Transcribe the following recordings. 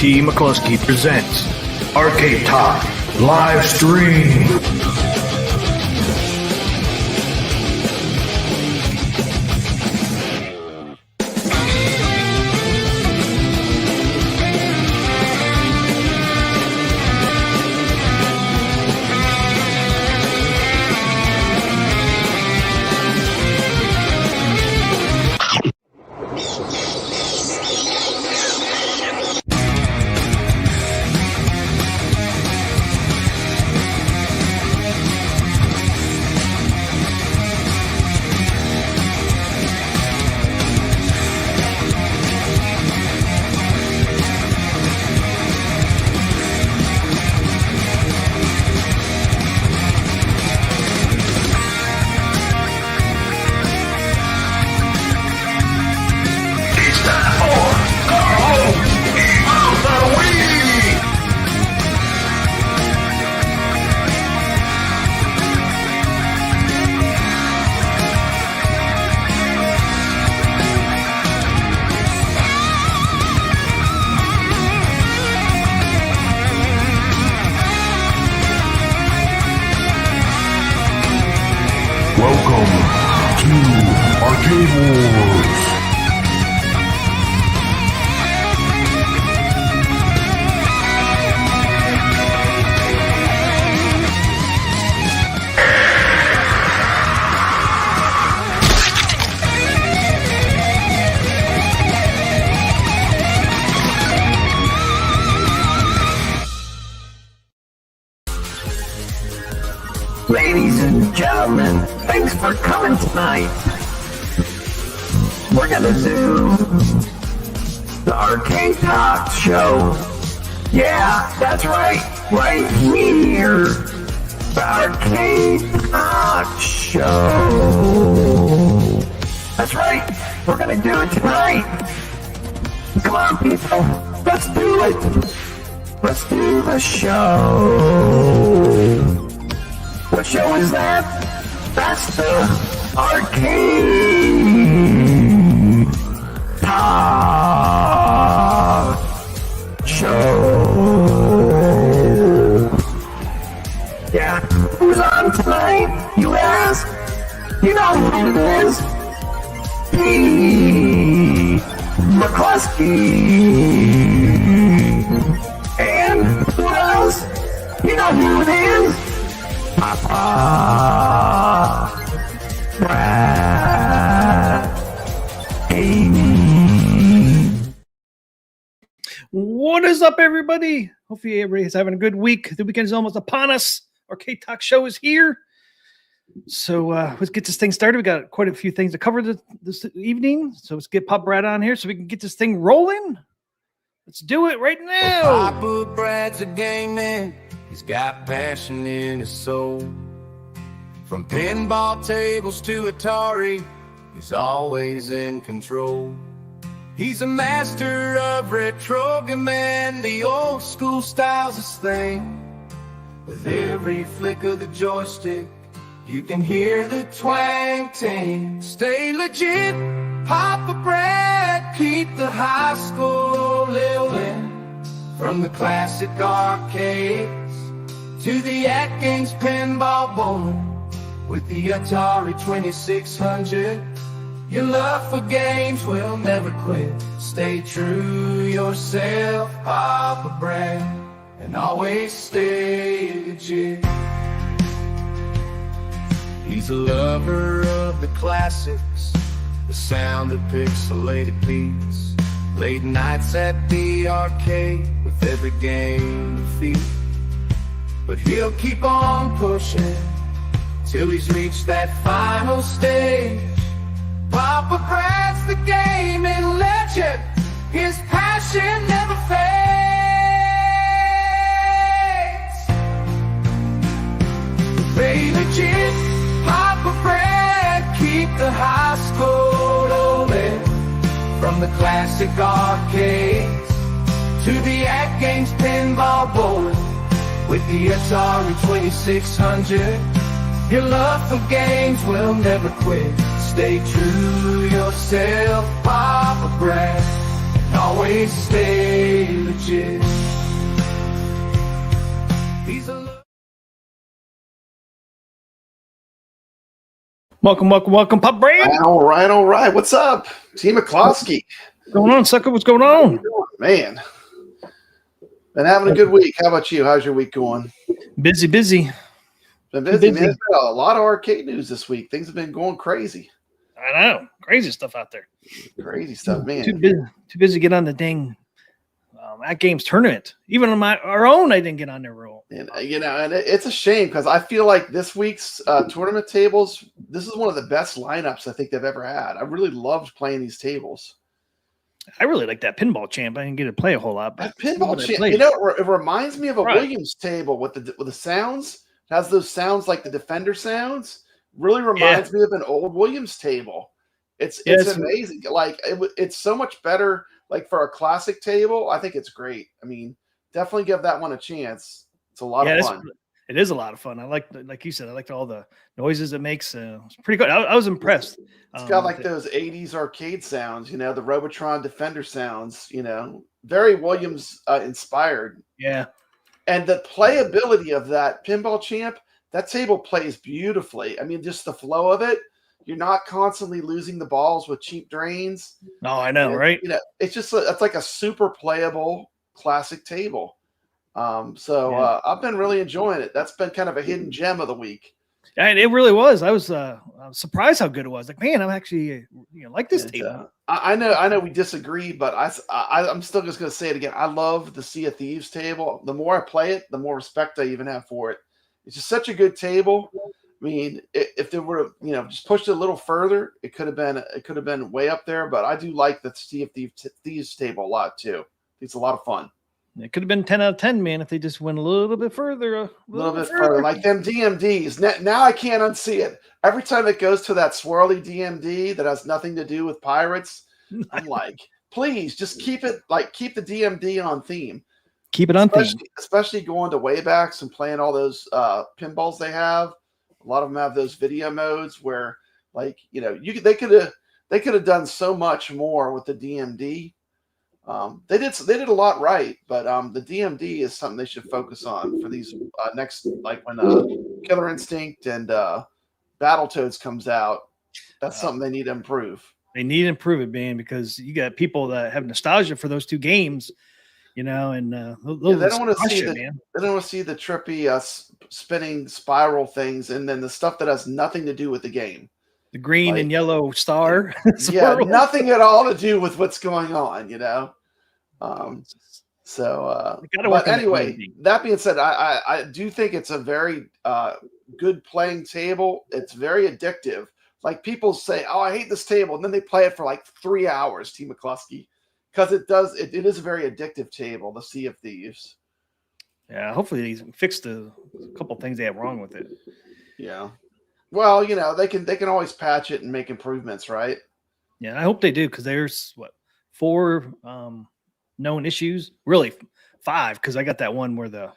T. McCluskey presents Arcade Talk Live Stream. Welcome to Arcade Wars. Ladies and gentlemen, thanks for coming tonight. We're gonna do the Arcade Talk show. Yeah, that's right here. The Arcade Talk show. That's right, we're gonna do it tonight. Come on, people, let's do it. Let's do the show. What show is that? That's the Arcade Talk show. Yeah, who's on tonight, you ask? You know who it is. P. McCluskey. And who else? You know who it is. Papa Amy. What is up, everybody? Hopefully everybody's having a good week. The weekend is almost upon us. Arcade Talk show is here. So let's get this thing started. We got quite a few things to cover this evening. So let's get Pop Brad on here so we can get this thing rolling. Let's do it right now. Papa Brad's a gaming. He's got passion in his soul. From pinball tables to Atari, he's always in control. He's a master of retrogaming. The old school style's his thing. With every flick of the joystick, you can hear the twang ting. Stay legit, Papa Brad, keep the high school living. From the classic arcades to the AtGames pinball bowling, with the Atari 2600, your love for games will never quit. Stay true yourself, Papa Brad, and always stay legit. He's a lover of the classics, the sound of pixelated beats, late nights at the arcade with every game to feed. But he'll keep on pushing till he's reached that final stage. Papa Brad's the gaming legend. His passion never fades. Stay legit, Papa Brad, keep the high school rolling. From the classic arcades to the AtGames pinball bowling, with the Atari 2600, your love for games will never quit. Stay true yourself, Papa Brad, always stay legit. He's a Welcome, Pop Brain. All right. What's up, Team McCloskey? What's going on, sucker? What's going on? Man, been having a good week. How about you? How's your week going? Busy. Been busy, man. Busy. There's been a lot of arcade news this week. Things have been going crazy. I know. Crazy stuff out there. Crazy stuff, man. Too busy to get on the dang AtGames tournament. Even on our own, I didn't get on their roll. And it's a shame because I feel like this week's tournament tables, this is one of the best lineups I think they've ever had. I really loved playing these tables. I really like that pinball champ. I didn't get to play a whole lot, but That pinball champ, it reminds me of a Williams table with the sounds. It has those sounds like the Defender sounds. Really reminds me of an old Williams table. It's amazing. Like it's so much better. Like for a classic table, I think it's great. I mean, definitely give that one a chance. It's a lot of fun. It is a lot of fun. I like you said, I liked all the noises it makes. It's pretty good. I was impressed. It's got like those 80s arcade sounds, the Robotron Defender sounds, very Williams inspired. Yeah. And the playability of that pinball champ, that table plays beautifully. I mean, just the flow of it. You're not constantly losing the balls with cheap drains. No, I know, right? It's like a super playable classic table. I've been really enjoying it. That's been kind of a hidden gem of the week. And it really was. I was surprised how good it was. Like, man, I'm actually like this table. I know we disagree, but I'm still just going to say it again. I love the Sea of Thieves table. The more I play it, the more respect I even have for it. It's just such a good table. I mean, if they were just pushed it a little further, it could have been way up there. But I do like the Sea of Thieves table a lot too. It's a lot of fun. It could have been 10 out of 10, man, if they just went a little bit further. A little bit further. Like them DMDs. Now I can't unsee it. Every time it goes to that swirly DMD that has nothing to do with pirates, I'm like, please just keep the DMD on theme. Keep it on theme. Especially going to Waybacks and playing all those pinballs they have. A lot of them have those video modes where, like, they could have done so much more with the DMD. They did a lot right, but the DMD is something they should focus on for these next, like when Killer Instinct and Battletoads comes out. That's something they need to improve. They need to improve it, man, because you got people that have nostalgia for those two games. And they don't want to see they don't want to see the trippy spinning spiral things, and then the stuff that has nothing to do with the game. The green and yellow star. Yeah, nothing at all to do with what's going on. But anyway, that being said, I do think it's a very good playing table. It's very addictive. Like people say, "Oh, I hate this table," and then they play it for like 3 hours. Team McCluskey. Because it is a very addictive table, the Sea of Thieves. Yeah, hopefully they fixed a couple things they have wrong with it. Yeah. Well, they can always patch it and make improvements, right? Yeah, I hope they do, because there's 4 known issues, really 5, because I got that one where the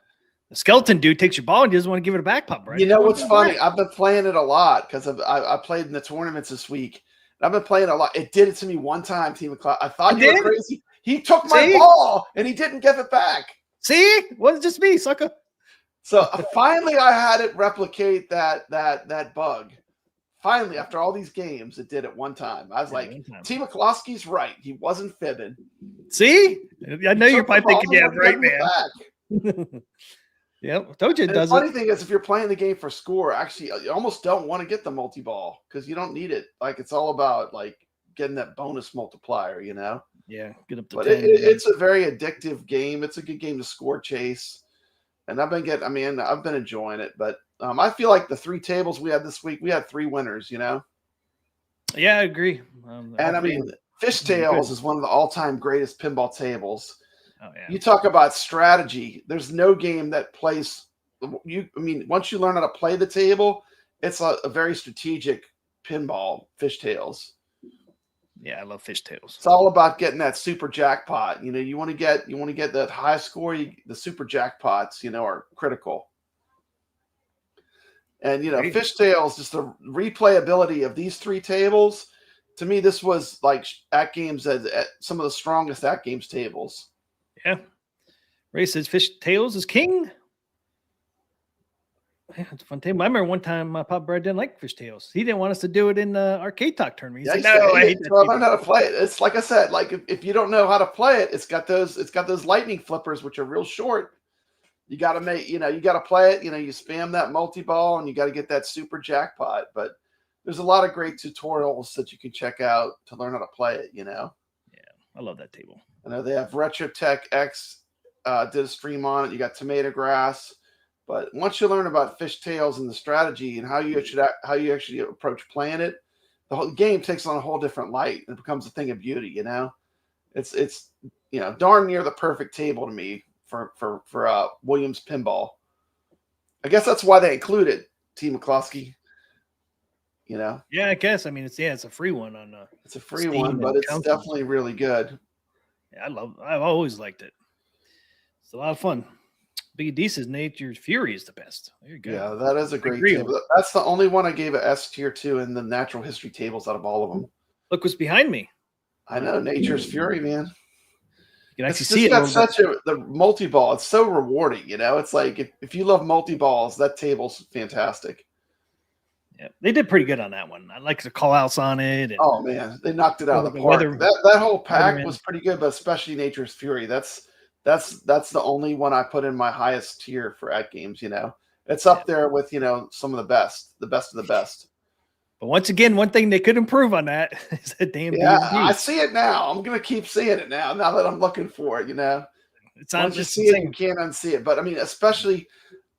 skeleton dude takes your ball and he doesn't want to give it a back pop, right? You know what's funny? I've been playing it a lot because I played in the tournaments this week. I've been playing a lot. It did it to me one time, Team McCloud. I thought you were crazy. He took my ball and he didn't give it back. See? Wasn't just me, sucker. So finally I had it replicate that bug. Finally, after all these games, it did it one time. I was like, Team McCloskey's right. He wasn't fibbing. See? I know you're probably thinking, yeah, right, man. Yep, told you it does. The funny thing is, if you're playing the game for score, actually, you almost don't want to get the multi-ball because you don't need it. Like, it's all about like getting that bonus multiplier, Yeah, get up to but 10. It's a very addictive game. It's a good game to score chase, and I've been enjoying it. But I feel like the 3 tables we had this week, we had 3 winners. Yeah, I agree. Fishtails is one of the all-time greatest pinball tables. Oh, yeah. You talk about strategy. There's no game that plays once you learn how to play the table, it's a very strategic pinball, Fishtails. Yeah, I love Fishtails. It's all about getting that super jackpot. You want to get that high score. The super jackpots, are critical. And Fishtails, just the replayability of these 3 tables to me, this was like AtGames at some of the strongest AtGames tables. Yeah. Ray says fish tails is king. Yeah, it's a fun table. I remember one time Papa Brad didn't like fish tails. He didn't want us to do it in the arcade talk tournament. He said, "No, I hate that." So I learned how to play it. It's like I said, like if you don't know how to play it, it's got those lightning flippers which are real short. You got to make, you got to play it. You spam that multi-ball and you got to get that super jackpot. But there's a lot of great tutorials that you can check out to learn how to play it. Yeah, I love that table. I know they have Retrotech X did a stream on it. You got Tomato Grass. But once you learn about fish tails and the strategy and how you actually approach playing it, the whole game takes on a whole different light and it becomes a thing of beauty. It's darn near the perfect table to me for Williams Pinball. I guess that's why they included T. McCloskey. Yeah, I guess. I mean, it's a free one on. It's a free one, but it's definitely really good. Yeah, I've always liked it. It's a lot of fun. Big D says Nature's Fury is the best. There you go. Yeah, that is a great table. That's the only one I gave a S tier to in the natural history tables out of all of them. Look what's behind me. I know, Nature's Fury, man. You can actually see it. The multi-ball. It's so rewarding, It's like if you love multi-balls, that table's fantastic. Yeah, they did pretty good on that one. I like the call-outs on it. And oh man, they knocked it out of the park. That whole pack was pretty good, but especially Nature's Fury. That's the only one I put in my highest tier for AtGames. It's up there with some of the best of the best. But once again, one thing they could improve on that is that damn DMD. DMD. I see it now. I'm gonna keep seeing it now that I'm looking for it. It's on. Once you see it, you can't unsee it. But I mean, especially,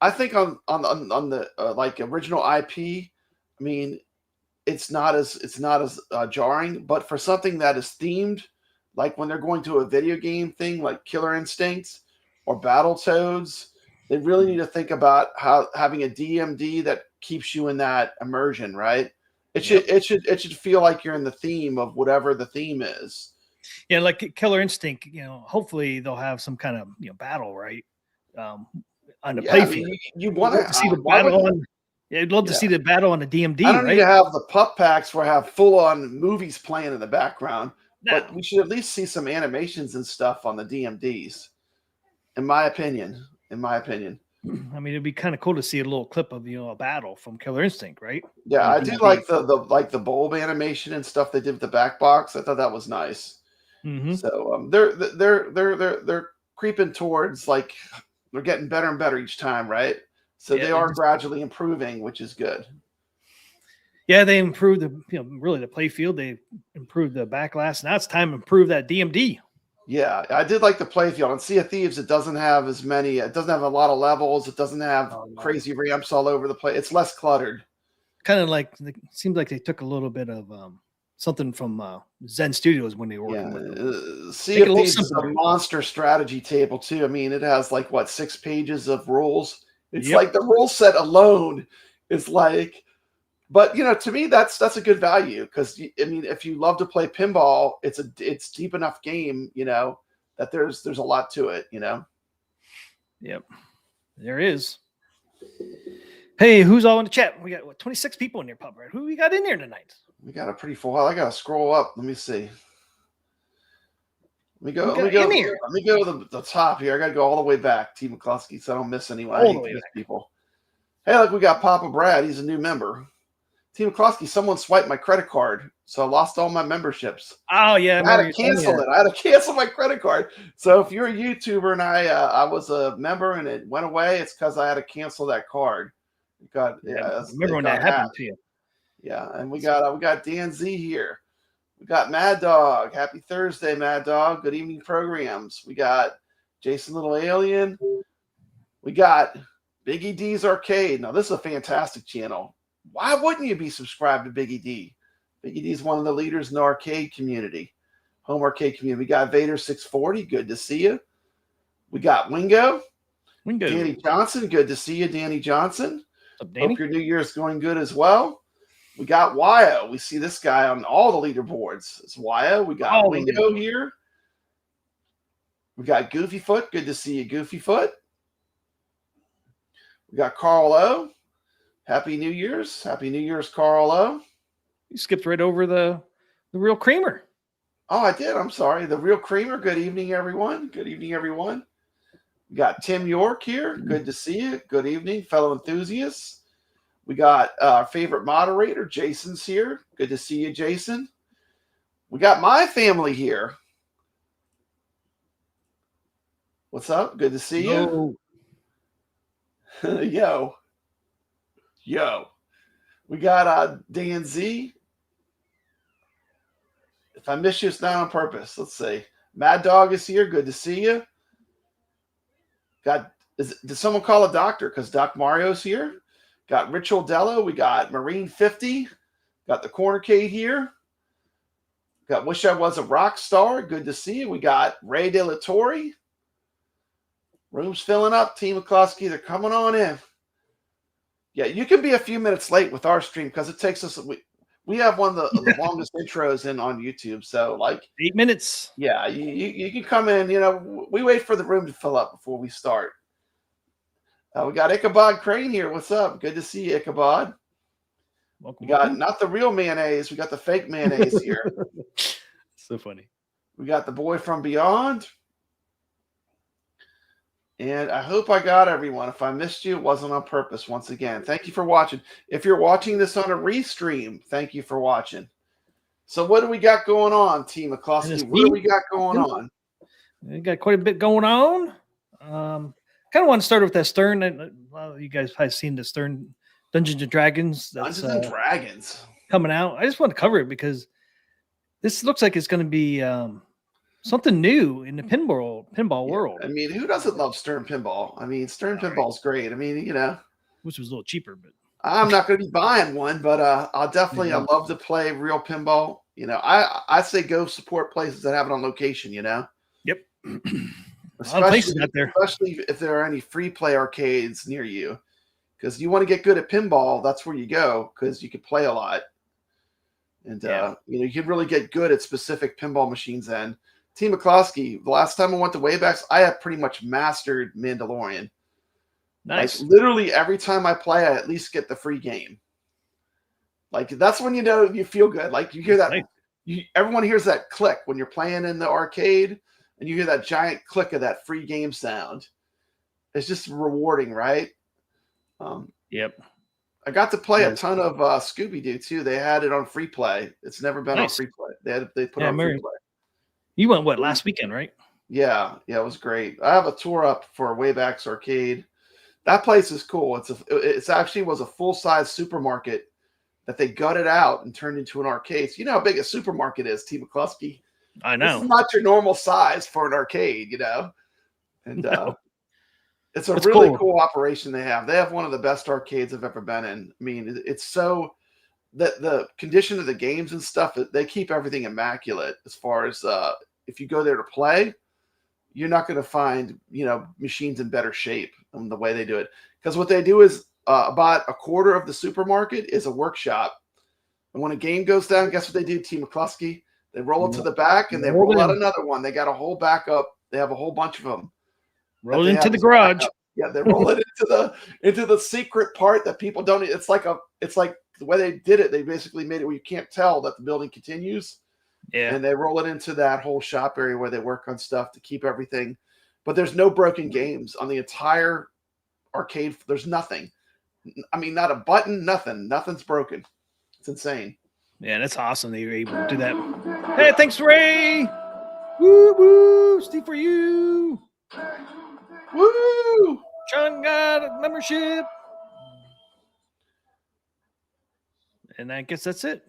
I think on the like original IP. I mean, it's not as jarring. But for something that is themed, like when they're going to a video game thing like Killer Instincts or Battletoads, they really need to think about how having a DMD that keeps you in that immersion, right? It should feel like you're in the theme of whatever the theme is. Yeah, like Killer Instinct, hopefully they'll have some kind of battle, right? On the playfield. You want to see the battle on. Yeah, I'd love to see the battle on the DMD. I don't need to have the pup packs where I have full-on movies playing in the background. No. But we should at least see some animations and stuff on the DMDs, in my opinion. I mean, it'd be kind of cool to see a little clip of a battle from Killer Instinct, right? Yeah, I do like the bulb animation and stuff they did with the back box. I thought that was nice. Mm-hmm. So they're creeping towards, like, they're getting better and better each time, right? So they are gradually improving, which is good. Yeah, they improved really the play field. They improved the backlash. Now it's time to improve that DMD. Yeah, I did like the play field. On Sea of Thieves, it doesn't have as many. It doesn't have a lot of levels. It doesn't have crazy ramps all over the place. It's less cluttered. Kind of like it seems like they took a little bit of something from Zen Studios when they were working with Sea of Thieves is a monster strategy table too. I mean, it has like 6 pages of rules. It's like the rule set alone is like. But to me, that's a good value because I mean, if you love to play pinball, it's deep enough game, that there's a lot to it, Yep, there is. Hey, who's all in the chat? We got 26 people in here, Pop Red. Who we got in there tonight? We got a pretty full. I gotta scroll up. Let me see. Let me go to the top here. I gotta go all the way back, T. McCloskey, so I don't miss anyone. I hate people. Hey, look, we got Papa Brad. He's a new member. Team McCloskey, someone swiped my credit card, so I lost all my memberships. Oh yeah, I had to cancel it. I had to cancel my credit card. So if you're a YouTuber and I was a member and it went away, it's because I had to cancel that card. I remember when that happened to you. Yeah, and we got Dan Z here. We got Mad Dog. Happy Thursday, Mad Dog. Good evening programs. We got Jason Little Alien. We got Biggie D's Arcade. Now this is a fantastic channel. Why wouldn't you be subscribed to Biggie D? Biggie D is one of the leaders in the arcade community, home arcade community. We got Vader 640. Good to see you. We got Wingo. Danny Johnson. Good to see you, Danny Johnson. What's up, Danny? Hope your new year is going good as well. We got Wyo. We see this guy on all the leaderboards. It's Wyo. We got Wingo here. We got Goofy Foot. Good to see you, Goofy Foot. We got Carl O. Happy New Year's. Happy New Year's, Carl O. You skipped right over the The real creamer. Oh, I did. I'm sorry. The real creamer. Good evening, everyone. Good evening, everyone. We got Tim York here. Good to see you. Good evening, fellow enthusiasts. We got our favorite moderator, Jason's here. Good to see you, Jason. We got my family here. What's up? Good to see you. Yo. We got Dan Z. If I miss you, it's not on purpose. Let's see. Mad Dog is here. Good to see you. Did someone call a doctor? Because Doc Mario's here. Got Rich Dello. We got Marine 50. Got the Cornercade here. Got Wish I Was a Rock Star. Good to see you. We got Ray De La Torre. Room's filling up. Team McCloskey, they're coming on in. Yeah, you can be a few minutes late with our stream because it takes us. We have one of the longest intros in on YouTube. So, like 8 minutes. Yeah, you can come in. You know, we wait for the room to fill up before we start. We got Ichabod Crane here. What's up? Good to see you, Ichabod. Welcome. We got not the real mayonnaise. We got the fake mayonnaise here. So funny. We got the boy from beyond. And I hope I got everyone. If I missed you, it wasn't on purpose once again. Thank you for watching. If you're watching this on a restream, thank you for watching. So what do we got going on, Team McCloskey? What do we got going on? We got quite a bit going on. Kind of want to start with that Stern. Well, you guys have seen the Stern Dungeons and Dragons. That's, Dungeons and Dragons coming out. I just want to cover it because this looks like it's going to be something new in the pinball world. I mean, who doesn't love Stern Pinball? I mean, Stern Pinball's great. I mean, you know, which was a little cheaper, but I'm not going to be buying one, but I'll definitely. I love to play real pinball. You know, I say go support places that have it on location. You know. Yep. Especially if there are any free play arcades near you, because you want to get good at pinball. That's where you go because you can play a lot, and you know, you can really get good at specific pinball machines. And Team McCloskey, the last time I went to Waybacks, I have pretty much mastered Mandalorian. Nice. Like, literally every time I play, I at least get the free game. Like, that's when you know you feel good. Like, you hear that. Nice. Everyone hears that click when you're playing in the arcade, and you hear that giant click of that free game sound. It's just rewarding, right? Yep. I got to play a ton of Scooby-Doo, too. They had it on free play. It's never been on free play. They put it on free play. You went, last weekend, right? Yeah, it was great. I have a tour up for Waybacks Arcade. That place is cool. It's actually was a full-size supermarket that they gutted out and turned into an arcade. So you know how big a supermarket is, Team McCluskey. I know. It's not your normal size for an arcade, you know. And it's a really cool operation they have. They have one of the best arcades I've ever been in. I mean, it's so that the condition of the games and stuff, they keep everything immaculate as far as if you go there to play, you're not going to find, you know, machines in better shape than the way they do it. Because what they do is about a quarter of the supermarket is a workshop. And when a game goes down, guess what they do, Team McCluskey? They roll it to the back and they roll out another one. They got a whole backup. They have a whole bunch of them. Roll into the garage. Yeah, they roll it into the secret part that people don't. It's like the way they did it. They basically made it where you can't tell that the building continues. Yeah, and they roll it into that whole shop area where they work on stuff to keep everything. But there's no broken games on the entire arcade. There's nothing. I mean, not a button. Nothing. Nothing's broken. It's insane. Yeah, that's awesome. They were able to do that. Hey, thanks, Ray. Woo woo, Steve for you. Woo! Sean got a membership. And I guess that's it.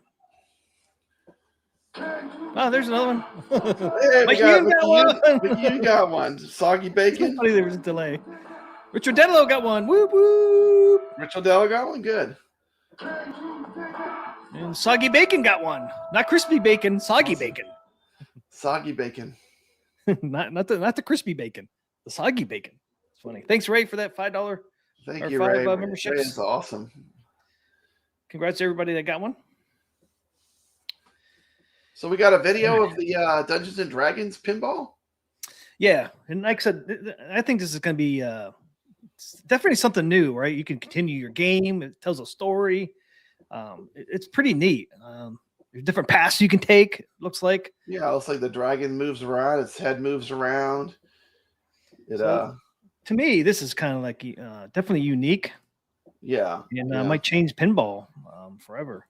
Oh, there's another one. Hey, you got one. Soggy bacon. Funny, there was a delay. Richard Dello got one. Whoop whoop. Richard Dello got one. Good. And Soggy Bacon got one. Not crispy bacon, soggy bacon. Soggy bacon. not the crispy bacon. The soggy bacon. It's funny. Thanks, Ray, for that $5. Thank you, Ray. Memberships. Ray is awesome. Congrats to everybody that got one. So we got a video of the Dungeons and Dragons pinball. Yeah, and like I said, I think this is going to be definitely something new, right? You can continue your game. It tells a story. It's pretty neat. There's different paths you can take. Looks like. Yeah, it looks like the dragon moves around. Its head moves around. It to me, this is kind of like definitely unique. Yeah, and might change pinball forever.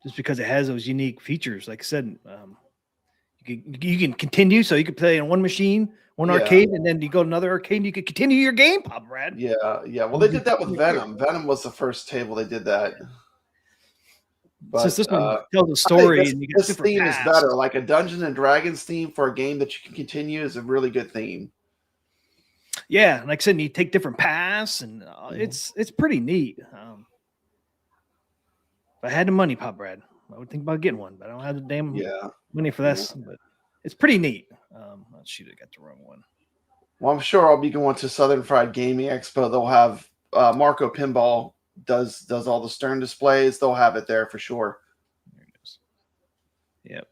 Just because it has those unique features, like I said, you can continue, so you can play on one machine, one arcade, and then you go to another arcade, and you can continue your game, Pop Brad. Yeah. Well, they did that with Venom. Venom was the first table they did that. But since this one tells a story, and you get this theme is better. Like a Dungeons and Dragons theme for a game that you can continue is a really good theme. Yeah, like I said, you take different paths, and it's pretty neat. If I had the money, Pop Brad, I would think about getting one, but I don't have the damn money for this. But it's pretty neat. Oh, shoot, I got the wrong one. Well, I'm sure I'll be going to Southern Fried Gaming Expo. They'll have Marco Pinball does all the Stern displays. They'll have it there for sure. There it is. Yep.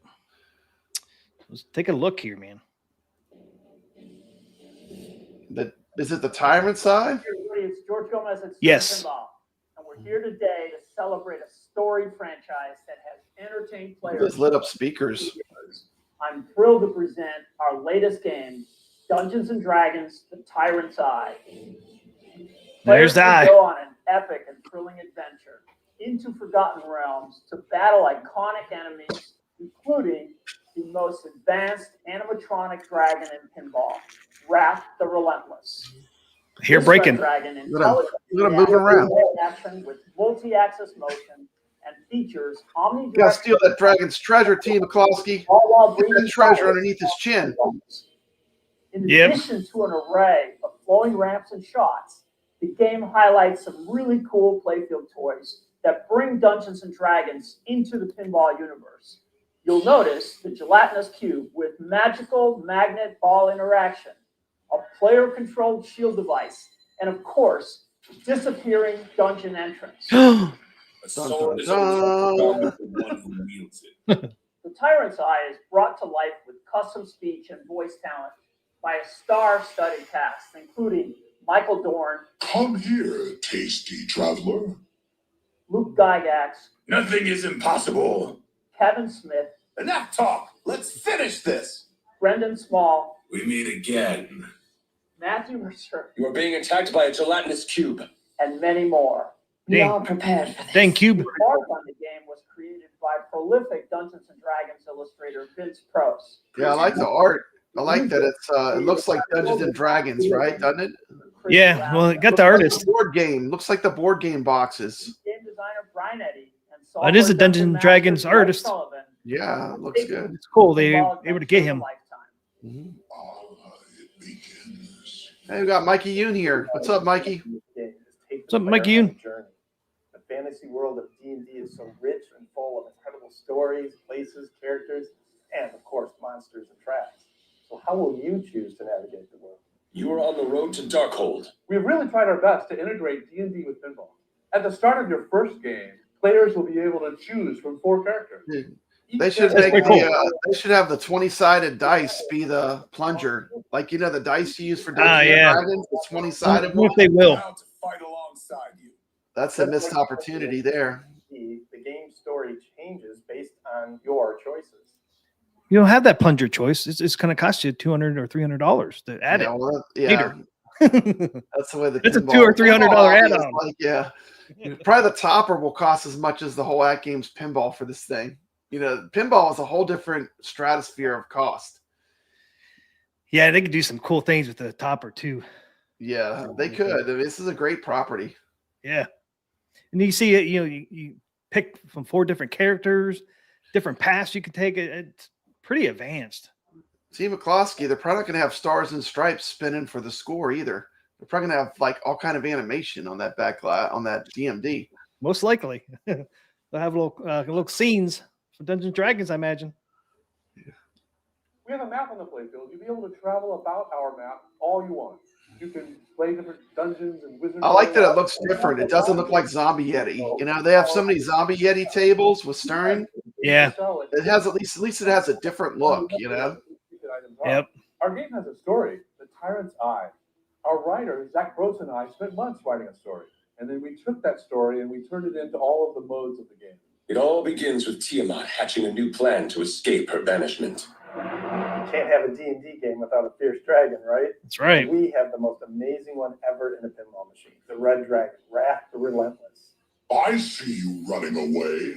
Let's take a look here, man. Is it the Tyrant side? Everybody, it's George Gomez at Yes. Pinball, and we're here today to celebrate a storied franchise that has entertained players. Those lit up speakers. I'm thrilled to present our latest game, Dungeons and Dragons: The Tyrant's Eye. There's the eye. Go on an epic and thrilling adventure into forgotten realms to battle iconic enemies, including the most advanced animatronic dragon in pinball, Wrath the Relentless. Here breaking. Dragon Look at him moving around. Action with multi-axis motion and features omnidirectional. You gotta steal that dragon's treasure, T. McCloskey. All while Get that breathing treasure fire. underneath his chin. In Yep. addition to an array of flowing ramps and shots, the game highlights some really cool playfield toys that bring Dungeons and Dragons into the pinball universe. You'll notice the gelatinous cube with magical magnet ball interaction, a player-controlled shield device, and of course, disappearing dungeon entrance. Dun, sword is dun, only dun. the one who wields it. The Tyrant's Eye is brought to life with custom speech and voice talent by a star-studded cast, including Michael Dorn, Come here, tasty traveler. Luke Gygax, Nothing is impossible. Kevin Smith, Enough talk. Let's finish this. Brendan Small, We meet again. Matthew Mercer, You are being attacked by a gelatinous cube. and many more. We Dang. all prepared for this. Dang cube. The art on the game was created by prolific Dungeons and Dragons illustrator Vince Pros. Yeah, I like the art. I like that it looks like Dungeons and Dragons, right? Doesn't it? Yeah, well, it got Looks the like artist. board game. Looks like the board game boxes. Game designer Brian Eddy and It is a software Dungeons and master Dragons Greg artist. Sullivan. Yeah, it looks good. It's cool. They were able to get him. Mhm. It begins. Hey, we got Mikey Yoon here. What's up, Mikey? What's up, Mike Yoon? The fantasy world of D&D is so rich and full of incredible stories, places, characters, and of course, monsters and traps. So how will you choose to navigate the world? You are on the road to Darkhold. We've really tried our best to integrate D&D with pinball. At the start of your first game, players will be able to choose from 4 characters. They should That's make pretty cool. they should have the 20-sided dice be the plunger. Like the dice you use for Dungeons yeah. and Dragons, the I 20-sided wonder one. if they will. Proud to fight alongside you. That's a missed opportunity there. The game story changes based on your choices. You don't have that plunger choice. It's going to cost you $200 or $300 to add Yeah, it. well, Later. that's the way the It's a pinball- $200 or $300 pinball is add-on. Like, yeah, probably the topper will cost as much as the whole AtGames pinball for this thing. Pinball is a whole different stratosphere of cost. Yeah, they could do some cool things with the topper too. Yeah, they could. I mean, this is a great property. Yeah. And you see it, you pick from 4 different characters, different paths you can take. It's pretty advanced. See, McCloskey, they're probably not going to have stars and stripes spinning for the score either. They're probably going to have like all kind of animation on that backlight on that DMD. Most likely. They'll have little scenes for Dungeons and Dragons, I imagine. We have a map on the playfield. You'll be able to travel about our map all you want. You can play different dungeons and wizards. I like that it looks different. It doesn't look like Zombie Yeti. They have so many Zombie Yeti tables with Stern. Yeah. It has at least it has a different look. Yep. Our game has a story, The Tyrant's Eye. Our writer, Zach Brose, and I spent months writing a story. and then we took that story and we turned it into all of the modes of the game. It all begins with Tiamat hatching a new plan to escape her banishment. You can't have a D&D game without a fierce dragon, right? That's right. We have the most amazing one ever in a pinball machine, the Red Dragon, Wrath the Relentless. I see you running away.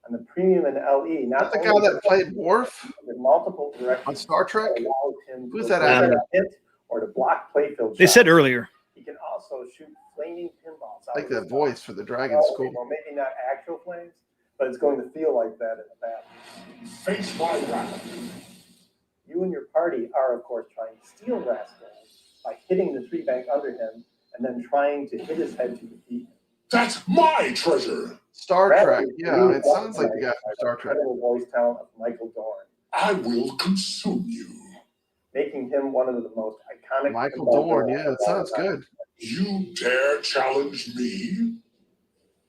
On the premium and LE, Not the guy that played Worf in multiple directions on Star Trek. allows him Who's to that avoid actor? a hit or to block playfield They shots. said earlier. He can also shoot flaming pinballs. I like that voice for the dragon school. Well, maybe not actual flames, but it's going to feel like that in the battle. Face my wrath. You and your party are, of course, trying to steal Wrath's gold by hitting the tree bank under him and then trying to hit his head to defeat him. That's my treasure. Star Wrath Trek. is Yeah, really it sounds like the guy from Star Trek. incredible voice talent of Michael Dorn, I will consume you. making him one of the most iconic. Michael pinball Dorn. villains Yeah, of that all sounds time. good. You dare challenge me?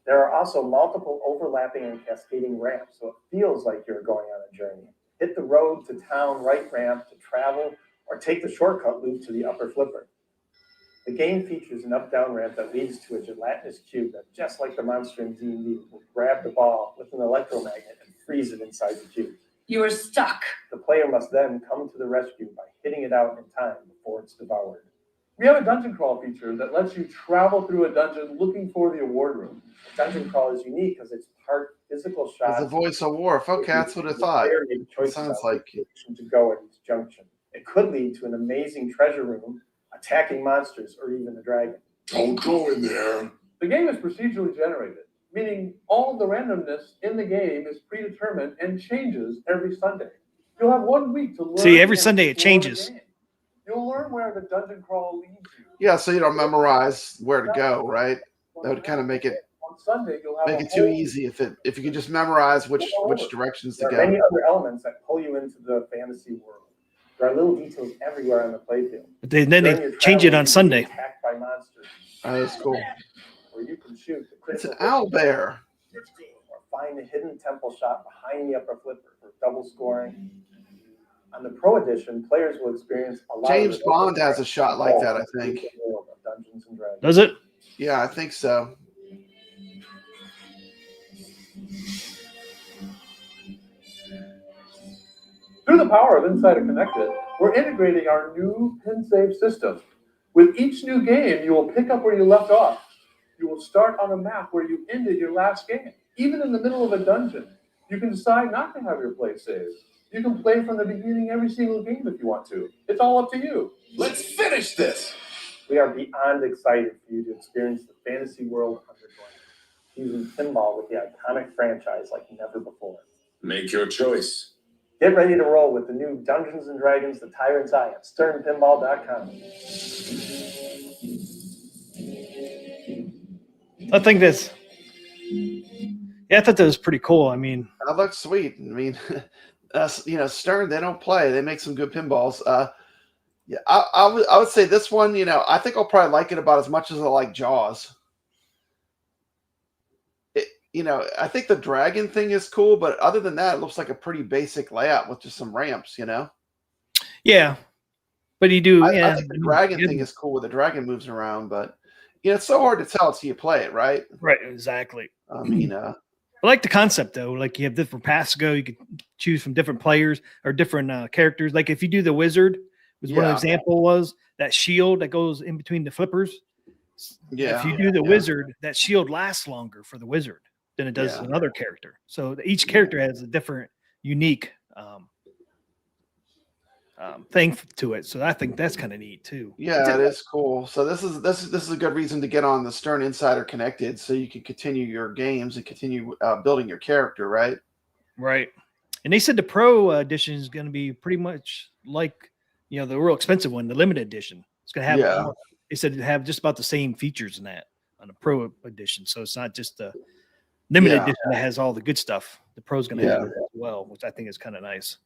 There are also multiple overlapping and cascading ramps, so it feels like you're going on a journey. Hit the road to town right ramp to travel, or take the shortcut loop to the upper flipper. The game features an up-down ramp that leads to a gelatinous cube that, just like the monster in D&D, will grab the ball with an electromagnet and freeze it inside the cube. You are stuck. The player must then come to the rescue by hitting it out in time before it's devoured. We have a dungeon crawl feature that lets you travel through a dungeon looking for the award room. The dungeon crawl is unique because it's part physical It's shots. the voice of Worf. Okay, that's what I thought. It Sounds like to go at each junction. It could lead to an amazing treasure room, attacking monsters, or even a dragon. Don't go in there. The game is procedurally generated, meaning all of the randomness in the game is predetermined and changes every Sunday. You'll have 1 week to learn. See, every and Sunday it explore the changes. game. You'll learn where the dungeon crawl leads you. Yeah, so you don't memorize where to go, right? That would kind of make it On Sunday, you'll have make a it too whole- easy if you could just memorize which directions to There are many go. other elements that pull you into the fantasy world. There are little details everywhere on the playfield. But then During they your change it travels, on you can be Sunday. Attacked by monsters, Oh, that's cool. or you can shoot the It's critical an owl bear. or find a hidden temple shot behind the upper flipper for double scoring. On the Pro Edition, players will experience a lot James of Bond has a shot like that, I think. world of Dungeons and Dragons. Does it? Yeah, I think so. Through the power of Insider Connected, we're integrating our new pin save system. With each new game, you will pick up where you left off. You will start on a map where you ended your last game. Even in the middle of a dungeon, you can decide not to have your play saved. You can play from the beginning every single game if you want to. It's all up to you. Let's finish this. We are beyond excited for you to experience the fantasy world underground, using pinball with the iconic franchise like never before. Make your choice. Get ready to roll with the new Dungeons and Dragons: The Tyrant's Eye at sternpinball.com. I think that's. Yeah, I thought that was pretty cool. I mean, That looks sweet. I mean, Stern, they don't play. They make some good pinballs. Yeah, I would say this one, I think I'll probably like it about as much as I like Jaws. I think the dragon thing is cool, but other than that, it looks like a pretty basic layout with just some ramps, yeah, but you do. I think the dragon thing is cool. The dragon moves around, but it's so hard to tell until you play it, right? Right, exactly. I mean, I like the concept though. Like you have different paths to go. You could choose from different players or different characters. Like if you do the wizard, was one example was that shield that goes in between the flippers. Yeah. If you do the wizard, that shield lasts longer for the wizard than it does another character. So each character has a different, unique thing to it. So I think that's kind of neat too. Yeah, it is cool. So this is a good reason to get on the Stern Insider Connected, so you can continue your games and continue building your character, right? Right. And they said the Pro edition is going to be pretty much like the real expensive one, the limited edition. It's going to have. They said it have just about the same features in that on the Pro edition. So it's not just the limited edition that has all the good stuff. The Pro's going to have it as well, which I think is kind of nice.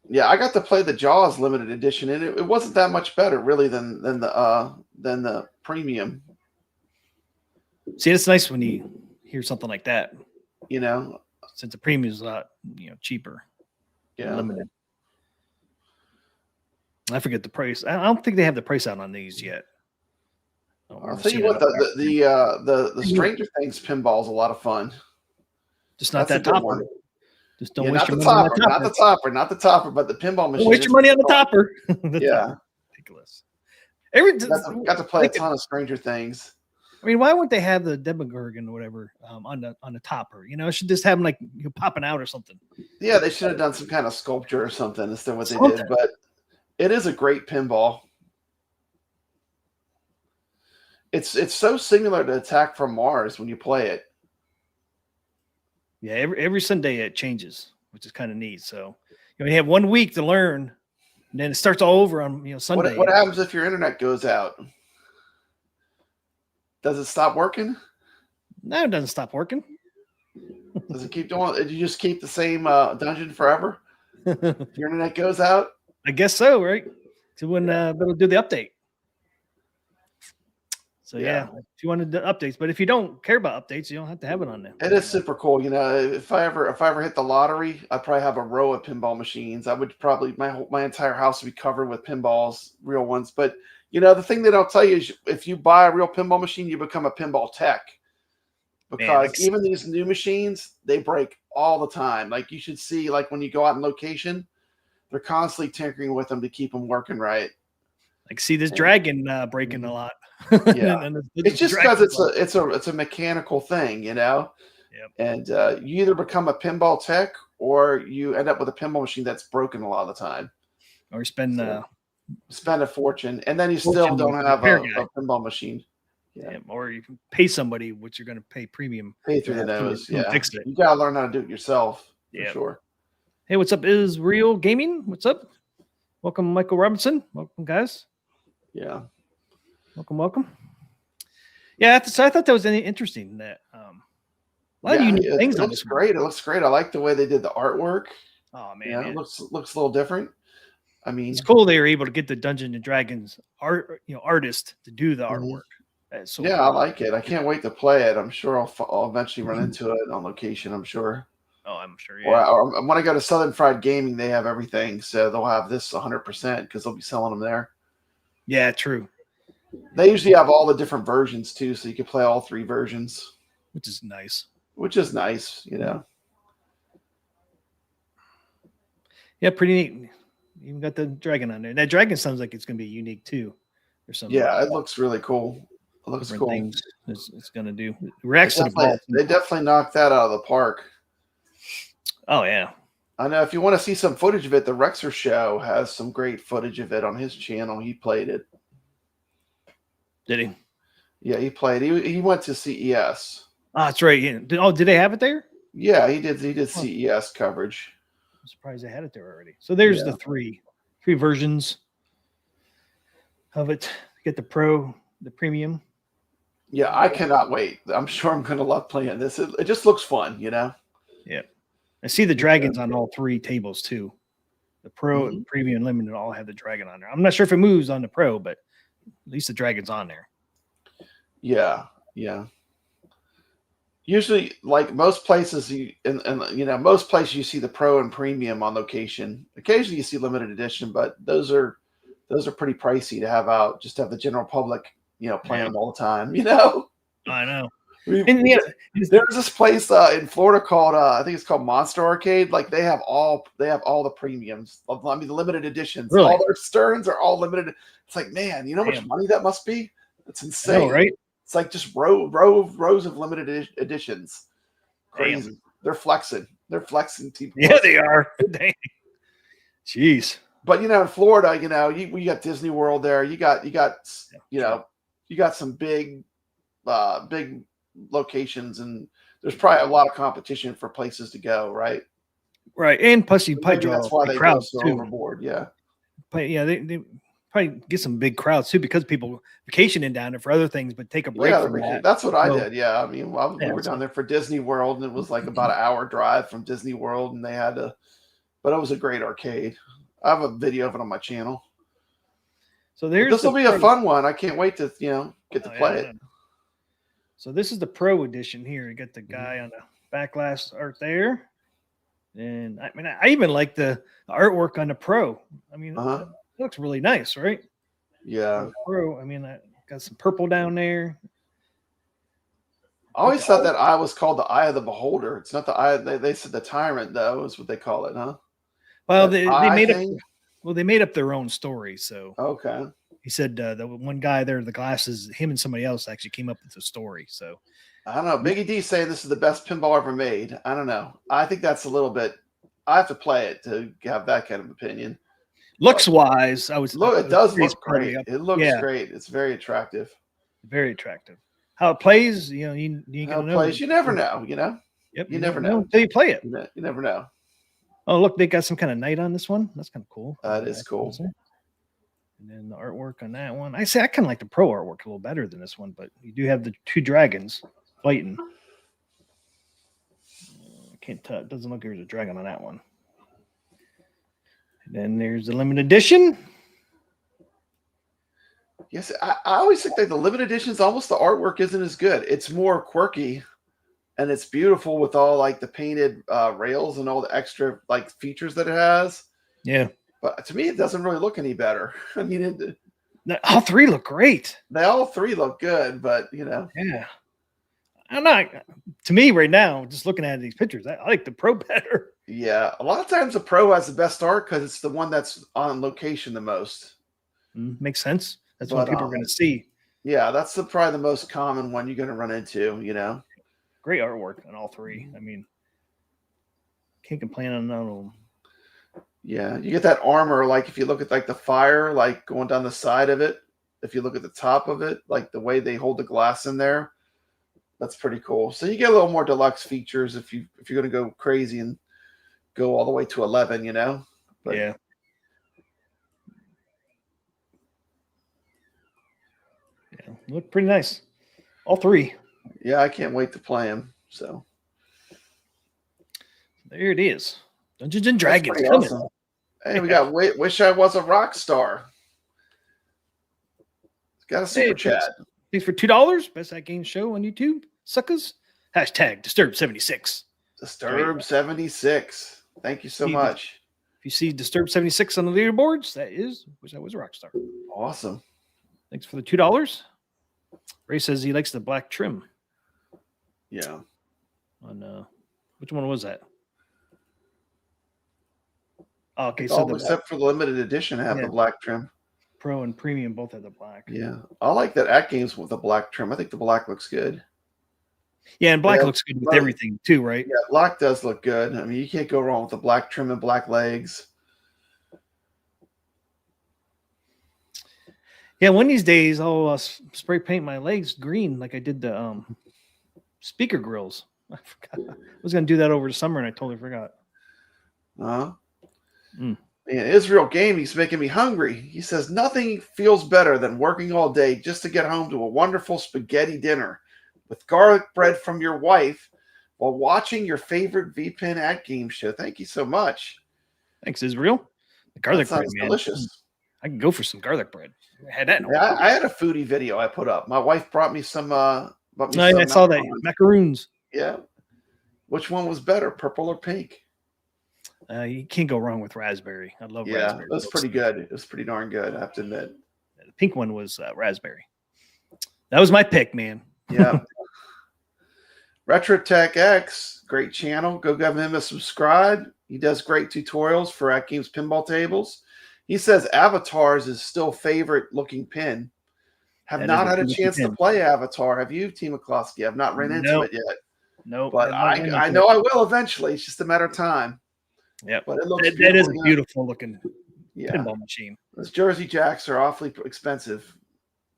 Yeah, I got to play the Jaws limited edition, and it wasn't that much better, really, than the premium. See, it's nice when you hear something like that. Since the premium is a lot, cheaper. Yeah, limited. I forget the price. I don't think they have the price out on these yet. I'll tell you what, the Stranger Things pinball is a lot of fun. Just not That's that a good topper. one. Just don't Yeah, waste not your the money on topper, that not the topper, but the pinball machine. Don't waste your money on the topper. Yeah, Ridiculous. got to play a ton of Stranger Things. I mean, why wouldn't they have the Demogorgon or whatever on the topper? You know, it should just have them like popping out or something. Yeah, they should have done some kind of sculpture or something instead of what they did. But it is a great pinball. It's so similar to Attack from Mars when you play it. Yeah, every Sunday it changes, which is kind of neat. So you have 1 week to learn, and then it starts all over on Sunday. What happens if your internet goes out? Does it stop working? No, it doesn't stop working. Does it keep doing? Did you just keep the same dungeon forever? If your internet goes out? I guess so, right? So when it'll do the update. So yeah, if you wanted the updates, but if you don't care about updates, you don't have to have it on there. It is super cool. You know, if I ever hit the lottery, I'd probably have a row of pinball machines. I would probably my entire house would be covered with pinballs, real ones. But you know, the thing they don't tell you is if you buy a real pinball machine, you become a pinball tech. Because even these new machines, they break all the time. Like you should see, like when you go out in location, they're constantly tinkering with them to keep them working right. Like see this dragon breaking a lot. Yeah, it's just because it's a mechanical thing, you know. Yep. And you either become a pinball tech or you end up with a pinball machine that's broken a lot of the time. Or spend a fortune, and then you still don't have a pinball machine. Yeah. Or you can pay somebody, which you're going to pay premium. Pay through the nose. Yeah, fix it. You gotta learn how to do it yourself. For sure. Hey, what's up? Is Real Gaming? What's up? Welcome, Michael Robinson. Welcome, guys. Yeah. Welcome. Yeah, so I thought that was interesting. That a lot of unique things. It looks great. It looks great. I like the way they did the artwork. Oh man, yeah, it looks a little different. I mean, it's cool they were able to get the Dungeons and Dragons artist to do the artwork. So cool. I like it. I can't wait to play it. I'm sure I'll eventually run into it on location. I'm sure. Oh, I'm sure. Yeah. Or when I go to Southern Fried Gaming, they have everything, so they'll have this 100% because they'll be selling them there. Yeah, true. They usually have all the different versions too, so you can play all three versions, which is nice. You know. Yeah, pretty neat. Even got the dragon on there. That dragon sounds like it's going to be unique too, or something. Yeah, it looks really cool. It looks cool. Things it's going to do. Reacts to the ball. They definitely knocked that out of the park. Oh yeah. I know. If you want to see some footage of it, the Rexer Show has some great footage of it on his channel. He played it. Did he? Yeah, he played. He went to CES. Oh, that's right. Yeah. Did they have it there? Yeah, he did. He did CES coverage. I'm surprised they had it there already. So there's the three versions of it. Get the Pro, the Premium. Yeah, I cannot wait. I'm sure I'm going to love playing this. It just looks fun, you know. Yeah. I see the dragons on all three tables too. The Pro, and Premium, and Limited all have the dragon on there. I'm not sure if it moves on the Pro, but at least the dragon's on there. Yeah. Usually, like most places, most places you see the Pro and Premium on location. Occasionally, you see limited edition, but those are pretty pricey to have out. Just to have the general public, playing them all the time. I know. There's this place in Florida called I think it's called Monster Arcade. Like they have all the premiums. I mean the limited editions. Really? All their Sterns are all limited. It's like, man, you know how much money that must be? It's insane, know, right? It's like just rows of limited editions. Crazy. Damn. They're flexing. Yeah, they are. Dang. Jeez. But in Florida, you got Disney World there. You got some big locations, and there's probably a lot of competition for places to go, right? Right, and plus you probably draw that's why they crowds go so too. overboard. Yeah, but yeah, they probably get some big crowds too because people vacationing down there for other things, but take a break from that. That's what I did. Yeah, I mean, we were down there for Disney World, and it was like about an hour drive from Disney World, and they had to. But it was a great arcade. I have a video of it on my channel. So this will be a fun one. I can't wait to get to play it. So this is the Pro edition here. You got the guy on the back glass art there. And I mean, I even like the artwork on the Pro. I mean, it looks really nice, right? Yeah. Pro, I mean, Got some purple down there. I always thought that eye was called the Eye of the Beholder. It's not the eye. They said the Tyrant, though, is what they call it, huh? Well, That they eye made thing? they made up their own story. So Okay. he said the one guy there, the glasses, him and somebody else actually came up with the story. So I don't know. Biggie D saying this is the best pinball ever made. I don't know. I think that's a little bit. I have to play it to have that kind of opinion. looks wise, It does look probably great. up. It looks Yeah. great. It's very attractive. Very attractive. How it plays, you ain't How gonna it know. plays, you never know. You know. Yep, You never know. until you play it. You never know. Oh, look, they got some kind of night on this one. That's kind of cool. That is cool. And then the artwork on that one. I kind of like the pro artwork a little better than this one, but you do have the two dragons fighting. Can't tell. It doesn't look like there's a dragon on that one. And then there's the limited edition. Yes, I always think that the limited editions, almost the artwork isn't as good. It's more quirky, and it's beautiful with all like the painted rails and all the extra like features that it has. Yeah, but to me, it doesn't really look any better. I mean, all three look great. They all three look good, but yeah. I'm not. To me, right now, just looking at these pictures, I like the pro better. Yeah, a lot of times the pro has the best art because it's the one that's on location the most. Makes sense. That's what people are going to see. Yeah, that's probably the most common one you're going to run into. Great artwork on all three. I mean, can't complain on none of them. Yeah, you get that armor. Like if you look at like the fire, like going down the side of it. If you look at the top of it, like the way they hold the glass in there, that's pretty cool. So you get a little more deluxe features if you're going to go crazy and go all the way to 11. But yeah. Yeah, look pretty nice. All three. Yeah, I can't wait to play them. So there it is. Dungeons and Dragons. Awesome. Hey, we got Wish I Was a Rock Star. It's got a super chat. Thanks for $2. Best AtGames show on YouTube. Suckers. Hashtag Disturb76. Disturb76. Thank you so much. If you see Disturb76 on the leaderboards, that is Wish I Was a Rock Star. Awesome. Thanks for the $2. Ray says he likes the black trim. Yeah. On which one was that? Oh, okay, so except for the limited edition, have the black trim. Pro and premium both have the black. Yeah, I like that AtGames with the black trim. I think the black looks good. Yeah, and black looks good with everything too, right? Yeah, black does look good. I mean, you can't go wrong with the black trim and black legs. Yeah, one of these days I'll spray paint my legs green like I did the speaker grills. I forgot. I was going to do that over the summer and I totally forgot. Man, Israel Gaming's making me hungry. He says nothing feels better than working all day just to get home to a wonderful spaghetti dinner with garlic bread from your wife while watching your favorite VPN AtGames show. Thank you so much. Thanks, Israel. The garlic bread, man. Delicious. I can go for some garlic bread. I had that. I had a foodie video I put up. My wife brought me some. I saw that macaroons. Yeah. Which one was better, purple or pink? You can't go wrong with raspberry. I love raspberry. Yeah, it was pretty good. It was pretty darn good, I have to admit. The pink one was raspberry. That was my pick, man. Yeah. RetroTech X, great channel. Go give him a subscribe. He does great tutorials for AtGames pinball tables. He says Avatars is still favorite looking pin. Have not had a chance to play Avatar. Have you, Team McCloskey? I've not ran into it yet. No, but I know I will eventually. It's just a matter of time. Yeah, but it looks that is a beautiful looking pinball machine. Those Jersey Jacks are awfully expensive,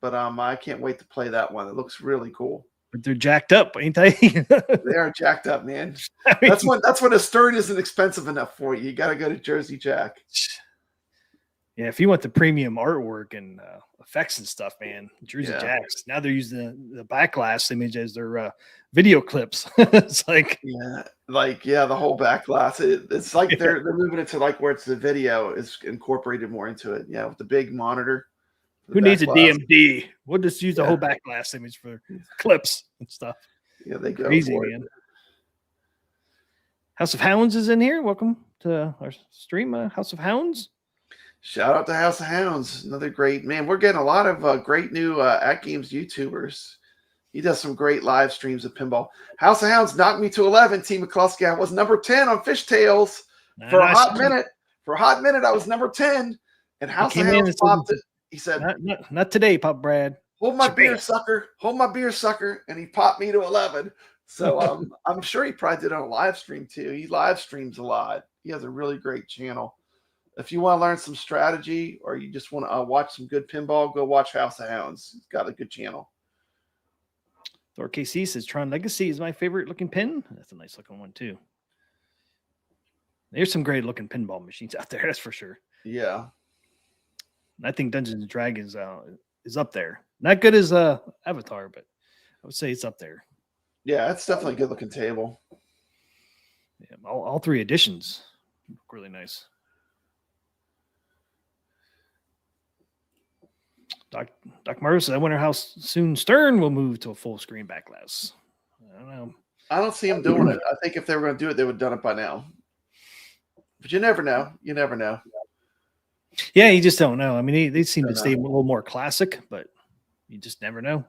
but I can't wait to play that one. It looks really cool. But they're jacked up, ain't they? They are jacked up, man. That's when a Stern isn't expensive enough for you. You got to go to Jersey Jack. Yeah, if you want the premium artwork and effects and stuff, man, Jersey Jacks. Now they're using the back glass image as their video clips. It's like the whole back glass. It's like they're moving it to like where it's the video is incorporated more into it. Yeah, with the big monitor. Who needs a DMD? We'll just use the whole back glass image for clips and stuff. Yeah, they go crazy, man. House of Hounds is in here. Welcome to our stream, House of Hounds. Shout out to House of Hounds. Another great man. We're getting a lot of great new AtGames YouTubers. He does some great live streams of pinball. House of Hounds knocked me to 11. Team McCluskey. I was number 10 on Fishtails for a hot minute. For a hot minute, I was number 10. And House of Hounds popped it. He said, not today, Pop Brad. Hold my beer, sucker. Hold my beer, sucker. And he popped me to 11. So I'm sure he probably did it on a live stream too. He live streams a lot. He has a really great channel. If you want to learn some strategy or you just want to watch some good pinball, go watch House of Hounds. He's got a good channel. Thor KC says Tron Legacy is my favorite looking pin. That's a nice looking one too. There's some great looking pinball machines out there, that's for sure. Yeah. I think Dungeons and Dragons is up there. Not good as Avatar, but I would say it's up there. Yeah, it's definitely a good looking table. Yeah, all 3 editions look really nice. Doc Murray says, I wonder how soon Stern will move to a full screen backlash. I don't know. I don't see him doing it. I think if they were going to do it, they would have done it by now. But you never know. You never know. Yeah, you just don't know. I mean, they seem to stay a little more classic, but you just never know.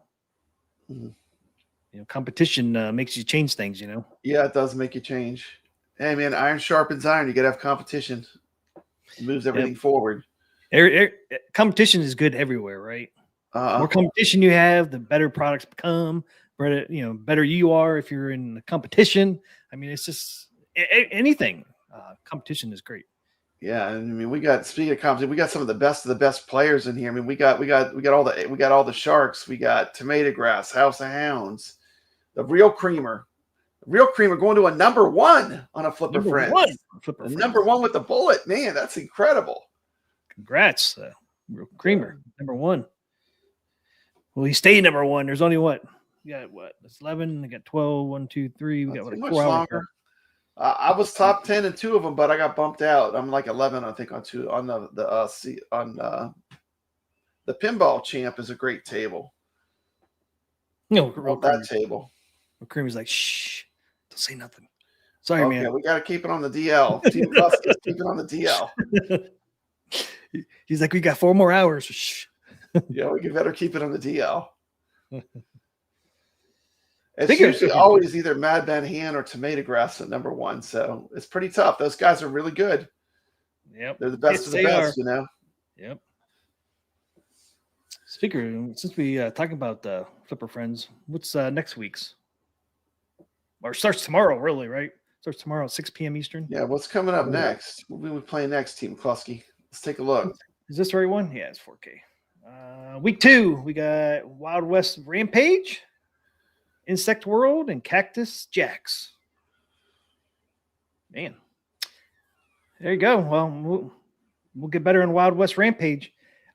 Mm-hmm. You know, competition makes you change things, you know? Yeah, it does make you change. Hey, man, iron sharpens iron. You got to have competition. It moves everything forward. Competition is good everywhere, right? The more competition you have, the better products become. Better you are if you're in the competition. I mean, it's just anything. Competition is great. Yeah, and I mean, speaking of competition, we got some of the best players in here. I mean, we got all the Sharks. We got Tomato Grass, House of Hounds, the Real Creamer going to a number 1 on a Flipper Friends. Number 1 with the bullet, man, that's incredible. Congrats, Real Creamer, number 1. Well, he stayed number 1. There's only what? You got what? That's 11. We got 12. 1, 2, 3. We got what? 4 hours. I was top 10 in 2 of them, but I got bumped out. I'm like 11, I think, on 2 on the Pinball Champ is a great table. No, that table. Creamer's like, shh, don't say nothing. Sorry, man. We got to keep it on the DL. Team Cuskis, keep it on the DL. He's like, we got 4 more hours. Shh. Yeah, we better keep it on the DL. It's usually always either Mad Ben Han or Tomato Grass at number 1, so it's pretty tough. Those guys are really good. Yep, they're the best of the best, you know. Yep. Speaker, since we talking about Flipper Friends, what's next week's? Or starts tomorrow, really, right? Starts tomorrow at 6 p.m. Eastern. Yeah, what's coming up next? We'll be playing next, Team McCluskey. Let's take a look. Is this the right one? Yeah, it's 4K. Week 2, we got Wild West Rampage, Insect World, and Cactus Jacks. Man, there you go. Well, we'll get better in Wild West Rampage.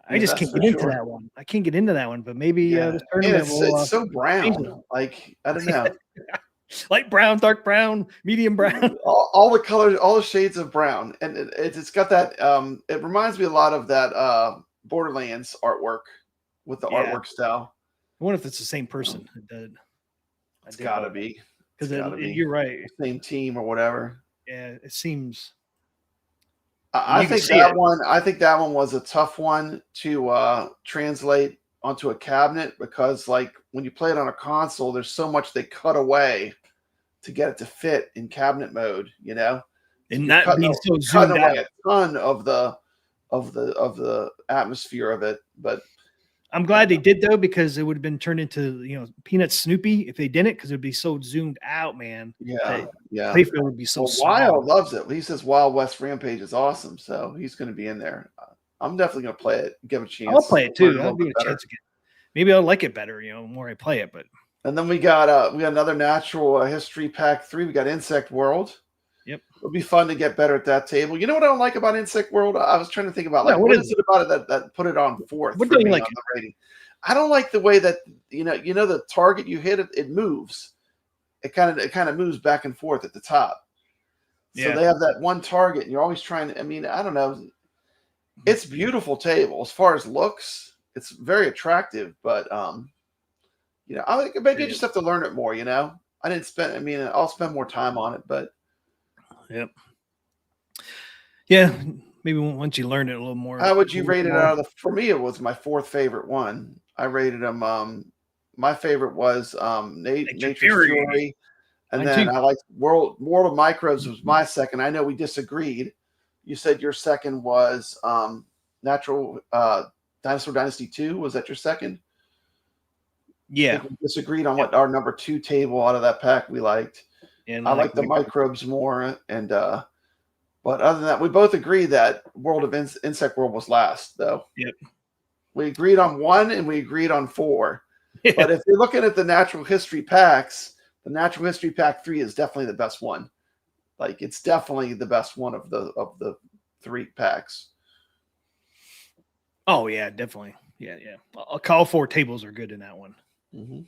I just can't get into that one. I can't get into that one, but maybe this tournament it's so brown. Like, I don't know. Light brown, dark brown, medium brown. All the colors, all the shades of brown. And it's got that, it reminds me a lot of that Borderlands artwork with the artwork style. I wonder if it's the same person. It's got to be. Because you're right. Same team or whatever. Yeah, it seems. I think that one was a tough one to translate onto a cabinet because, like, when you play it on a console, there's so much they cut away to get it to fit in cabinet mode, you know. And that being so zoomed out, a ton of the atmosphere of it, but. I'm glad they did though, because it would have been turned into Peanut Snoopy if they didn't, because it would be so zoomed out, man. Yeah. Playfield would be so. Wild loves it. He says Wild West Rampage is awesome, so he's going to be in there. I'm definitely going to play it, give it a chance. I'll play it too. I'll give it a chance again. Maybe I'll like it better, the more I play it. But and then we got another Natural History Pack 3. We got Insect World. Yep, it'll be fun to get better at that table. You know what I don't like about Insect World? I was trying to think about what is it about it that put it on 4th? What do you like? On the rating? I don't like the way that you know the target you hit it moves. It kind of moves back and forth at the top. So they have that one target, and you're always trying to. I mean, I don't know. It's a beautiful table as far as looks. It's very attractive, but I think maybe I just have to learn it more. I didn't spend. I mean, I'll spend more time on it, but. Yep. Yeah, maybe once you learn it a little more. How would you rate it out of the? For me, it was my fourth favorite one. I rated them. My favorite was Nature's Fury, and Mine then too. I liked World of Microbes was my second. I know we disagreed. You said your second was Natural Dinosaur Dynasty 2. Was that your second? I Yeah. think we disagreed on what our number 2 table out of that pack we liked. And I like the microbes more, and but other than that, we both agree that World of Insect World was last, though. Yep. We agreed on 1 and we agreed on 4. But if you're looking at the natural history packs, the natural history pack 3 is definitely the best one. Like it's definitely the best one of the 3 packs. Oh yeah, definitely. Yeah. All 4 tables are good in that one. Mm-hmm.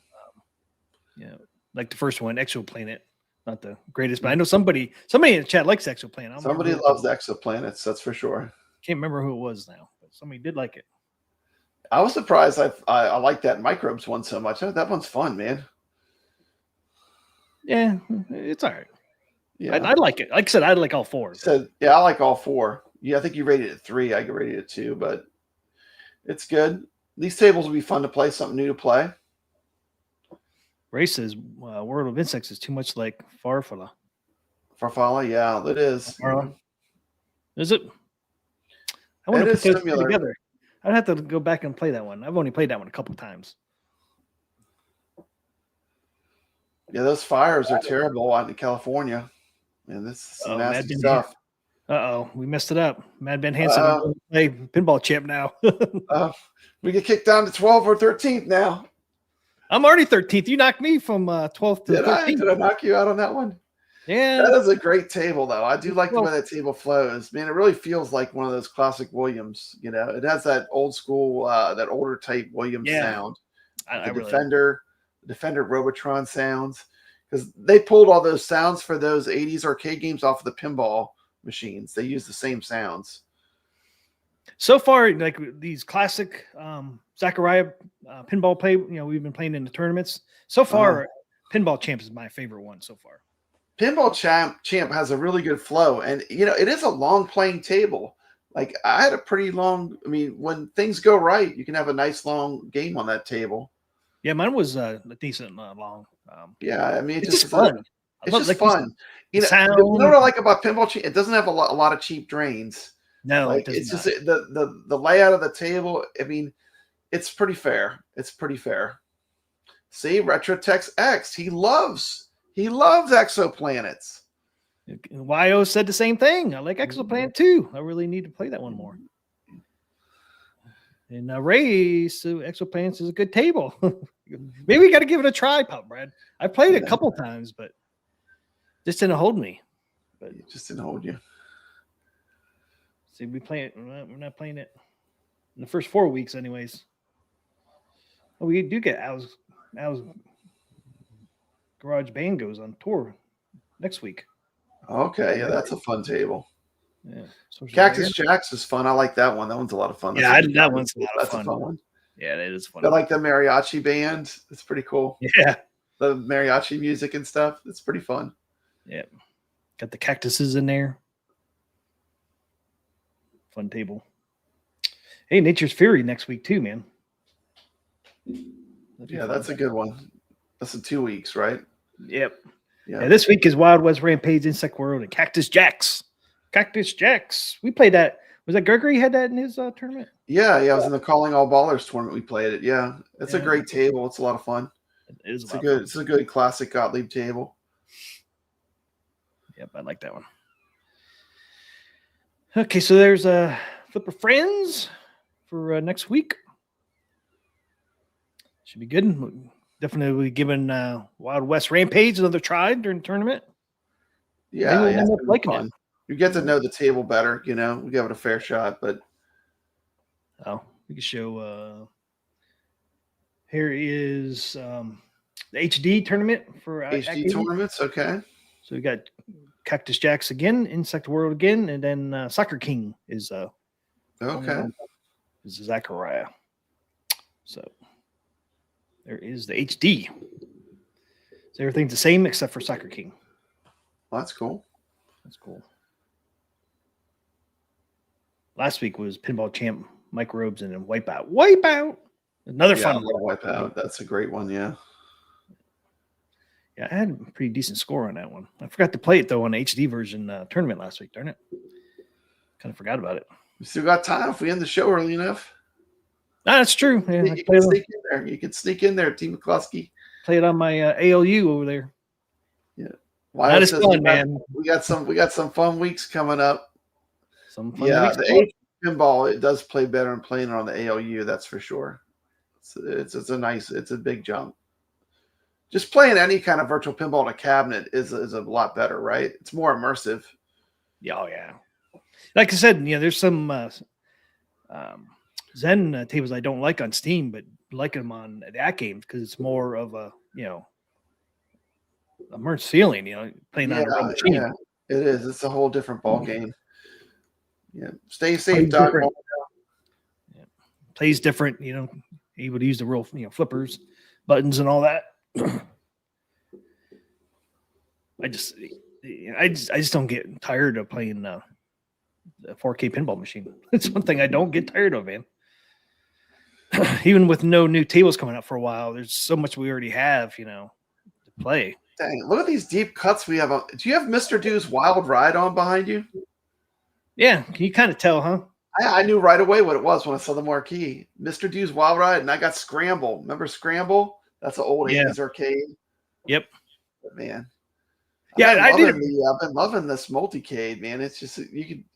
Yeah, like the first one, Exoplanet. Not the greatest, but I know somebody in the chat likes Exoplanet. Somebody loves exoplanets, that's for sure. Can't remember who it was now, but somebody did like it. I was surprised I like that microbes one so much. That one's fun, man. Yeah, it's all right. Yeah, I like it. Like I said, I like all 4. So yeah, I like all 4. Yeah, I think you rated it 3. I rated it 2, but it's good. These tables will be fun to play. Something new to play. Ray says World of Insects is too much like Farfalla. Farfalla, yeah, it is. Is it? I want to put those similar. together. I'd have to go back and play that one. I've only played that one a couple of times. Yeah, those fires are terrible out in California. And this is some nasty stuff. We messed it up. Mad Ben Hansen play pinball champ now. We get kicked down to 12 or 13th now. I'm already 13th. You knocked me from 12th to 13th. Did I knock you out on that one? Yeah. That is a great table, though. I do like the way that table flows. Man, it really feels like one of those classic Williams. You know, it has that old school, that older type Williams sound. The Defender Robotron sounds. Because they pulled all those sounds for those 80s arcade games off of the pinball machines. They use the same sounds. So far, like these classic Zachariah pinball play, we've been playing in the tournaments. So far, Pinball Champ is my favorite one so far. Pinball Champ has a really good flow, and it is a long playing table. Like I had a pretty long. I mean, when things go right, you can have a nice long game on that table. Yeah, mine was a decent long. Yeah, I mean, it's just fun. It's just fun. You know what I like about Pinball Champ? It doesn't have a lot of cheap drains. No, like, it's just the layout of the table. I mean, it's pretty fair. It's pretty fair. See, Retrotex X, he loves exoplanets. YO said the same thing. I like Exoplanet too. I really need to play that one more. And Ray, so Exoplanets is a good table. Maybe we got to give it a try, Pop Brad. I played it a couple times, but just didn't hold me. But it just didn't hold you. See, we play it. We're not playing it in the first 4 weeks, anyways. Oh, we do get Al's Garage Band goes on tour next week. Okay, yeah, that's a fun table. Yeah, Cactus Jacks is fun. I like that one. That one's a lot of fun. Yeah, that one's a lot of fun. That's a fun one. Yeah, that is fun. I like the mariachi band. It's pretty cool. Yeah, the mariachi music and stuff. It's pretty fun. Yeah, got the cactuses in there. Fun table. Hey, Nature's Fury next week too, man. Yeah, that's a good one. That's in 2 weeks, right? Yep. Yeah, this week is Wild West Rampage, Insect World, and Cactus Jacks. Cactus Jacks. We played that. Was that Gregory had that in his tournament? Yeah. I was in the Calling All Ballers tournament. We played it. Yeah, it's a great table. It's a lot of fun. It's a good classic Gottlieb table. Yep, I like that one. Okay, so there's a Flipper Friends for next week. Should be good. Definitely giving Wild West Rampage another try during the tournament. Yeah, it's liking fun. You get to know the table better, we give it a fair shot, but we can show here is the HD tournament for HD tournaments, okay. So we got Cactus Jacks again, Insect World again, and then Soccer King is is Zachariah. So there is the HD. So everything's the same except for Soccer King. Well, that's cool. That's cool. last week was Pinball Champ, Microbes, and then Wipeout. Wipeout! Another Yeah, fun I love Wipeout. That's a great one, yeah. Yeah, I had a pretty decent score on that one. I forgot to play it, though, on the HD version tournament last week, darn it. Kind of forgot about it. We still got time if we end the show early enough. Ah, that's true. Yeah, You can sneak in there. You can sneak in there, Team McCluskey. Play it on my ALU over there. Yeah. That is fun, man. We got some fun weeks coming up. Some fun Yeah, weeks. the pinball, it does play better than playing on the ALU, that's for sure. It's a big jump. Just playing any kind of virtual pinball in a cabinet is a lot better, right? It's more immersive. Yeah, oh, yeah. Like I said, there's some Zen tables I don't like on Steam, but like them on the AtGames because it's more of a immersed feeling. Playing on a real machine. Yeah, it is. It's a whole different ball game. Yeah, stay safe, Plays Doc. Yeah. Plays different. Able to use the real flippers, buttons, and all that. I just don't get tired of playing the 4K pinball machine. It's one thing I don't get tired of, man. Even with no new tables coming out for a while, there's so much we already have, to play. Dang, look at these deep cuts we have. Do you have Mr. Do's Wild Ride on behind you? Yeah, can you kind of tell, huh? I knew right away what it was when I saw the marquee. Mr. Do's Wild Ride, and I got Scramble. Remember Scramble? That's an old 80s arcade. Yep. But man. I've been loving this multicade, man. It's just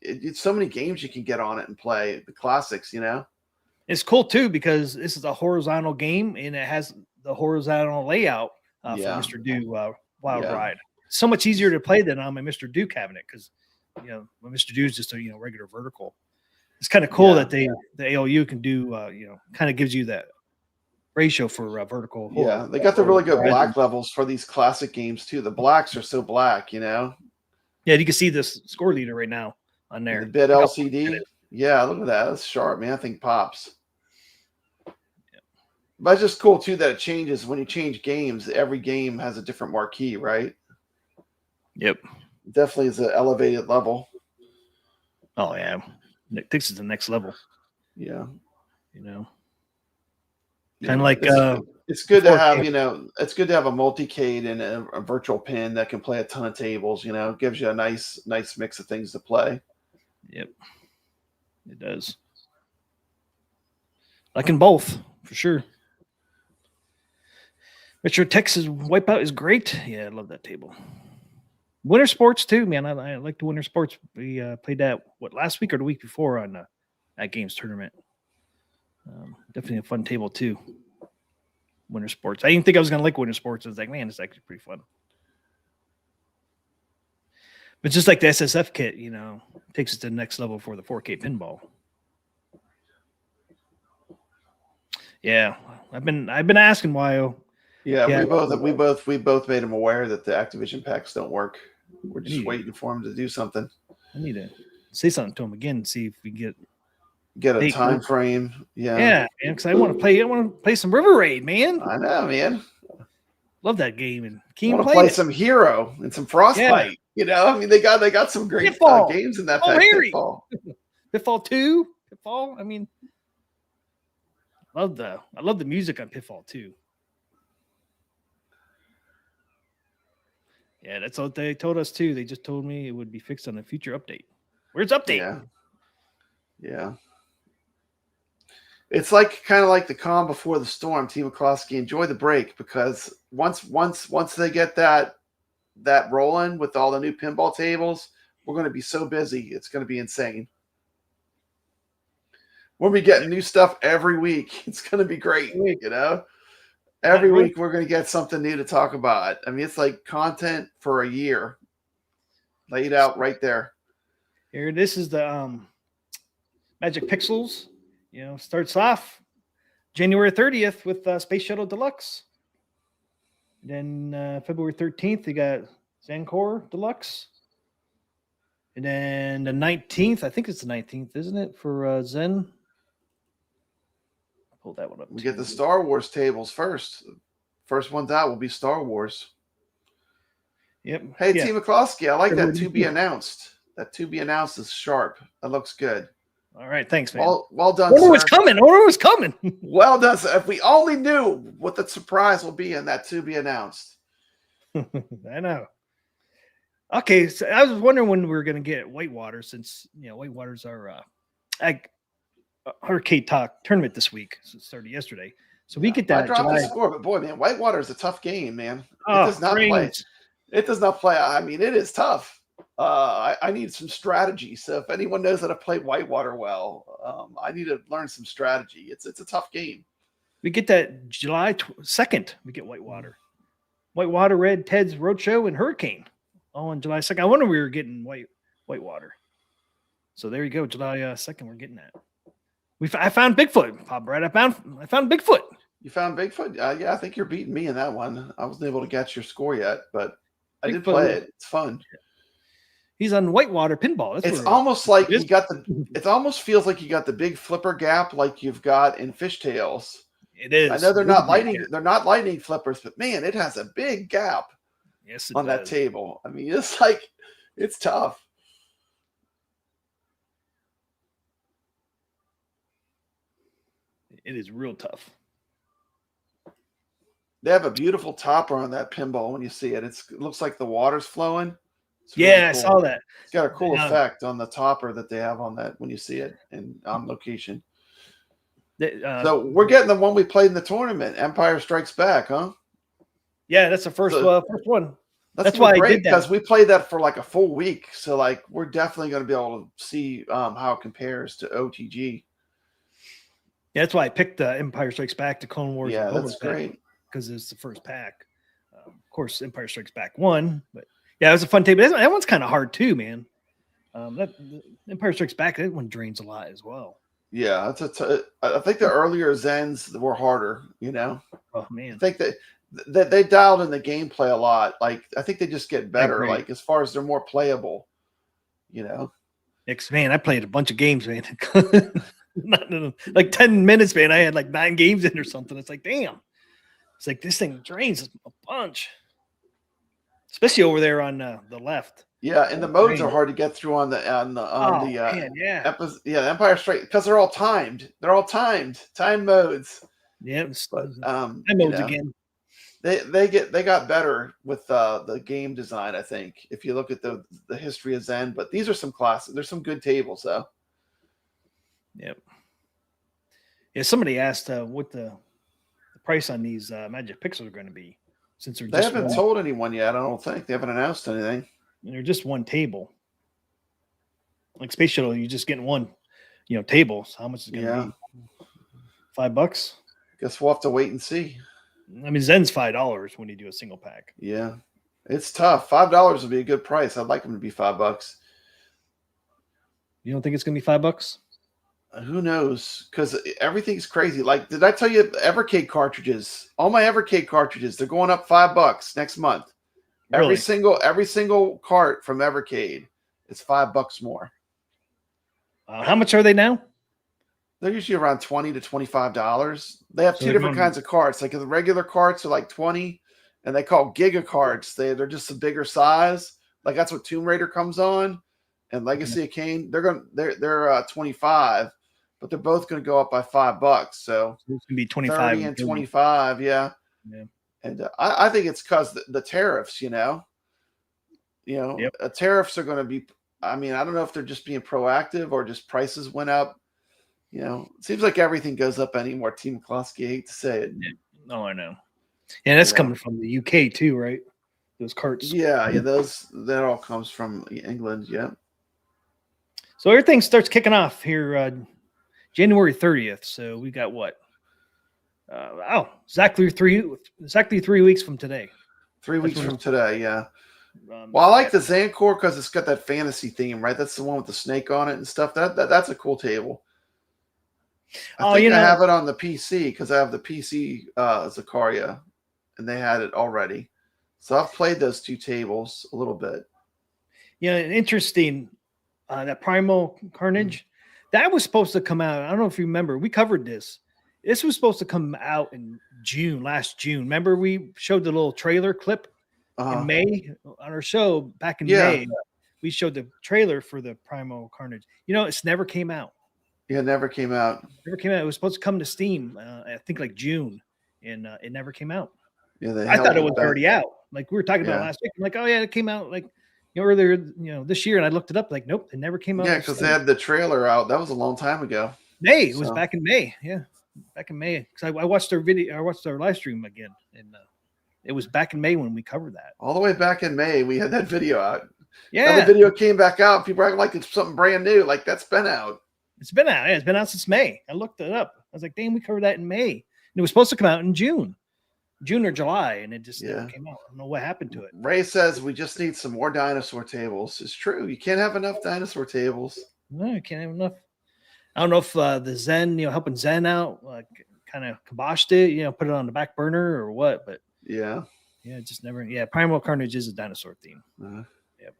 it's so many games you can get on it and play the classics, It's cool too because this is a horizontal game and it has the horizontal layout for Mr. Do Wild Ride. So much easier to play than on my Mr. Do cabinet because my Mr. Do is just a regular vertical. It's kind of cool that the ALU can do kind of gives you that ratio for vertical. Yeah, they got the really good black levels for these classic games too. The blacks are so black, Yeah, you can see this score leader right now on there. The bit LCD. Yeah, look at that. That's sharp, man. That thing pops. Yeah. But it's just cool too that it changes when you change games. Every game has a different marquee, right? Yep. Definitely is an elevated level. Oh yeah, it takes it to the next level. Yeah. Kind of like it's good to have it's good to have a multicade and a virtual pin that can play a ton of tables. It gives you a nice mix of things to play. Yep, it does. Like in both for sure. Richard Texas Wipeout is great. Yeah, I love that table. Winter Sports too, man. I like the Winter Sports. We played that last week or the week before on AtGames tournament. Definitely a fun table too. Winter Sports. I didn't think I was gonna like Winter Sports. I was like, man, it's actually pretty fun. But just like the SSF kit, takes it to the next level for the 4K pinball. Yeah, I've been asking why. Yeah, we both made him aware that the Activision packs don't work. We're just waiting for him to do something. I need to say something to him again and see if we get a time frame. Yeah, man, because I want to play some River Raid, man. I know, man. Love that game and I want to play some Hero and some Frostbite. Yeah. They got some great games in that pack. Pitfall 2. Pitfall. I mean, I love the music on Pitfall 2. Yeah, that's what they told us too. They just told me it would be fixed on a future update. Where's update? Yeah. It's kind of like the calm before the storm. Team McCloskey, enjoy the break because once they get that rolling with all the new pinball tables, we're going to be so busy. It's going to be insane. We'll be getting new stuff every week. It's going to be great, Every week we're going to get something new to talk about. I mean, it's like content for a year laid out right there. Here, this is the Magic Pixels. Starts off January 30th with Space Shuttle Deluxe. Then February 13th, you got Zancor Deluxe. And then the 19th, I think it's the 19th, isn't it, for Zen? Pull that one up. We get the Star Wars tables first. First ones out will be Star Wars. Yep. Hey, Team McCloskey, I like that to be announced. That to be announced is sharp. That looks good. All right, thanks, man. Well done, Order sir. was coming. Order was coming. Well done, sir. If we only knew what the surprise will be in that to be announced. I know. Okay, so I was wondering when we were going to get Whitewater, since Whitewater's our arcade talk tournament this week. So it started yesterday. So we get that. I dropped the July. score, but boy, man, Whitewater is a tough game, man. Oh, It does not play. It does not play. I mean, it is tough. I need some strategy. So if anyone knows how to play Whitewater well, I need to learn some strategy. It's a tough game. We get that July 2nd. We get Whitewater. Whitewater, Red, Ted's Roadshow, and Hurricane. All on July 2nd. I wonder we were getting Whitewater. So there you go. July 2nd, we're getting that. I found Bigfoot, Pop Brad. I found Bigfoot. You found Bigfoot? Yeah, I think you're beating me in that one. I wasn't able to get your score yet, but I did play it. It's fun. He's on Whitewater Pinball. It's almost like you got the. It almost feels like you got the big flipper gap, like you've got in Fishtails. It is. I know they're not lightning. They're not lightning flippers, but man, it has a big gap. Yes, on that table. I mean, it's like it's tough. It is real tough. They have a beautiful topper on that pinball when you see it. It looks like the water's flowing. Yeah, cool. I saw that. It's got a cool effect on the topper that they have on that when you see it on location. So we're getting the one we played in the tournament, Empire Strikes Back, huh? Yeah, that's the first one. That's why great, I did that, because we played that for like a full week. So like we're definitely going to be able to see how it compares to OTG. Yeah, that's why I picked Empire Strikes Back to Clone Wars. Yeah, that's great because it's the first pack. Of course, Empire Strikes Back won, but yeah, it was a fun table. That one's kind of hard too, man. Empire Strikes Back, that one drains a lot as well. Yeah, I think the earlier Zens were harder. Oh man, I think that they dialed in the gameplay a lot. Like I think they just get better. Like as far as they're more playable. Man, I played a bunch of games, man. Like 10 minutes, man. I had like 9 games in or something. It's like, damn. It's like this thing drains a bunch, especially over there on the left. Yeah, and the modes are hard to get through on the Empire Strike because they're all timed. They're all timed modes. Yeah, time modes again. They got better with the game design. I think if you look at the history of Zen, but these are some classic. There's some good tables though. Yep. Yeah, somebody asked what the price on these Magic Pixels are going to be, since they haven't told anyone yet. I don't think they haven't announced anything. And they're just one table. Like Space Shuttle, you're just getting one, table. So how much is it going to be? $5? Guess we'll have to wait and see. I mean, Zen's $5 when you do a single pack. Yeah, it's tough. $5 would be a good price. I'd like them to be $5. You don't think it's going to be $5? Who knows? Because everything's crazy. Like, did I tell you evercade cartridges? All my evercade cartridges, they're going up $5 next month. Really? Every single cart from evercade is $5 more. How much are they now? They're usually around $20 to $25. They have two different kinds of carts. Like the regular carts are like 20, and they call giga carts. They're just a bigger size. Like that's what Tomb Raider comes on, and Legacy of Kain. They're 25, but they're both going to go up by $5. So it's going to be 25 30 and 25. Yeah. And I think it's because the tariffs. Tariffs are going to be. I mean, I don't know if they're just being proactive or just prices went up. It seems like everything goes up anymore. Team McCloskey, I hate to say it. No, I know. And that's coming from the UK too, right? Those carts. Yeah, that all comes from England. Yeah. So everything starts kicking off here January 30th. So we got what? Exactly 3 weeks from today. 3 weeks from today, yeah. Well, I like the Zancor because it's got that fantasy theme, right? That's the one with the snake on it and stuff. That's a cool table. I have it on the PC because I have the PC Zakaria, and they had it already. So I've played those two tables a little bit. Yeah, interesting. That Primal Carnage, that was supposed to come out. I don't know if you remember. We covered this. This was supposed to come out in last June. Remember we showed the little trailer clip in May on our show back in May. We showed the trailer for the Primal Carnage. It's never came out. Yeah, it never came out. Never came out. It was supposed to come to Steam, I think like June, and it never came out. Yeah, they I thought it held was back. already out. Like we were talking about Yeah. last week. I'm like, oh yeah, it came out like earlier, this year, and I looked it up. Like, nope, it never came out. Yeah, to because they Steam. had the trailer out. That was a long time ago. May. It was So- back in May. Yeah, back in May. Because I watched their video. I watched their live stream again, and it was back in May when we covered that. All the way back in May, we had that video out. Now Yeah, the video came back out. People are acting like it's something brand new. Like that's been out. it's been out. Yeah, it's been out since May. I looked it up. I was like, damn, we covered that in May. And it was supposed to come out in June or July, and it just never came out. I don't know what happened to it. Ray says we just need some more dinosaur tables. It's true. You can't have enough dinosaur tables. No, I can't have enough. I don't know if the Zen, helping Zen out, kind of kiboshed it, put it on the back burner or what, but Yeah. it just never. Yeah, Primal Carnage is a dinosaur theme. Yep.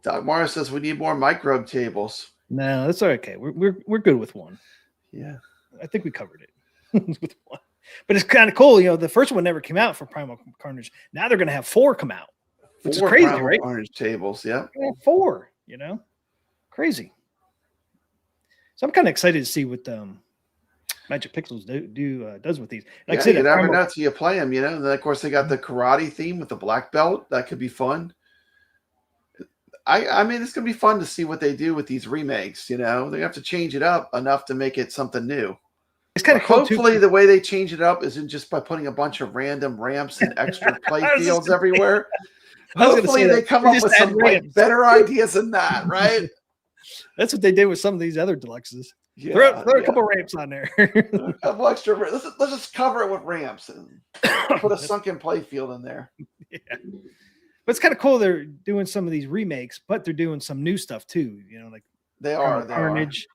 Doc Morris says we need more microbe tables. No, that's okay. We're good with one. Yeah. I think we covered it with one. But it's kind of cool, the first one never came out for Primal Carnage. Now they're going to have 4 come out, which is crazy, Primal right? Carnage tables. Yep. Yeah, 4. Crazy. So I'm kind of excited to see what Magic Pixels does with these. Like I Yeah, said, you never Primal- know till you play them, And then of course they got the karate theme with the black belt. That could be fun. I mean, it's gonna be fun to see what they do with these remakes. They have to change it up enough to make it something new. It's kind of cool Hopefully, too. the way they change it up isn't just by putting a bunch of random ramps and extra play I was just fields gonna- everywhere. I was gonna Hopefully, say they that. come They up just with add some ramps. better ideas than that, right? That's what they did with some of these other deluxes. Yeah, Throw a yeah. couple ramps on there. A couple extra. Let's just cover it with ramps and put a sunken play field in there. Yeah. But it's kind of cool they're doing some of these remakes, but they're doing some new stuff too. Like They Primal are. They are. Carnage.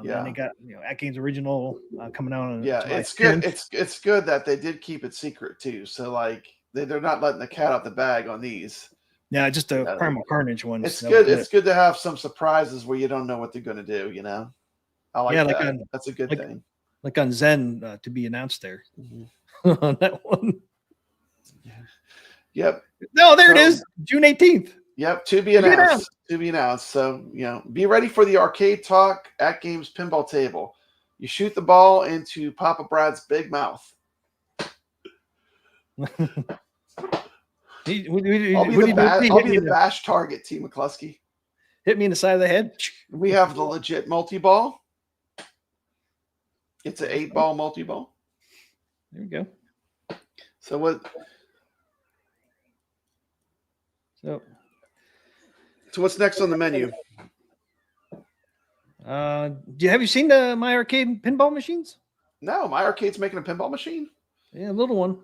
Yeah. And they got AtGames original coming out on Yeah, July it's good. 10th. It's good that they did keep it secret too. So like they're not letting the cat out the bag on these. Yeah, just the Yeah. Primal Carnage ones. It's that good. was It's good to have some surprises where you don't know what they're going to do. I like Yeah, that. like on- That's a good like- thing. like on Zen to be announced there Mhm. on that one. Yep. No, there it So- is, June 18th. Yep. To be be announced. announced. To be announced. So be ready for the Arcade Talk AtGames pinball table. You shoot the ball into Papa Brad's big mouth. What do I'll be you do? the bash target, T. McCluskey. Hit me in the side of the head. We have the legit multi-ball. It's an 8-ball multi-ball. There we go. So what? So, So what's next on the menu? have you seen my arcade pinball machines? No, my arcade's making a pinball machine. Yeah, a little one.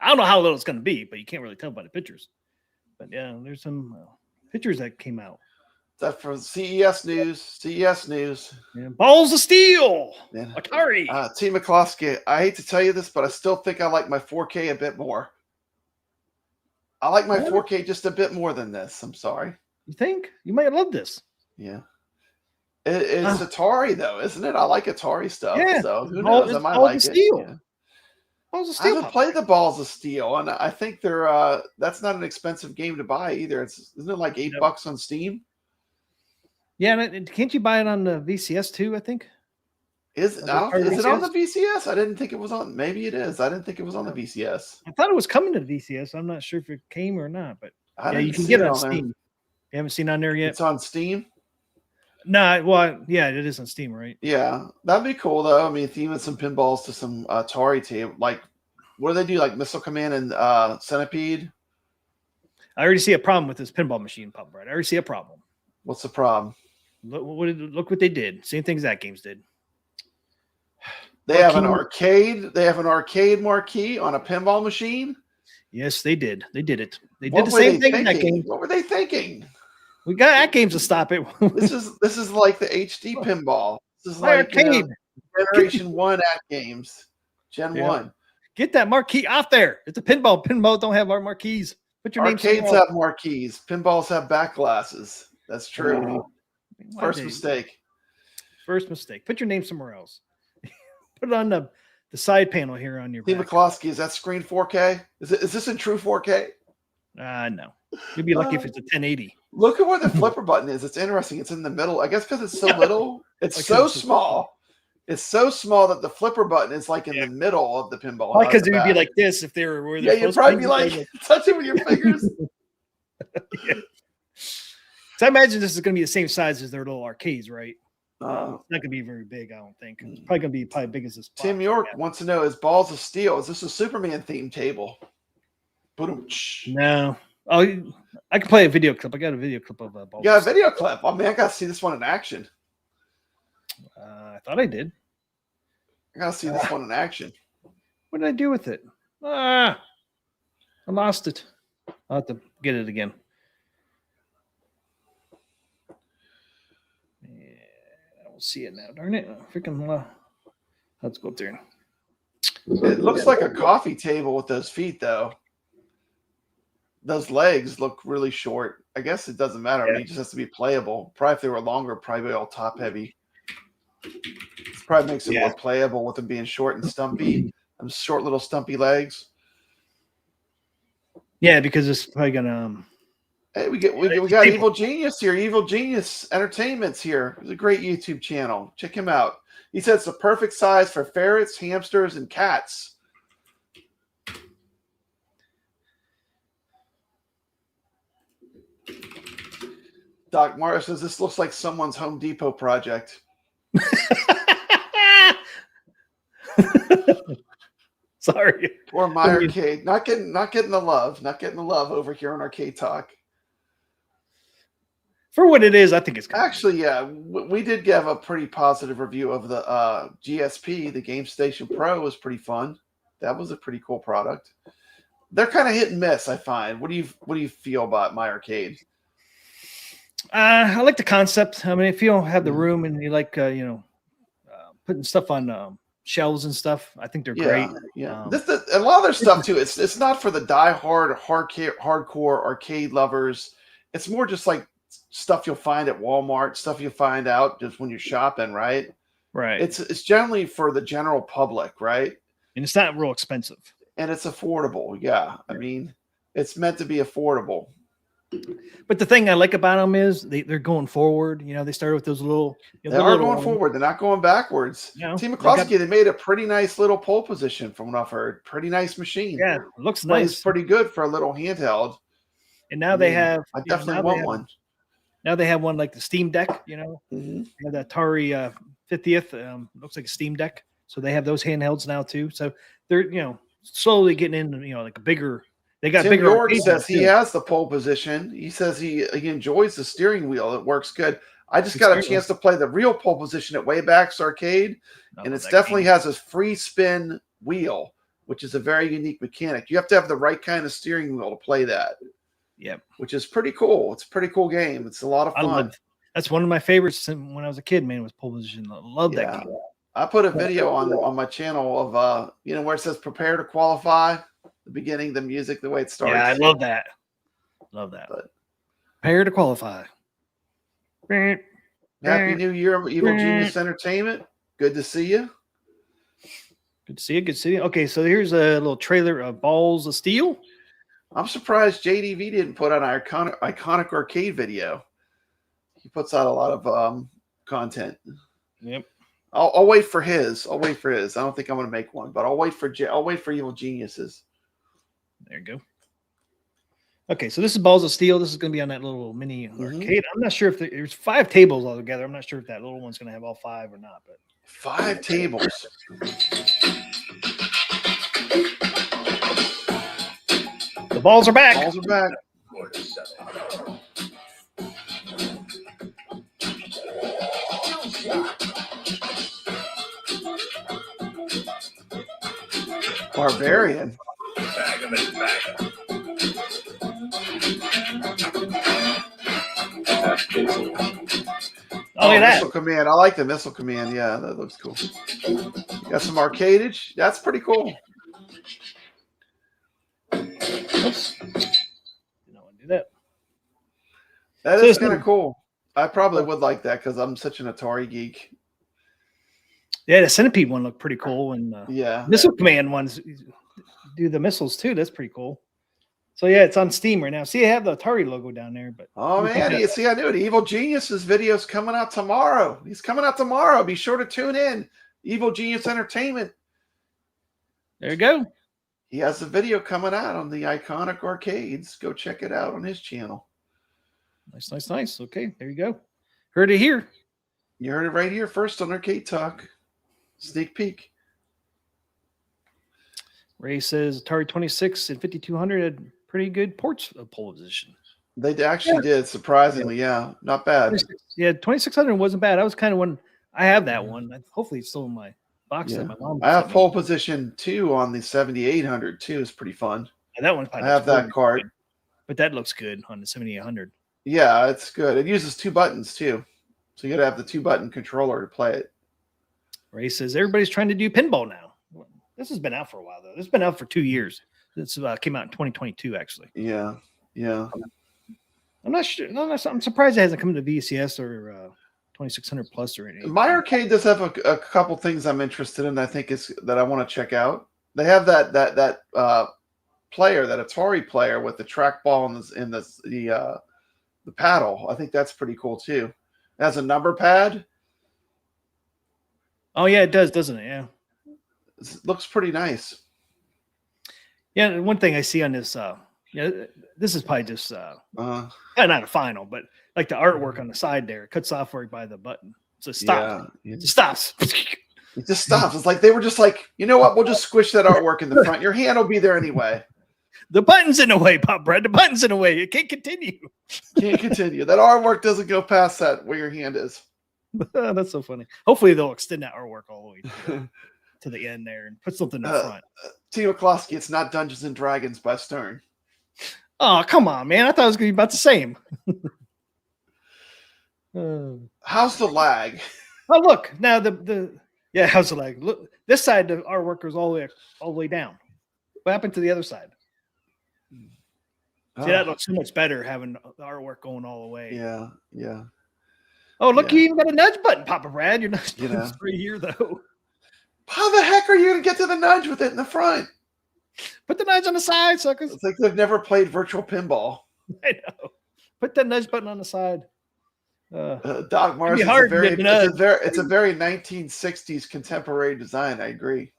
I don't know how little it's going to be, but you can't really tell by the pictures. But yeah, there's some pictures that came out. That's from CES News. CES News. Yeah, Balls of Steel, Man. Atari. T. McCloskey, I hate to tell you this, but I still think I like my 4K a bit more. I like my 4K just a bit more than this. I'm sorry. You think you might love this? Yeah. It's Atari, though, isn't it? I like Atari stuff. Yeah. So who Ball- knows? I it's might Balls like of it. Steel. Yeah. Balls of I Steel. haven't played the Balls of Steel, and I think they're that's not an expensive game to buy either. Isn't it like $8 on Steam? Yeah, and can't you buy it on the VCS too? I think. Is it on VCS? the VCS? I didn't think it was on. Maybe it is. I didn't think it was on the VCS. I thought it was coming to the VCS. I'm not sure if it came or not, but I yeah, didn't you can see get it on there. Steam. You haven't seen it on there yet? It's on Steam. No, well, yeah, it is on Steam, right? Yeah, that'd be cool though. I mean, theming some pinballs to some Atari table. Like, what do they do? Like Missile Command and Centipede. I already see a problem with this pinball machine, Pop Brad. I already see a problem. What's the problem? Look what they did. Same things that games did. They have an arcade. They have an arcade marquee on a pinball machine. Yes, they did. They did it. They What did the were same they thing in that thinking? game. What were they thinking? We got AtGames to stop it. This is like the HD pinball. This is My like arcade. Generation 1 AtGames. Gen Yeah. 1. Get that marquee off there. It's a pinball. Pinball don't have our marquees. Put your name Arcades somewhere else. have marquees. Pinballs have back glasses. That's true. Why First did- mistake. First mistake. Put your name somewhere else. Put it on the side panel here on your T. back. McCloskey, is that screen 4K? Is this in true 4K? No. You'd be lucky if it's a 1080. Look at where the flipper button is. It's interesting. It's in the middle. I guess because it's so little. It's so small. It's so small that the flipper button is like in the middle of the pinball. Because it would be like this if they were where they're you'd probably be like touching with your fingers. So I imagine this is going to be the same size as their little arcades, right? It's not going to be very big, I don't think. It's probably going to be big as this. Tim York wants to know: is Balls of Steel? Is this a Superman themed table? No. Oh, I can play a video clip. I got a video clip of Balls. You got a video clip. Oh man, I got to see this one in action. I thought I did. I got to see this one in action. What did I do with it? I lost it. I'll have to get it again. I don't see it now. Darn it. Freaking let's go up there. It looks like a coffee table with those feet, though. Those legs look really short. I guess it doesn't matter. I mean, it just has to be playable. Probably if they were longer, probably all top heavy. This probably makes it more playable with them being short and stumpy. Them short little stumpy legs. Yeah, because it's probably gonna. Hey, we got Evil Genius here. Evil Genius Entertainment's here. He's a great YouTube channel. Check him out. He said it's the perfect size for ferrets, hamsters, and cats. Doc Mara says this looks like someone's Home Depot project. Sorry. Or my arcade. Not getting the love over here on Arcade Talk. For what it is, I think it's good. Actually, yeah, we did give a pretty positive review of the GSP. The Game Station Pro was pretty fun. That was a pretty cool product. They're kind of hit and miss, I find. What do you feel about my arcade? I like the concept. I mean, if you don't have the room and you like, putting stuff on shelves and stuff, I think they're great. Yeah, a lot of their stuff too. It's not for the diehard hardcore arcade lovers. It's more just like stuff you'll find at Walmart, stuff you'll find out just when you're shopping, right? Right. It's generally for the general public, right? And it's not real expensive. And it's affordable. Yeah, I mean, it's meant to be affordable. But the thing I like about them is they're going forward. You know, they started with those little. They are going forward. They're not going backwards. You know, Team McCloskey, they made a pretty nice little pole position from what I've heard. Pretty nice machine. Yeah, it looks nice. It's pretty good for a little handheld. And now they have. I definitely want one. Now they have one like the Steam Deck. You know, they have the Atari 50th. Looks like a Steam Deck. So they have those handhelds now too. So they're slowly getting into like a bigger. They got Tim bigger. York says he has the pole position. He says he enjoys the steering wheel. It works good. I just got a chance to play the real pole position at Wayback's Arcade, and it definitely has a free spin wheel, which is a very unique mechanic. You have to have the right kind of steering wheel to play that. Yep. Which is pretty cool. It's a pretty cool game. It's a lot of fun. That's one of my favorites when I was a kid, man, was pole position. I love that game. I put a video on my channel of where it says prepare to qualify. The beginning, the music, the way it starts. Yeah, I love that. Love that. But prepare to qualify. Happy New Year, Evil Genius Entertainment. Good to see you. Good to see you. Good to see you. Okay, so here's a little trailer of Balls of Steel. I'm surprised JDV didn't put on an iconic arcade video. He puts out a lot of content. Yep. I'll wait for his. I don't think I'm going to make one, but I'll wait for Evil Geniuses. There you go. Okay, so this is Balls of Steel. This is going to be on that little mini arcade. I'm not sure if there's 5 tables altogether. I'm not sure if that little one's going to have all 5 or not. But 5 tables. The balls are back. Balls are back. Barbarian. Oh, look at that. Missile Command. I like the Missile Command. Yeah, that looks cool. Got some arcadeage. That's pretty cool. Oops. Didn't want to do that. That is kind of cool. I probably would like that because I'm such an Atari geek. Yeah, the Centipede one looked pretty cool. And yeah, Missile Command ones do the missiles too. That's pretty cool. So yeah, it's on Steam right now. See, I have the Atari logo down there, but Oh man, you see, I knew it. Evil Genius's video's coming out tomorrow. He's coming out tomorrow. Be sure to tune in. Evil Genius Entertainment. there you go. He has a video coming out on the iconic arcades. Go check it out on his channel. Nice. Okay, there you go. Heard it here. You heard it right here first on Arcade Talk. Sneak peek. Ray says Atari 26 and 5200 had pretty good ports of pole position. They actually did, surprisingly. Yeah, not bad. Yeah, 2600 wasn't bad. I was kind of one. I have that one. Hopefully, it's still in my box. Yeah. That my mom. I have pole position too on the 7800 too. It's pretty fun. Yeah, that one. I have that card. But that looks good on the 7800. Yeah, it's good. It uses 2 buttons too. So you got to have the 2-button controller to play it. Ray says everybody's trying to do pinball now. This has been out for a while, though. This has been out for 2 years. This came out in 2022, actually. Yeah. I'm not sure. I'm surprised it hasn't come to VCS or 2600 plus or anything. My arcade does have a couple things I'm interested in. I think that I want to check out. They have that player, that Atari player with the trackball and the paddle. I think that's pretty cool too. It has a number pad. Oh yeah, it does, doesn't it? Yeah. It looks pretty nice. Yeah, one thing I see on this, this is probably just not a final, but like the artwork on the side there, it cuts off right by the button. So it stops. Yeah. It just stops. It just stops. It's like they were just like, you know what? We'll just squish that artwork in the front. Your hand will be there anyway. The button's in the way, Pop Bread. The button's in the way. It can't continue. Can't continue. That artwork doesn't go past that where your hand is. That's so funny. Hopefully they'll extend that artwork all the way to the end there and put something in front. T. McCloskey, it's not Dungeons and Dragons by Stern. Oh, come on, man. I thought it was going to be about the same. How's the lag? Oh, look. Now how's the lag? Look, this side of our workers all the way down. What happened to the other side? See, that looks so much better having the artwork going all the way. Yeah. Oh, look, you even got a nudge button, Papa Brad. Your nudge button's right here, though. How the heck are you going to get to the nudge with it in the front? Put the nudge on the side, suckers. It's like they've never played virtual pinball. I know. Put that nudge button on the side. Doc Mars, it's a very 1960s contemporary design. I agree.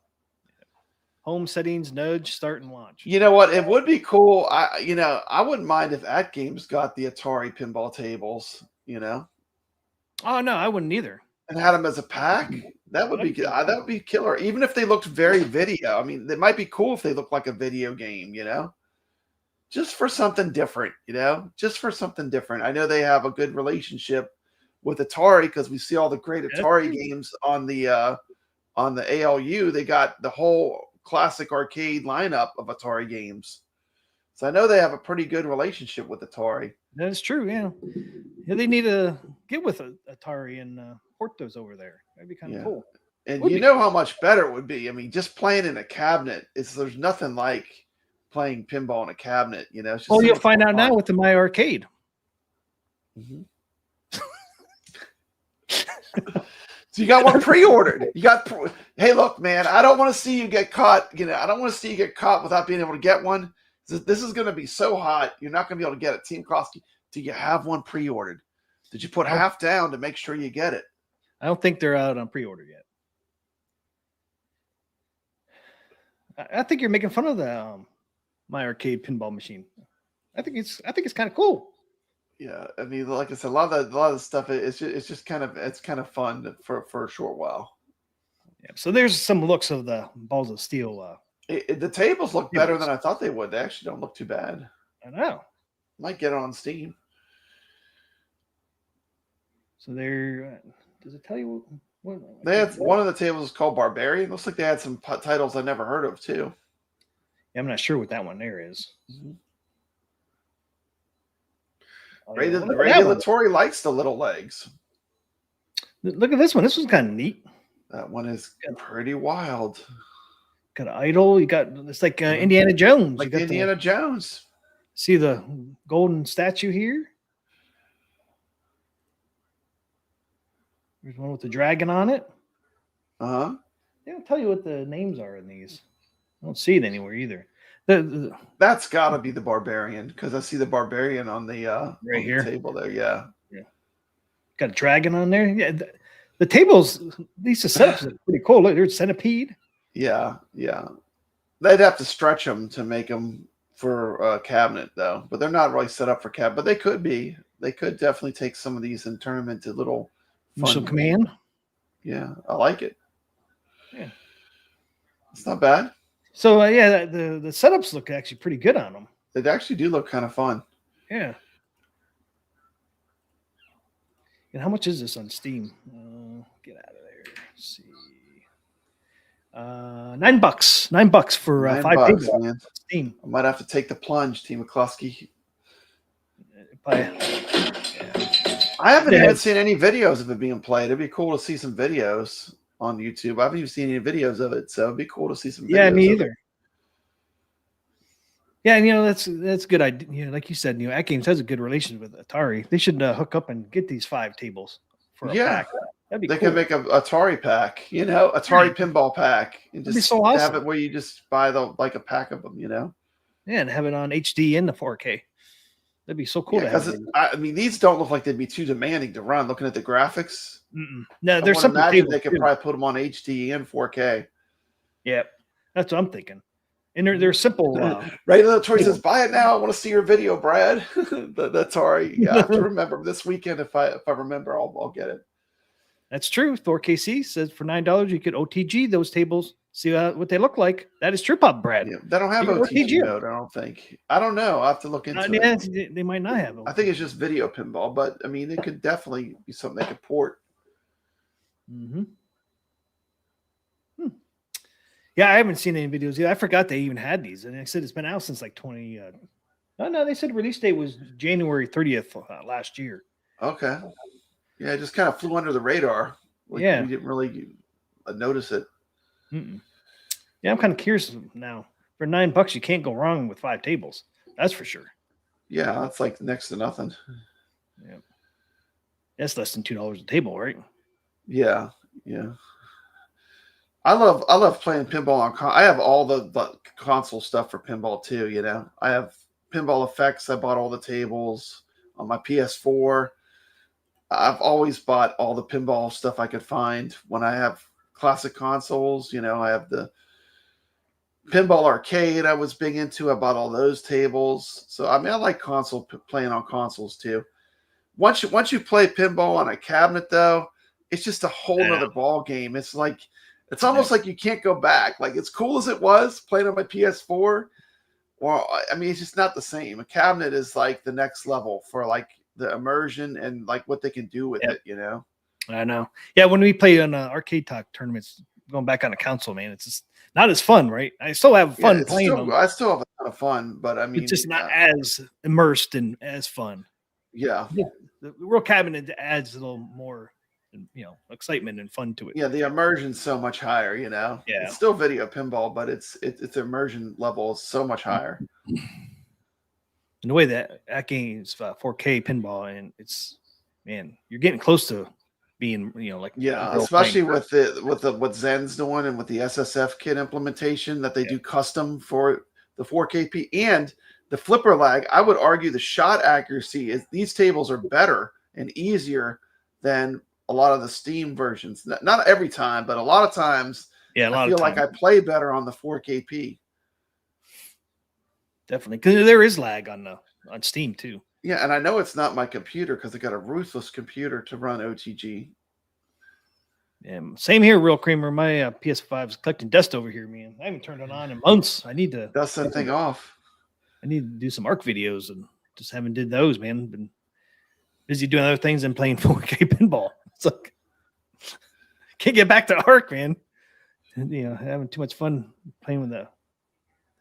Home settings, nudge, start and launch. You know what? It would be cool. I wouldn't mind if AtGames got the Atari pinball tables, Oh, no, I wouldn't either. And had them as a pack. That would be good. That would be killer. Even if they looked very video. I mean, it might be cool if they looked like a video game, just for something different, just for something different. I know they have a good relationship with Atari because we see all the great Atari games on the ALU. They got the whole classic arcade lineup of Atari games. So I know they have a pretty good relationship with Atari. That's true, yeah. They need to get with Atari and port those over there. That'd be kind of cool. And you know how much better it would be. I mean, just playing in a cabinet, there's nothing like playing pinball in a cabinet, It's just you'll find out now with the My Arcade. Mm-hmm. So you got one pre-ordered. Hey, look, man, I don't want to see you get caught. I don't want to see you get caught without being able to get one. This is going to be so hot. You're not going to be able to get it. Team Krosky, do you have one pre-ordered? Did you put half down to make sure you get it? I don't think they're out on pre-order yet. I think you're making fun of the My Arcade pinball machine. I think it's kind of cool. Yeah, I mean, like I said, a lot of the stuff it's just kind of fun for a short while. Yeah. So there's some looks of the balls of steel. The tables look better than I thought they would. They actually don't look too bad. I know. Might get it on Steam. So there. Does it tell you what they had? One of the tables is called Barbarian. Looks like they had some titles I never heard of too. Yeah, I'm not sure what that one there is. Mm-hmm. Oh, the regulatory likes the little legs. Look at this one. This one's kind of neat. That one is pretty wild. Got an idol. You got it's like Indiana Jones. Like Indiana Jones. See the golden statue here? There's one with the dragon on it. Uh-huh. They don't tell you what the names are in these. I don't see it anywhere either. That's got to be the Barbarian because I see the Barbarian on the on the here. table there. Yeah. Got a dragon on there. Yeah, the tables, these setups are pretty cool. Look, there's Centipede. Yeah. They'd have to stretch them to make them for a cabinet, though. But they're not really set up for cabinet. But they could be. They could definitely take some of these and turn them into little Missile fun. Command. Yeah, I like it. Yeah, it's not bad. So yeah, the setups look actually pretty good on them. They actually do look kind of fun. Yeah. And how much is this on Steam? Get out of there. Let's see. $9. $9 for $5 tables on Steam. I might have to take the plunge, T. McCluskey. I haven't even seen any videos of it being played. It'd be cool to see some videos on YouTube. I haven't even seen any videos of it, so it'd be cool to see some videos. Yeah, me either. Yeah, and that's a good idea. You know, like you said, AtGames has a good relation with Atari. They should hook up and get these 5 tables for a pack. That'd be they cool. could make an Atari pack, Atari pinball pack, and just so awesome. have it where you just buy a pack of them, Yeah, and have it on HD and the 4K. That'd be so cool to have. I mean, these don't look like they'd be too demanding to run. Looking at the graphics, no, there's some. Imagine they could probably put them on HD and 4K. Yeah, that's what I'm thinking. And they're simple. Right, the Tori says, "Buy it now. I want to see your video, Brad." That's all right. Yeah, I have to remember this weekend. If I remember, I'll get it. That's true. ThorKC says for $9 you could OTG those tables. See what they look like. That is true, Pop Brad. Yeah, they don't have OTG mode. I don't think. I don't know. I have to look into it. They might not have. I think it's just video pinball, but I mean, it could definitely be something they could port. Yeah, I haven't seen any videos yet. I forgot they even had these, and I said it's been out since like 20. No, they said release date was January 30th last year. Okay. Yeah, it just kind of flew under the radar. We didn't really notice it. Yeah, I'm kind of curious now. For $9, you can't go wrong with 5 tables. That's for sure. Yeah, that's like next to nothing. Yeah, that's less than $2 a table, right? Yeah. I love playing pinball on. I have all the console stuff for pinball too. I have Pinball Effects. I bought all the tables on my PS4. I've always bought all the pinball stuff I could find when I have classic consoles. I have the Pinball Arcade I was big into. I bought all those tables. So I mean, I like playing on consoles too. Once you play pinball on a cabinet, though, it's just a whole other ball game. It's like it's almost like you can't go back. Like as cool as it was playing on my PS4, well, I mean, it's just not the same. A cabinet is like the next level for like the immersion and like what they can do with it. I know. Yeah, when we play on Arcade Talk tournaments, going back on a console, man, it's just not as fun, right? I still have fun playing. I still have a ton of fun, but I mean, it's just not as immersed and as fun. Yeah. The real cabinet adds a little more, excitement and fun to it. Yeah, the immersion's so much higher. Yeah, it's still video pinball, but its immersion level is so much higher. And the way that AtGames 4K pinball, and you're getting close to being, especially with what Zen's doing and with the SSF kit implementation that they do custom for the 4KP and the flipper lag. I would argue the shot accuracy is these tables are better and easier than a lot of the Steam versions. Not every time, but a lot of times. Yeah, I feel like I play better on the 4KP. Definitely, because there is lag on Steam too. Yeah, and I know it's not my computer because I got a ruthless computer to run OTG. Yeah, same here, Real Creamer. My PS5 is collecting dust over here, man. I haven't turned it on in months. I need to dust that thing off. I need to do some ARC videos and just haven't did those, man. Been busy doing other things and playing 4K pinball. It's like can't get back to ARC, man. And, having too much fun playing with the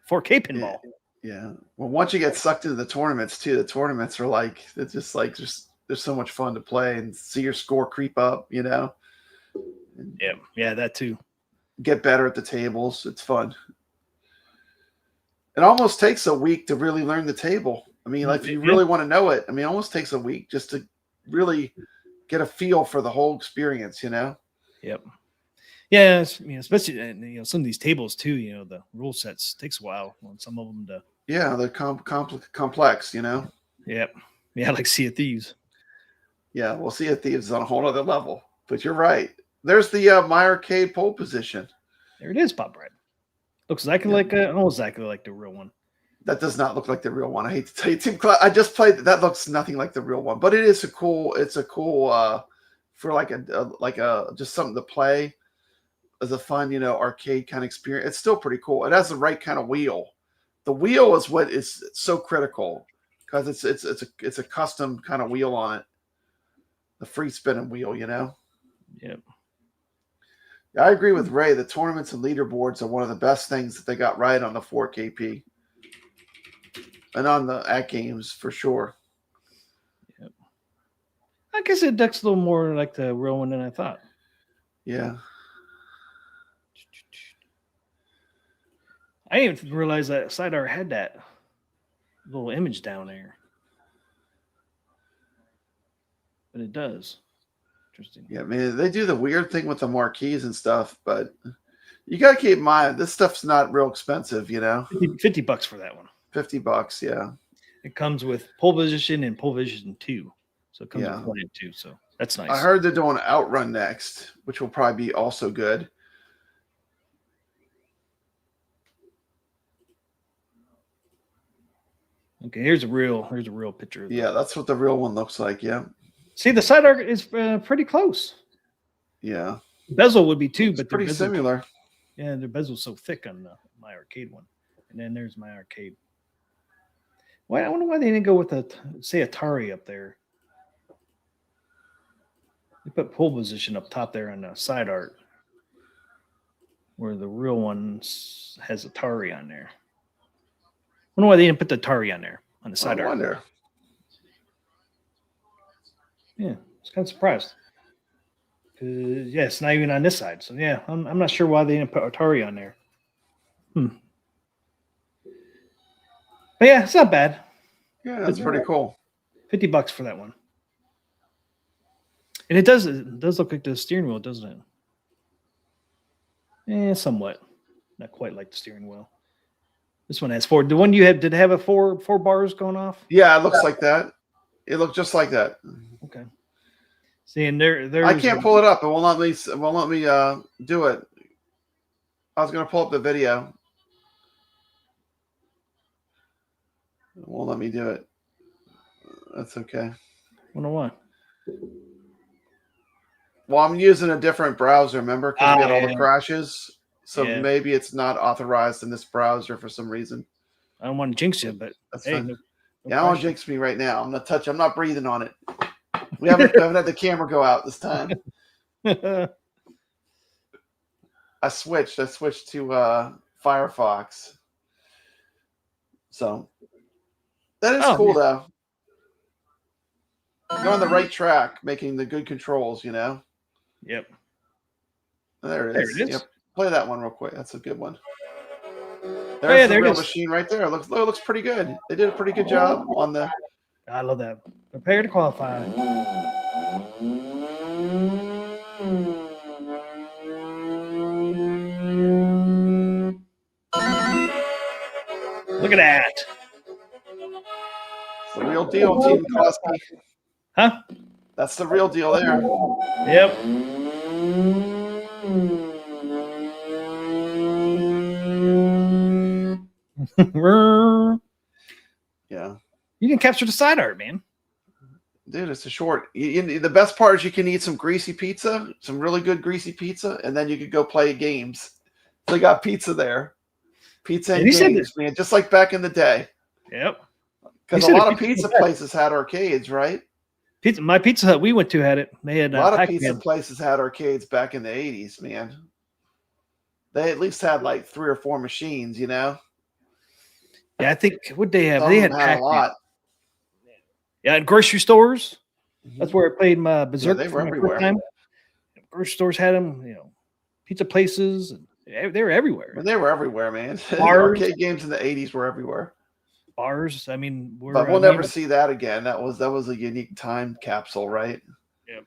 4K pinball. Yeah. Well, once you get sucked into the tournaments too, the tournaments are like it's just like there's so much fun to play and see your score creep up, And yeah, that too. Get better at the tables. It's fun. It almost takes a week to really learn the table. I mean, like if you really want to know it, I mean, it almost takes a week just to really get a feel for the whole experience, Yep. Yeah, especially some of these tables too. The rule sets takes a while on some of them to. Yeah, they're complex. Yep. Yeah, like Sea of Thieves. Yeah, we'll see if Thieves is on a whole other level. But you're right. There's the My Arcade pole position. There it is, Pop Bread. Looks exactly almost exactly like the real one. That does not look like the real one. I hate to tell you, Tim. I just played. That looks nothing like the real one, but it is a cool. It's a cool for like a just something to play as a fun arcade kind of experience. It's still pretty cool. It has the right kind of wheel. The wheel is what is so critical because it's a custom kind of wheel on it. The free spinning wheel, Yep. I agree with Ray. The tournaments and leaderboards are one of the best things that they got right on the 4KP and on the AtGames for sure. Yep. I guess it looks a little more like the real one than I thought. Yeah. I didn't even realize that Sidear had that little image down there. But it does. Interesting. Yeah, man, they do the weird thing with the marquees and stuff, but you got to keep in mind this stuff's not real expensive, $50 for that one. $50, yeah. It comes with pole position and pole position 2. So it comes with 1 and 2, so that's nice. I heard they're doing Outrun next, which will probably be also good. Okay, here's a real picture. Yeah, that's what the real one looks like, yeah. See, the side arc is pretty close. Yeah. Bezel would be too, it's but pretty similar. Yeah, the bezel's so thick on the My Arcade one. And then there's My Arcade. I wonder why they didn't go with say Atari up there. They put pole position up top there on the side art, where the real one has Atari on there. I wonder why they didn't put the Atari on there on the side art. I wonder. Yeah, I was kind of surprised. Yeah, it's not even on this side. So yeah, I'm not sure why they didn't put Atari on there. But yeah, it's not bad. Yeah, that's pretty cool. $50 for that one. And it does look like the steering wheel, doesn't it? Somewhat. Not quite like the steering wheel. This one has 4. The one you had, did it have a four bars going off? Yeah, it looks like that. It looked just like that. Okay. See, and there. I can't pull it up. It won't let me do it. I was gonna pull up the video. It won't let me do it. That's okay. Wonder why. Well, I'm using a different browser, remember? Because we had all the yeah. crashes. So Yeah. maybe it's not authorized in this browser for some reason. I don't want to jinx you, but That's hey, fine. no Yeah, I don't pressure. jinx me right now. I'm not breathing on it. We haven't had the camera go out this time. I switched to Firefox. So that is cool though. You're on the right track, making the good controls, Yep. There it There is. it is. Yep. Play that one real quick. That's a good one. yeah, There's the there it real is. machine right there. It looks pretty good. They did a pretty good job on the. I love that. Prepare to qualify. Look at that. It's the real deal, Team Koski. Huh? That's the real deal there. Yep. Yeah. You can capture the side art, man. Dude, it's a short. The best part is you can eat some greasy pizza, some really good greasy pizza, and then you could go play games. They got pizza there. Pizza and games, man, just like back in the day. Yep. Because a lot of pizza places had arcades, right? My Pizza Hut we went to had it. They had a lot of pizza places had arcades back in the 80s, man. They at least had like 3 or 4 machines, Yeah, I think what they have. Some They had a lot. Yeah, at grocery stores. That's where I played my Berserk. Yeah, they were for my everywhere. first time. Grocery stores had them. Pizza places. They were everywhere. They were everywhere, man. Bars. Arcade games in the 80s were everywhere. Bars. I mean, But we'll never see that again. That was a unique time capsule, right? Yep.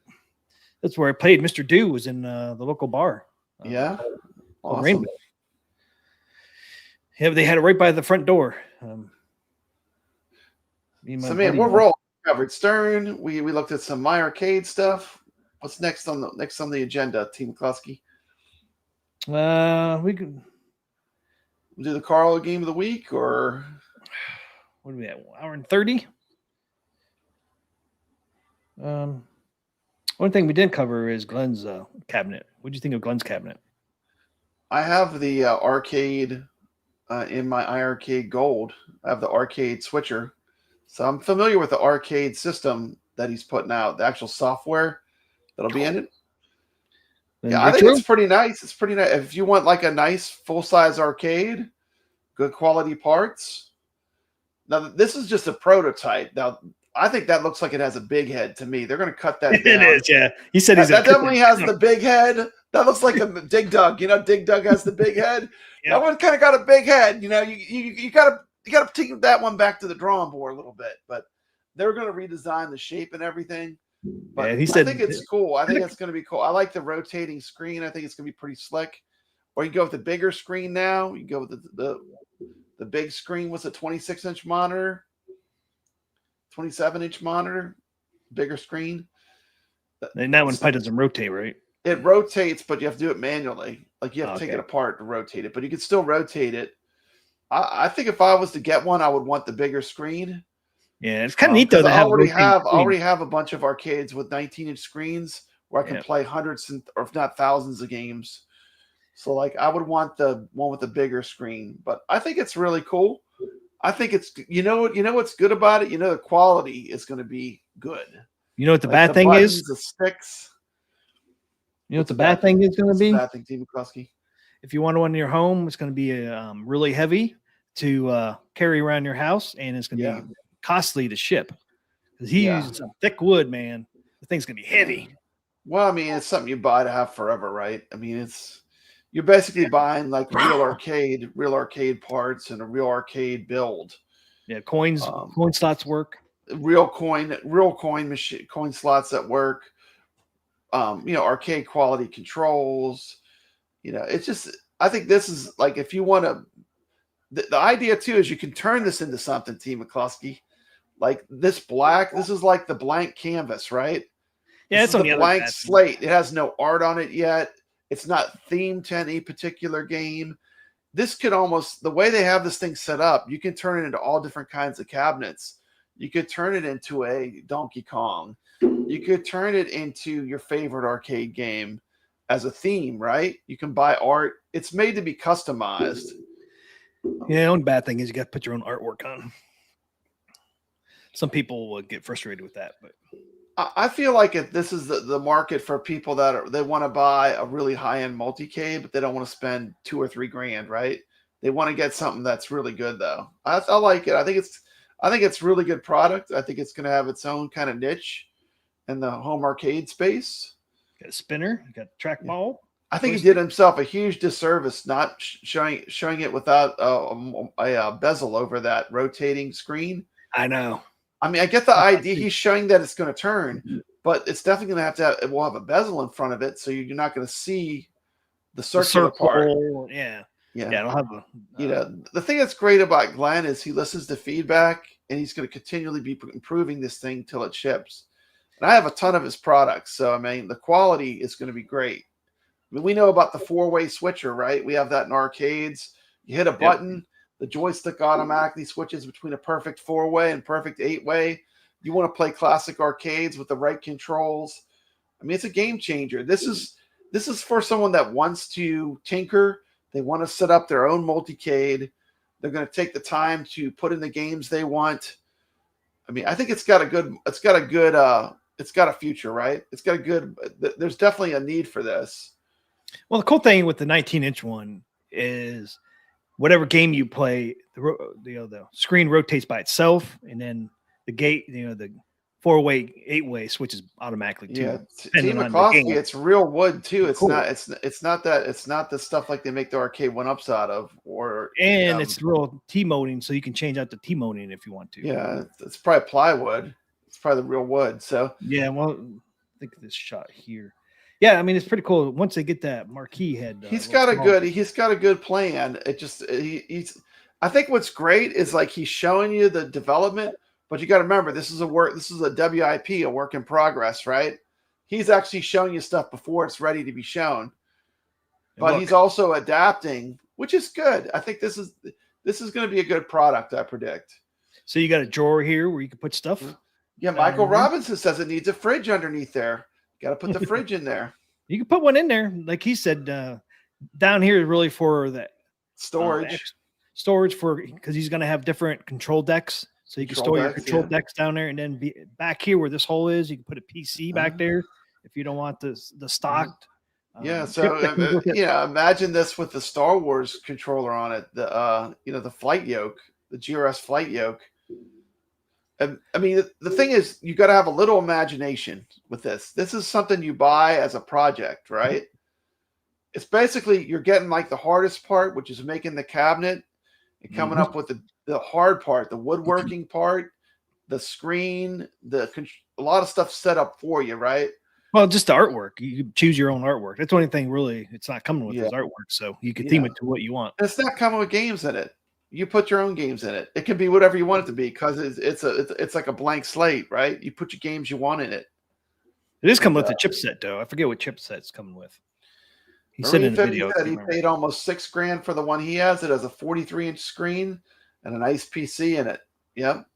That's where I played. Mr. Do was in the local bar. Yeah. called Awesome. Rainbow. Yeah, they had it right by the front door. Me and my So man, buddy- we're all covered Stern. We looked at some My Arcade stuff. What's next on the agenda, Team McCluskey? we could. Do the Carl game of the week, or What do we have? 1 hour and 30. One thing we didn't cover is Glenn's cabinet. What do you think of Glenn's cabinet? I have the arcade in my iArcade Gold. I have the arcade switcher, so I'm familiar with the arcade system that he's putting out. The actual software that'll be in it. Yeah, I think it's pretty nice. It's pretty nice. If you want like a nice full-size arcade, good quality parts. Now, this is just a prototype. Now, I think that looks like it has a big head to me. They're going to cut that down. It is, yeah. He said that definitely has the big head. That looks like a Dig Dug. You know, Dig Dug has the big head. Yeah. That one kind of got a big head. You know, you got to take that one back to the drawing board a little bit. But they're going to redesign the shape and everything. But yeah, he said, I think it's cool. I think it's going to be cool. I like the rotating screen. I think it's going to be pretty slick. Or you go with the bigger screen now. You go with the big screen. What's a 26-inch monitor? 27-inch monitor, bigger screen. And that one probably doesn't rotate, right? It rotates, but you have to do it manually. Like you have to take it apart to rotate it, but you can still rotate it. I think if I was to get one, I would want the bigger screen. Yeah, it's kind of neat though. I already have a bunch of arcades with 19-inch screens where I can play hundreds or if not thousands of games. So like I would want the one with the bigger screen, but I think it's really cool. I think it's you know what's good about it. You know the quality is going to be good. You know what the Like bad thing buttons, is? the sticks. You know what the bad thing is going to be? Bad thing, Team McCluskey. If you want one in your home, it's going to be really heavy to carry around your house, and it's going to be costly to ship. Because he uses some thick wood, man. The thing's going to be heavy. Well, I mean, it's something you buy to have forever, right? I mean, you're basically buying like real arcade parts and a real arcade build. Yeah, coin slots work. Real coin machine, coin slots that work. Arcade quality controls. It's just, I think this is like, if you want to, the idea too is you can turn this into something, Team McCluskey. Like this is like the blank canvas, right? Yeah, it's a blank slate. It has no art on it yet. It's not themed to any particular game. This could almost, the way they have this thing set up, you can turn it into all different kinds of cabinets. You could turn it into a Donkey Kong. You could turn it into your favorite arcade game as a theme, right? You can buy art. It's made to be customized. Yeah, the only bad thing is you got to put your own artwork on. Some people will get frustrated with that, but I feel like this is the market for people they want to buy a really high-end multi-cade, but they don't want to spend $2 or $3 grand, right? They want to get something that's really good, though. I like it. I think it's really good product. I think it's going to have its own kind of niche in the home arcade space. Got a spinner, you got a trackball. I think he did himself a huge disservice not showing it without a bezel over that rotating screen. I know. I mean, I get the idea. He's showing that it's going to turn, but it's definitely going to have it will have a bezel in front of it, so you're not going to see the circular part. Yeah. It'll have the thing that's great about Glenn is he listens to feedback, and he's going to continually be improving this thing till it ships. And I have a ton of his products, so I mean, the quality is going to be great. I mean, we know about the 4-way switcher, right? We have that in arcades. You hit a button. The joystick automatically switches between a perfect 4-way and perfect 8-way. You want to play classic arcades with the right controls. I mean, it's a game changer. This is for someone that wants to tinker. They want to set up their own multicade. They're going to take the time to put in the games they want. I mean, I think it's got a future, right? There's definitely a need for this. Well, the cool thing with the 19-inch one is whatever game you play, the screen rotates by itself, and then the gate, the 4-way, 8-way switches automatically too. Yeah, Team McCluskey, it's real wood too. It's cool. It's not the stuff like they make the arcade 1-ups out of, it's real T-moding, so you can change out the T-moding if you want to. Yeah, it's probably plywood. It's probably the real wood. So yeah, well, I think this shot here. Yeah, I mean it's pretty cool. Once they get that marquee head, He's little got a smaller. good plan. It just he's. I think what's great is like he's showing you the development, but you got to remember this is a WIP, a work in progress, right? He's actually showing you stuff before it's ready to be shown, but look. he's also adapting, which is good. I think this is going to be a good product. I predict. So you got a drawer here where you can put stuff. Yeah, Michael Robinson says it needs a fridge underneath there. Got to put the fridge in there. You can put one in there, like he said. Down here is really for that storage. Storage for because he's going to have different control decks, so you can store your control decks down there, and then back here where this hole is, you can put a PC back there if you don't want the stocked. Imagine this with the Star Wars controller on it. The flight yoke, the GRS flight yoke. And I mean, the thing is, you got to have a little imagination with this. This is something you buy as a project, right? It's basically you're getting like the hardest part, which is making the cabinet, and coming up with the hard part, the woodworking part, the screen, a lot of stuff set up for you, right? Well, just the artwork. You choose your own artwork. That's the only thing really it's not coming with is artwork, so you can theme it to what you want. It's not coming with games in it. You put your own games in it. It can be whatever you want it to be because it's like a blank slate, right? You put your games you want in it. It is coming with a chipset, though. I forget what chipset it's coming with. He said in the video that he paid almost $6,000 for the one he has. It has a 43-inch screen and a nice PC in it. Yep.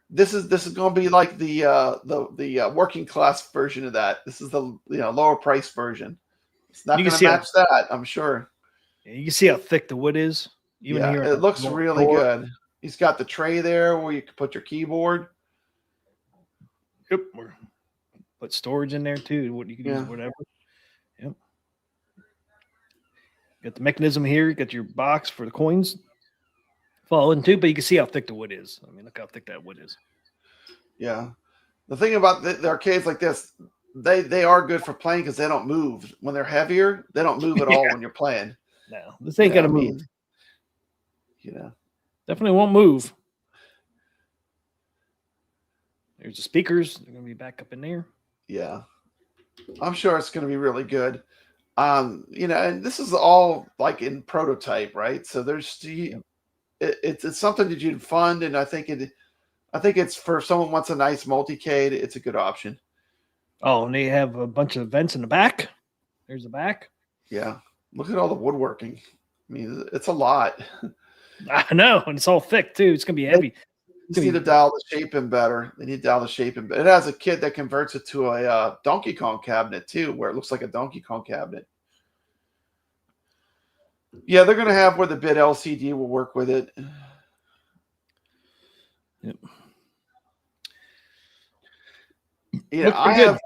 This is going to be like the working class version of that. This is the lower price version. It's not going to match that, I'm sure. You can see how thick the wood is. Even here, it looks really good. He's got the tray there where you can put your keyboard. Yep. Put storage in there too. What you can use, whatever. Yep. Got the mechanism here. You got your box for the coins. Fall into, but you can see how thick the wood is. I mean, look how thick that wood is. Yeah. The thing about the arcades like this, they are good for playing because they don't move. When they're heavier, they don't move at all when you're playing. No, this ain't gonna move. Definitely won't move. There's the speakers. They're gonna be back up in there. Yeah, I'm sure it's gonna be really good. And this is all like in prototype, right? So there's it's something that you'd fund, and I think it's for someone who wants a nice multicade. It's a good option. Oh, and they have a bunch of vents in the back. There's the back. Yeah. Look at all the woodworking. I mean, it's a lot. I know, and it's all thick too. It's gonna be heavy. They need to dial the shape in better. It has a kit that converts it to a Donkey Kong cabinet too, where it looks like a Donkey Kong cabinet. Yeah, they're gonna have where the bit LCD will work with it. Yep. I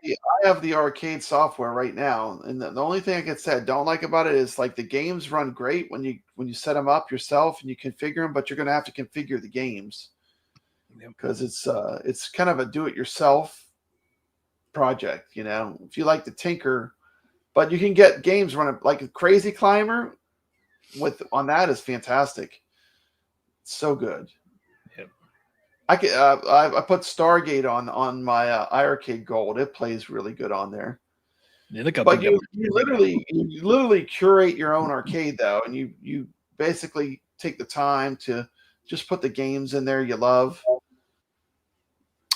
have the arcade software right now, and the only thing I can say I don't like about it is like the games run great when you set them up yourself and you configure them, but you're going to have to configure the games because it's kind of a do-it-yourself project. If you like to tinker, but you can get games running like a Crazy Climber on that is fantastic. It's so good. I put Stargate on my iArcade Gold. It plays really good on there. Yeah, look but you literally curate your own arcade though, and you basically take the time to just put the games in there you love.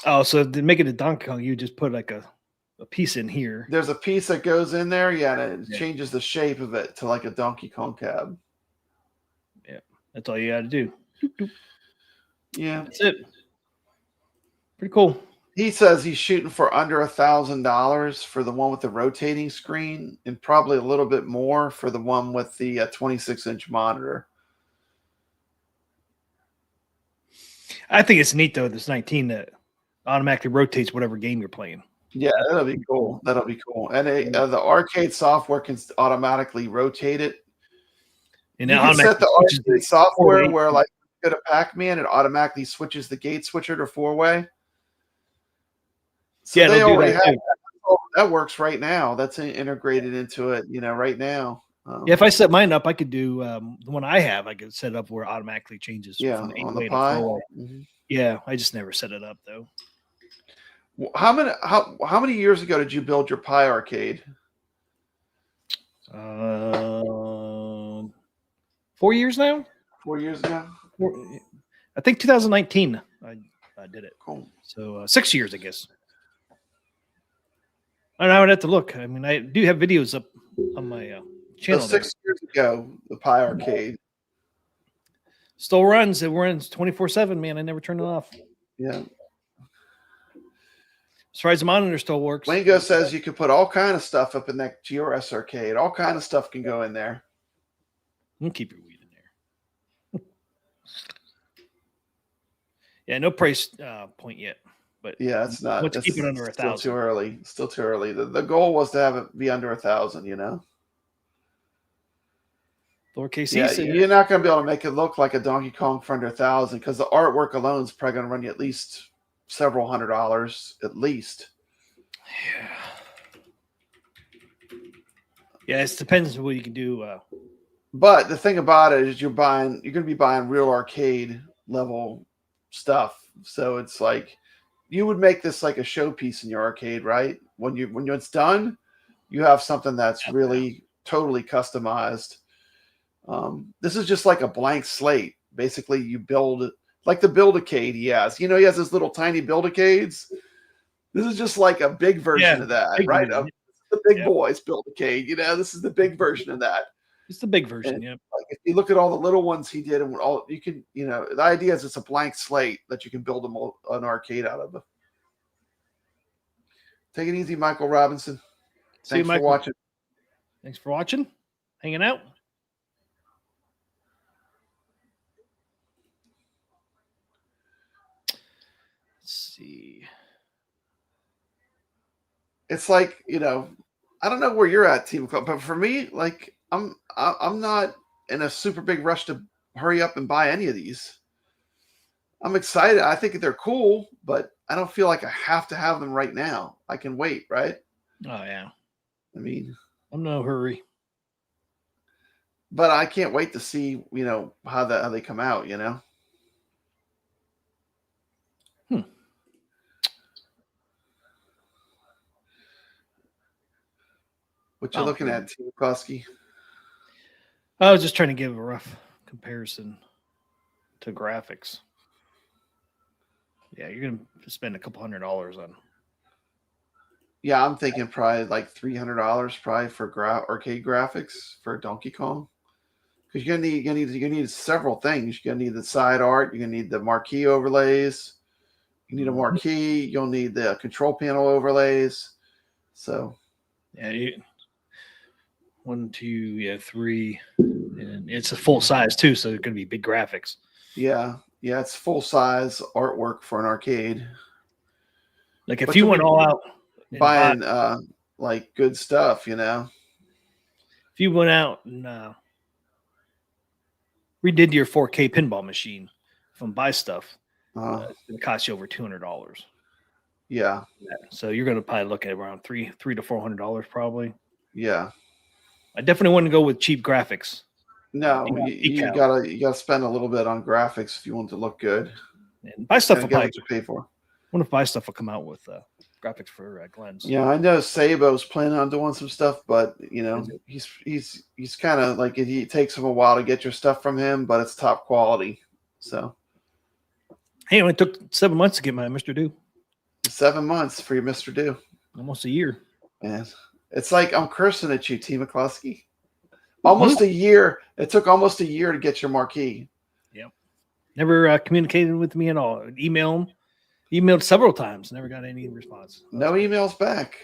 Oh, so to make it a Donkey Kong, you just put like a piece in here. There's a piece that goes in there, and it changes the shape of it to like a Donkey Kong cab. Yeah, that's all you got to do. Yeah, that's it. Pretty cool. He says he's shooting for under $1,000 for the one with the rotating screen, and probably a little bit more for the one with the 26-inch monitor. I think it's neat though. This 19 that automatically rotates whatever game you're playing. Yeah, that'll be cool. And the arcade software can automatically rotate it. And you can set the arcade software where, like, you go to Pac-Man, it automatically switches the gate switcher to 4-way. So they already have that works right now. That's integrated into it, right now. If I set mine up, I could do the one I have. I could set it up where it automatically changes. Yeah, from on the Pi. Yeah, I just never set it up though. How many years ago did you build your Pi arcade? 4 years now. 4 years ago. I think 2019. I did it. Cool. So 6 years, I guess. And I would have to look. I mean, I do have videos up on my channel. So 6 years ago, the Pi arcade still runs. It runs 24/7. Man, I never turn it off. Yeah. As far as the monitor still works. Wango says you can put all kind of stuff up in that GRS arcade. All kind of stuff can go in there. You keep your weed in there. Yeah, no price point yet. But yeah, it's not. Let's keep it under 1,000. Still too early. Still too early. The goal was to have it be under 1,000. You know. Lowercase Yeah, c. you're not going to be able to make it look like a Donkey Kong for under 1,000 because the artwork alone is probably going to run you at least several $100s at least. Yeah, it depends on what you can do. But the thing about it is you're going to be buying real arcade level stuff. So it's like you would make this like a showpiece in your arcade, right? When it's done, you have something that's really totally customized. This is just like a blank slate. Basically, you build it like the Build-A-Cade he has. You know, he has his little tiny Build-A-Cades. This is just like a big version of that, right? The big boys Build-A-Cade. You know, this is the big version of that. It's the big version, and, yeah. Like if you look at all the little ones he did, and all you can, you know, the idea is it's a blank slate that you can build an arcade out of. Take it easy, Michael Robinson. Thanks for watching. Thanks for watching. Hanging out. Let's see. It's like, you know, I don't know where you're at, Team Club, but for me, like I'm not in a super big rush to hurry up and buy any of these. I'm excited. I think they're cool, but I don't feel like I have to have them right now. I can wait, right? Oh yeah. I mean, I'm no hurry. But I can't wait to see, you know, how they come out, you know. What you looking at, Team Koski? I was just trying to give a rough comparison to graphics. Yeah, you're gonna spend a couple $100 on. Yeah, I'm thinking probably like $300 probably for arcade graphics for Donkey Kong, because you're gonna need several things. You're gonna need the side art. You're gonna need the marquee overlays. You need a marquee. You'll need the control panel overlays. So, yeah, 1, 2, yeah, 3, and it's a full size too, so it's gonna be big graphics. Yeah, it's full size artwork for an arcade. Like if you went all out buying like good stuff, you know. If you went out and redid your 4K pinball machine from buy stuff, it's gonna cost you over $200. Yeah. So you're gonna probably look at around $300 to $400 probably. Yeah. I definitely wouldn't go with cheap graphics. No, you gotta spend a little bit on graphics if you want to look good. And buy stuff. Get what you pay for. I wonder if buy stuff will come out with graphics for Glenn's. Yeah, I know Sabo's planning on doing some stuff, but you know he's kind of like it takes him a while to get your stuff from him, but it's top quality. So hey, it only took 7 months to get my Mr. Do. 7 months for your Mr. Do. Almost a year. Man, it's like I'm cursing at you, T. McCluskey. Almost a year. It took almost a year to get your marquee. Yep. Never communicated with me at all. Emailed several times. Never got any response. No emails back.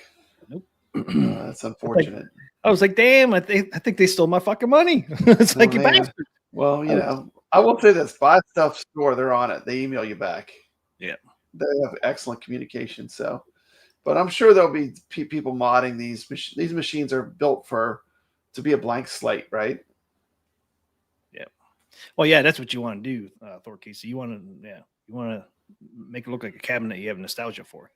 Nope. That's unfortunate. I was like, damn, I think they stole my fucking money. It's like, you bastard. Well, you know, I will say this. Buy stuff store, they're on it. They email you back. Yeah. They have excellent communication. So, but I'm sure there'll be people modding these. These machines are built to be a blank slate, right? Yeah. Well, yeah, that's what you want to do, Thor Casey. You want to make it look like a cabinet you have nostalgia for.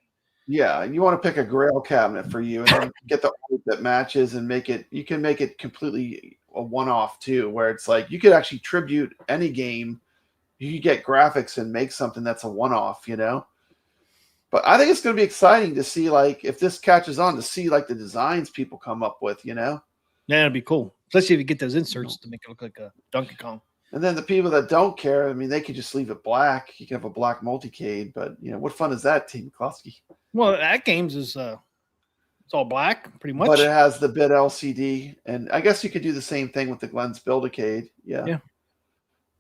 Yeah, and you want to pick a Grail cabinet for you, and then get the art that matches, and make it. You can make it completely a one-off too, where it's like you could actually tribute any game. You could get graphics and make something that's a one-off. You know. But I think it's going to be exciting to see, like, if this catches on, to see like the designs people come up with, you know. Yeah, it'd be cool, especially if you get those inserts to make it look like a Donkey Kong. And then the people that don't care, I mean, they could just leave it black. You can have a black multicade, but you know, what fun is that, Team McCloskey? Well, AtGames is it's all black, pretty much. But it has the bit LCD, and I guess you could do the same thing with the Glenn's Build-A-Cade. Yeah, you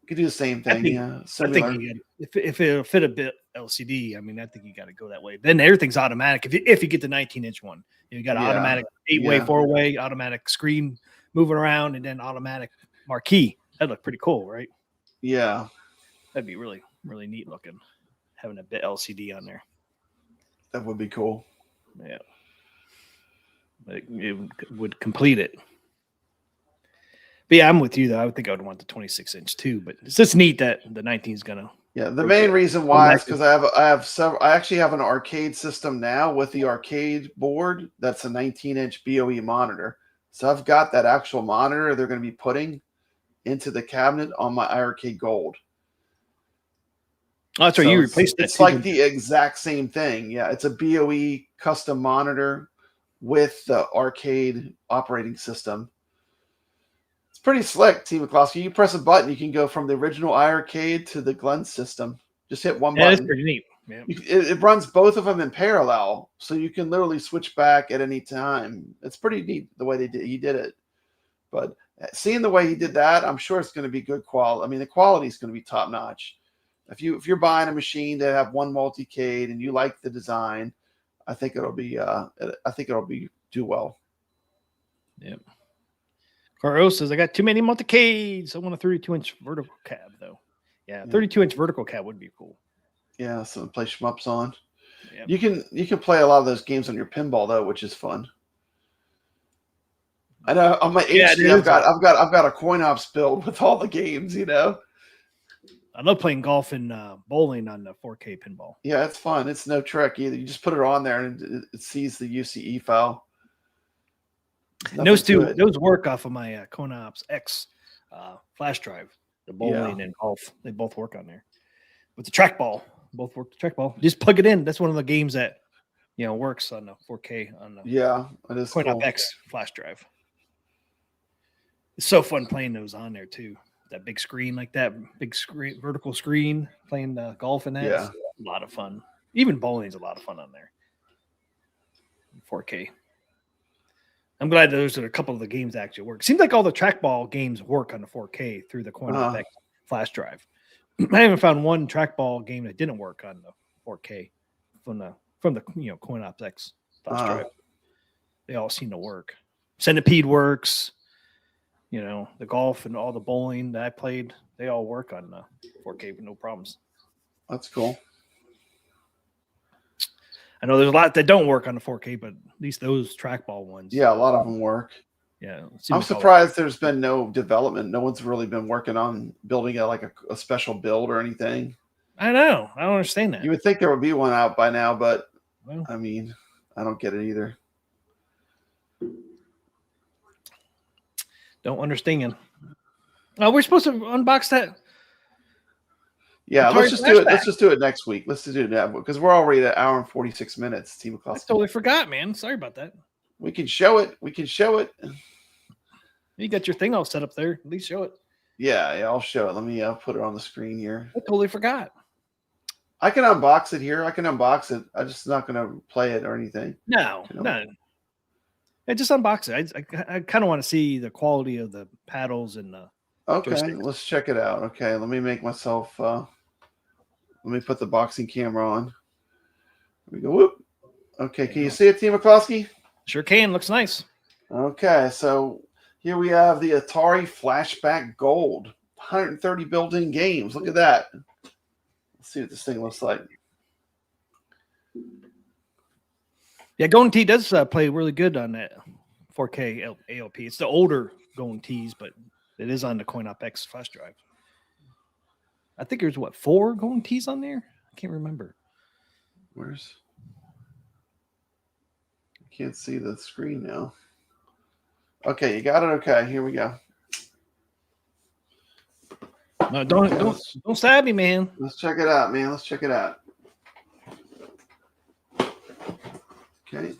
could do the same thing. I think if it'll fit a bit LCD, I mean, I think you got to go that way. Then everything's automatic. If you get the 19-inch one, you got an automatic 8-way, 4-way, automatic screen moving around, and then automatic marquee. That'd look pretty cool, right? Yeah, that'd be really, really neat looking, having a bit LCD on there. That would be cool. Yeah, it would complete it. But yeah, I'm with you though. I would think I would want the 26-inch too. But it's just neat that the 19 is gonna. Yeah, the main reason why is because I actually have an arcade system now with the arcade board. That's a 19-inch BOE monitor. So I've got that actual monitor they're going to be putting into the cabinet on my iArcade Gold. Oh, that's right. You replaced that. It's like the exact same thing. Yeah, it's a BOE custom monitor with the arcade operating system. It's pretty slick, Team McCloskey. You press a button, you can go from the original iArcade to the Glenn system. Just hit one button. That's pretty neat. Yeah. It runs both of them in parallel, so you can literally switch back at any time. It's pretty neat the way he did it. But seeing the way he did that, I'm sure it's going to be good quality. I mean, the quality is going to be top notch. If you're buying a machine to have one multicade and you like the design, I think it'll be do well. Yep. Carl says I got too many multicades. I want a 32-inch vertical cab though. Yeah, 32-inch vertical cab would be cool. Yeah, something to play shmups on. Yep. You can play a lot of those games on your pinball though, which is fun. I know on my HD, I've got a coin ops build with all the games, you know. I love playing golf and bowling on the 4K pinball. Yeah, it's fun. It's no trick either. You just put it on there and it sees the UCE file. And those work off of my Coin Ops X flash drive. The bowling and golf, they both work on there. With the trackball, both work the trackball. Just plug it in. That's one of the games that works on the 4K on the it is Coin Ops X flash drive. It's so fun playing those on there too. That big screen like that, big screen, vertical screen, playing golf in that. Yeah. It's a lot of fun. Even bowling's a lot of fun on there. 4K. I'm glad there's a couple of the games that actually work. Seems like all the trackball games work on the 4K through the Coin Ops X flash drive. I haven't found one trackball game that didn't work on the 4K from the Coin Ops X flash drive. They all seem to work. Centipede works. The golf and all the bowling that I played, they all work on 4K with no problems. That's cool. I know there's a lot that don't work on the 4K, but at least those trackball ones. Yeah, a lot of them work. Yeah. I'm surprised there's been no development. No one's really been working on building a special build or anything. I know. I don't understand that. You would think there would be one out by now, but I mean, I don't get it either. Don't understand. We're supposed to unbox that. Yeah, let's just do it. Let's just do it next week. Let's do it now because we're already at an hour and 46 minutes. Team McCloskey. I totally forgot, man. Sorry about that. We can show it. You got your thing all set up there. At least show it. Yeah, I'll show it. Let me put it on the screen here. I totally forgot. I can unbox it here. I can unbox it. I'm just not going to play it or anything. No. Yeah, just unbox it. I kind of want to see the quality of the paddles and the. Okay, joysticks. Let's check it out. Okay, let me make myself. Let me put the boxing camera on. Here we go. Whoop. Okay, can you see it, Team McCloskey? Sure can. Looks nice. Okay, so here we have the Atari Flashback Gold. 130 built-in games. Look at that. Let's see what this thing looks like. Yeah, Golden Tee does play really good on that 4K ALP. It's the older Golden Tees, but it is on the Coin Ops X flash drive. I think there's 4 Golden Tees on there? I can't remember. I can't see the screen now. Okay, you got it. Okay, here we go. No, don't stab me, man. Let's check it out, man. Let's check it out. Okay.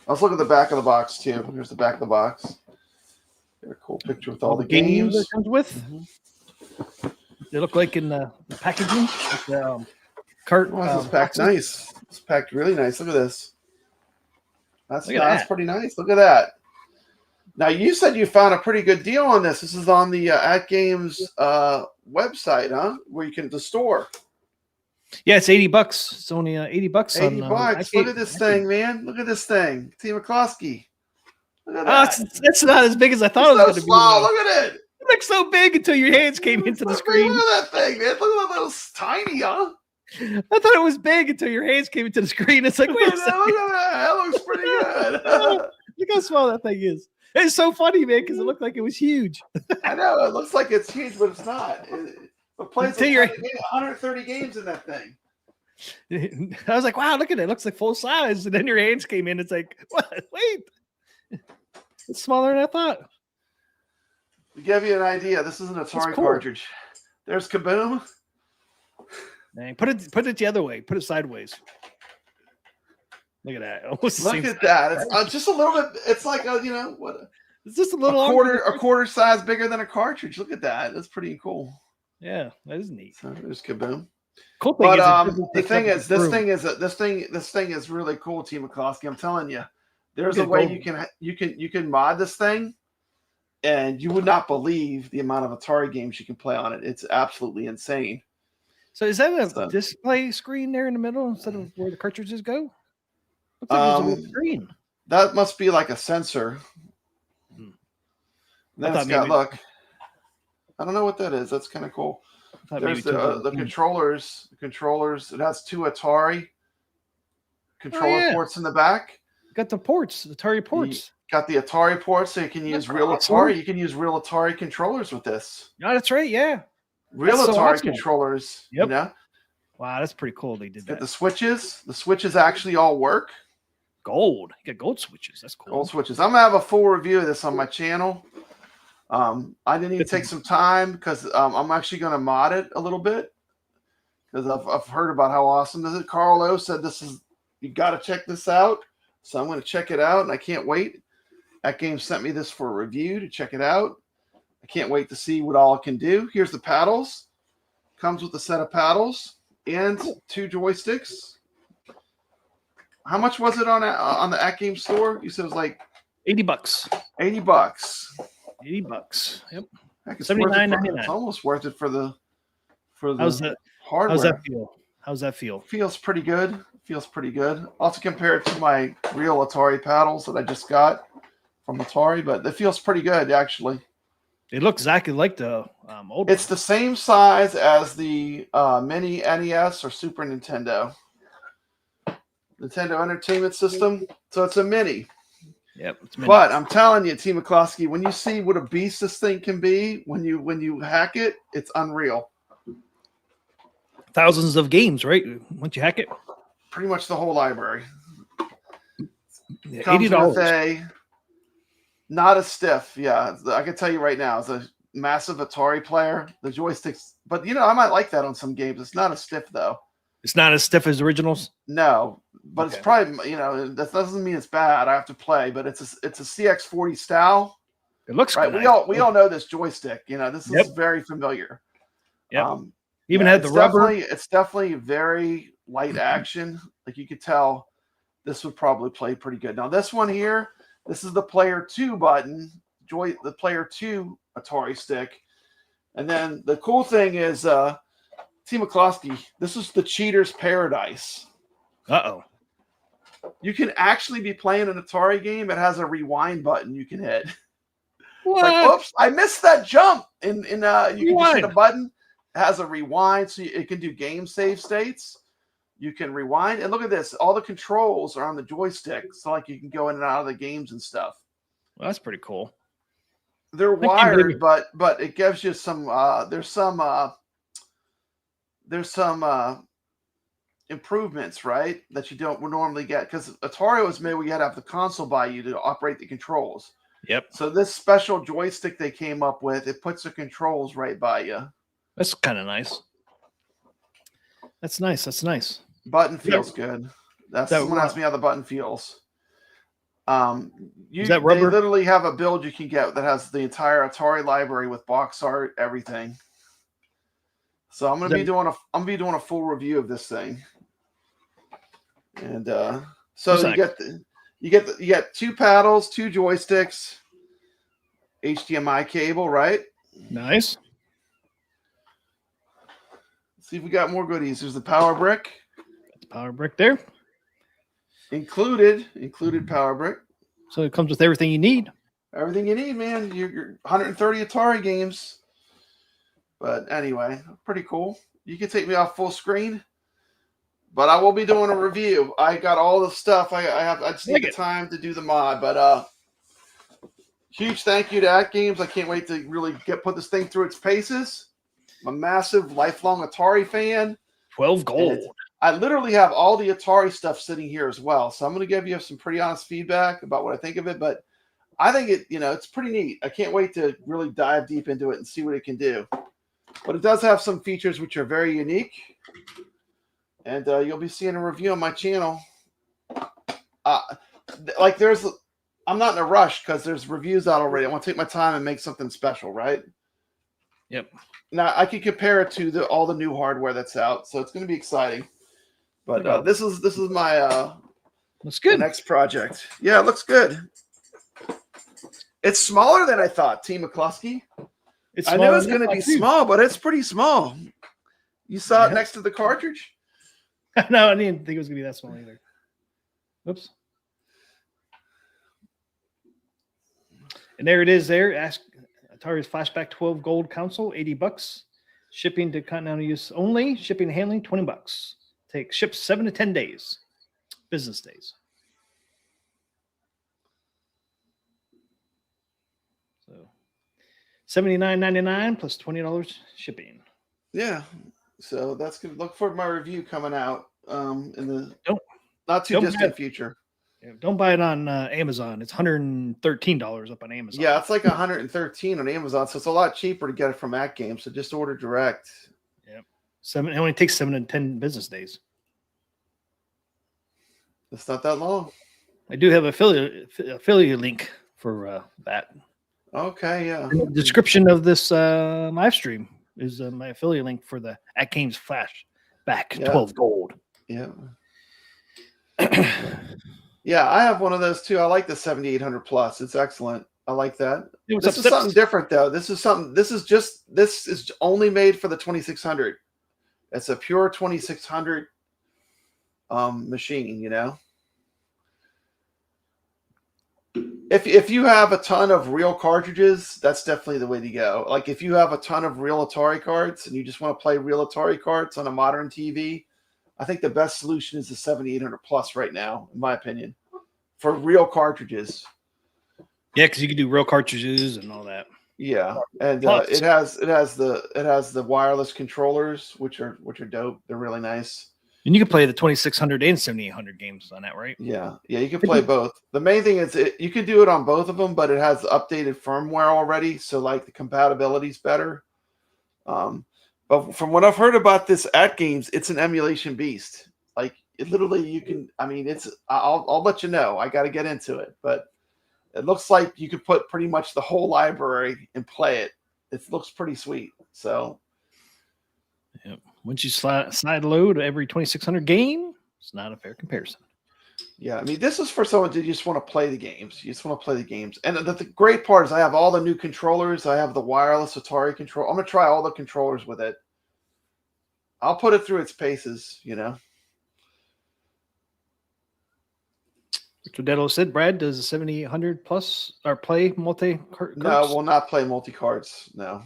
Let's look at the back of the box too. Here's the back of the box. Got a cool picture with all the games. That comes with. They look like in the packaging. Like, cart. Oh, this is packed nice. It's packed really nice. Look at this. That's pretty nice. Look at that. Now you said you found a pretty good deal on this. This is on the AtGames website, huh? Where you can the store. Yeah, it's $80. It's only $80. $80. Look at this thing, man. Look at this thing. T. McCloskey. Look at that. It's not as big as I thought it was going to be. Look at it. It looks so big until your hands came into the screen. Look at that thing, man. Look at that little tiny, huh? I thought it was big until your hands came into the screen. It's like, wait a second. Look at that. That looks pretty good. Look how small that thing is. It's so funny, man, because it looked like it was huge. I know. It looks like it's huge, but it's not. It plays 130 games in that thing. I was like, wow, look at it. It looks like full size. And then your hands came in. It's like, what? Wait. It's smaller than I thought. To give you an idea, this is an Atari cartridge. There's Kaboom. Dang, put it the other way. Put it sideways. Look at that. Look at that. It's just a little bit. It's like what? It's just a little a quarter size bigger than a cartridge. Look at that. That's pretty cool. Yeah, that is neat. So there's Kaboom. Cool thing but the thing is, this thing is really cool, T. McCloskey. I'm telling you, there's a way you can mod this thing, and you would not believe the amount of Atari games you can play on it. It's absolutely insane. So is that a display screen there in the middle instead of where the cartridges go? Looks like there's a screen. That must be like a sensor. Then it's got look. I don't know what that is. That's kind of cool. There's the controllers. The controllers. It has 2 Atari controller ports in the back. Got the ports, Atari ports. Got the Atari ports, so you can use real Atari. You can use real Atari controllers with this. No, that's right. Yeah, real Atari controllers. Yep. You know? Wow, that's pretty cool. They did that. The switches. The switches actually all work. Gold. You got gold switches. That's cool. Gold switches. I'm gonna have a full review of this on my channel. I didn't even take some time because I'm actually going to mod it a little bit because I've heard about how awesome this is. Carl O said you got to check this out. So I'm going to check it out and I can't wait. AtGames sent me this for a review to check it out. I can't wait to see what all it can do. Here's the paddles. Comes with a set of paddles and 2 joysticks. How much was it on the AtGames store? You said it was like $80. $80. $80. Yep. $79.99. It's almost worth it for the hardware. How's that feel? Feels pretty good. Also compare it to my real Atari paddles that I just got from Atari, but it feels pretty good actually. They look exactly like the old. It's the same size as the mini NES or Super Nintendo Entertainment System, so it's a mini. Yep, but I'm telling you, T. McCloskey, when you see what a beast this thing can be, when you hack it, it's unreal. Thousands of games, right? Once you hack it, pretty much the whole library. Yeah, Comes $80. Not as stiff. Yeah, I can tell you right now, as a massive Atari player, the joysticks. But I might like that on some games. It's not as stiff though. It's not as stiff as originals. No, but it's probably that doesn't mean it's bad. I have to play, but it's a CX40 style. It looks right. Nice. We all know this joystick. This is very familiar. Yeah. Even had the rubber. It's definitely very light action. Like you could tell, this would probably play pretty good. Now this one here, this is the player 2 button, the player 2 Atari stick, and then the cool thing is. T. McCloskey, this is the cheater's paradise. Uh-oh. You can actually be playing an Atari game. It has a rewind button you can hit. What? Like, oops, I missed that jump. You can just hit a button. It has a rewind, so it can do game save states. You can rewind. And look at this. All the controls are on the joystick. So like you can go in and out of the games and stuff. Well, that's pretty cool. They're wired, but it gives you some there's some improvements, right, that you don't normally get because Atari was made where you had to have the console by you to operate the controls. Yep. So this special joystick they came up with, it puts the controls right by you. That's kind of nice. That's nice. Button feels good. Someone asked me how the button feels. Is that rubber? They literally have a build you can get that has the entire Atari library with box art, everything. So I'm gonna be doing a full review of this thing. And so you get 2 paddles, 2 joysticks, HDMI cable, right? Nice. Let's see if we got more goodies. There's the power brick. That's power brick there. Included power brick. So it comes with everything you need. Everything you need, man. Your 130 Atari games. But anyway, pretty cool. You can take me off full screen, but I will be doing a review. I got all the stuff. I just need the time to do the mod. But huge thank you to AtGames. I can't wait to really put this thing through its paces. I'm a massive, lifelong Atari fan. 12 gold. I literally have all the Atari stuff sitting here as well. So I'm going to give you some pretty honest feedback about what I think of it. But I think it's pretty neat. I can't wait to really dive deep into it and see what it can do. But it does have some features which are very unique. And you'll be seeing a review on my channel. I'm not in a rush because there's reviews out already. I want to take my time and make something special, right? Yep. Now I can compare it to all the new hardware that's out, so it's going to be exciting. But this is my looks good. Next project. Yeah, it looks good. It's smaller than I thought, T. McCluskey. I knew it was going to be small, but it's pretty small. You saw it next to the cartridge? No, I didn't think it was going to be that small either. Oops. And there it is there. Ask Atari's Flashback 12 gold console, $80. Shipping to continental use only. Shipping and handling, $20. Ships 7 to 10 days. Business days. So $79.99 plus $20 shipping. Yeah. So that's good. Look for my review coming out in the not too distant future. Yeah, don't buy it on Amazon. It's $113 up on Amazon. Yeah, it's like $113 on Amazon, so it's a lot cheaper to get it from AtGames. So just order direct. Yep. It only takes 7 to 10 business days. It's not that long. I do have affiliate link for that. Okay, yeah. In the description of this live stream is my affiliate link for the AtGames Flashback 12 gold. Yeah. Yeah, I have one of those too. I like the 7800 plus. It's excellent. I like that. This is something different though. This is only made for the 2600. It's a pure 2600 machine, you know. If you have a ton of real cartridges, that's definitely the way to go. Like if you have a ton of real Atari cards and you just want to play real Atari cards on a modern TV, I think the best solution is the 7800 plus right now, in my opinion, for real cartridges. Yeah, because you can do real cartridges and all that. Yeah, and it has the wireless controllers, which are dope. They're really nice. And you can play the 2600 and 7800 games on that, right? Yeah, you can play both. The main thing is you can do it on both of them, but it has updated firmware already, so like the compatibility is better. But from what I've heard about this AtGames, it's an emulation beast. Like it literally, you can. I mean, I'll let you know. I got to get into it, but it looks like you could put pretty much the whole library and play it. It looks pretty sweet. So, yeah. Once you slide load every 2600 game, it's not a fair comparison. Yeah, I mean, this is for someone who just want to play the games. You just want to play the games. And the great part is I have all the new controllers. I have the wireless Atari control. I'm going to try all the controllers with it. I'll put it through its paces, you know. Victor Detto said, Brad, does a 7800 plus or play multi-cards? No, we'll not play multi-cards. No.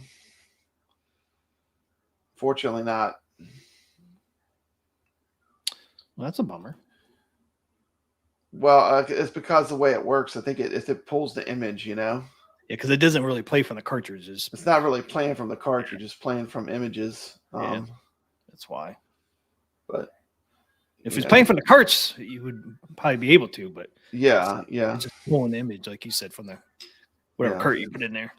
Fortunately not. Well, that's a bummer. Well, it's because the way it works. I think it pulls the image, you know. Yeah, because it doesn't really play from the cartridges. It's not really playing from the cartridge. It's playing from images. Yeah, that's why. But if it's playing from the carts, you would probably be able to. But yeah, it's just pulling the image, like you said, from the whatever cart you put in there.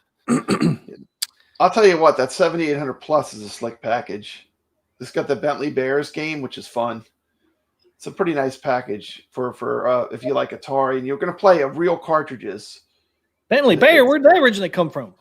I'll tell you what, that 7800 plus is a slick package. This got the Bentley Bears game, which is fun. It's a pretty nice package for if you like Atari and you're going to play real cartridges. Bentley Bear, where'd that originally come from?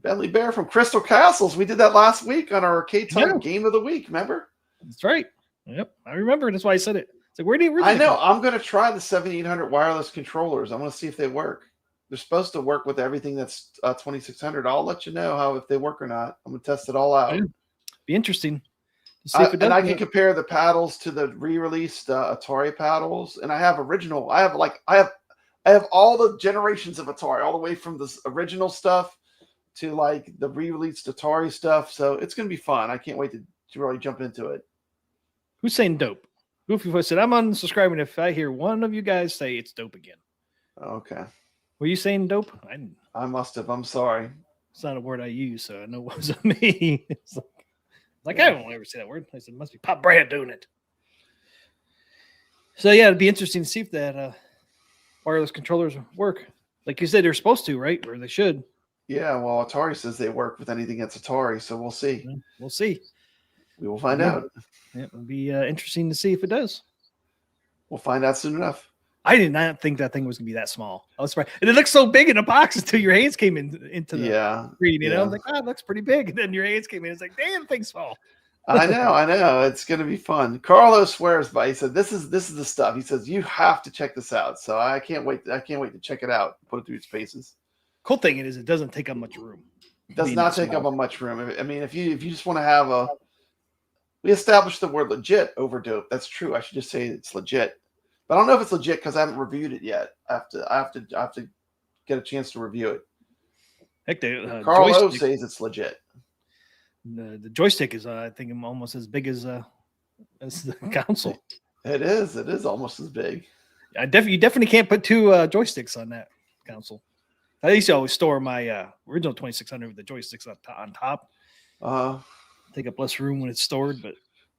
Bentley Bear from Crystal Castles. We did that last week on our Arcade Talk Yeah. Game of the Week. Remember? That's right. Yep, I remember. That's why I said it. It's like, where do you originally I know. come from? I'm going to try the 7800 wireless controllers. I'm going to see if they work. They're supposed to work with everything that's 2600. I'll let you know if they work or not. I'm going to test it all out. Yeah. Be interesting to see if it does. And I can compare the paddles to the re-released Atari paddles. And I have original. I have all the generations of Atari, all the way from the original stuff to like the re-released Atari stuff. So it's going to be fun. I can't wait to really jump into it. Who's saying dope? Goofy Foot said, I'm unsubscribing if I hear one of you guys say it's dope again. Okay. Were you saying dope? I must have. I'm sorry. It's not a word I use, so I know it wasn't me. It's like I don't ever say that word. I said, it must be Pop Brad doing it. So yeah, it'd be interesting to see if that wireless controllers work. Like you said, they're supposed to, right? Or they should. Yeah, well, Atari says they work with anything that's Atari, so we'll see. We'll see. We will find out. Yeah, it would be interesting to see if it does. We'll find out soon enough. I did not think that thing was gonna be that small. I was surprised, and it looks so big in a box until your hands came into the screen. You know, I was like, "Oh, it looks pretty big." And then your hands came in. It's like, "Damn, thing's small." I know. It's gonna be fun. Carlos swears by. He said, "This is the stuff." He says, "You have to check this out." So I can't wait. I can't wait to check it out. Put it through its paces. Cool thing is, it doesn't take up much room. It does not take up much room. I mean, if you just want to have we established the word legit over dope. That's true. I should just say it's legit. But I don't know if it's legit because I haven't reviewed it yet. I have to get a chance to review it. Heck, the Carl O joystick, says it's legit. the joystick is, I think, almost as big as the console. It is. It is almost as big. You definitely can't put two joysticks on that console. I used to always store my original 2600 with the joysticks on top. Take up less room when it's stored, but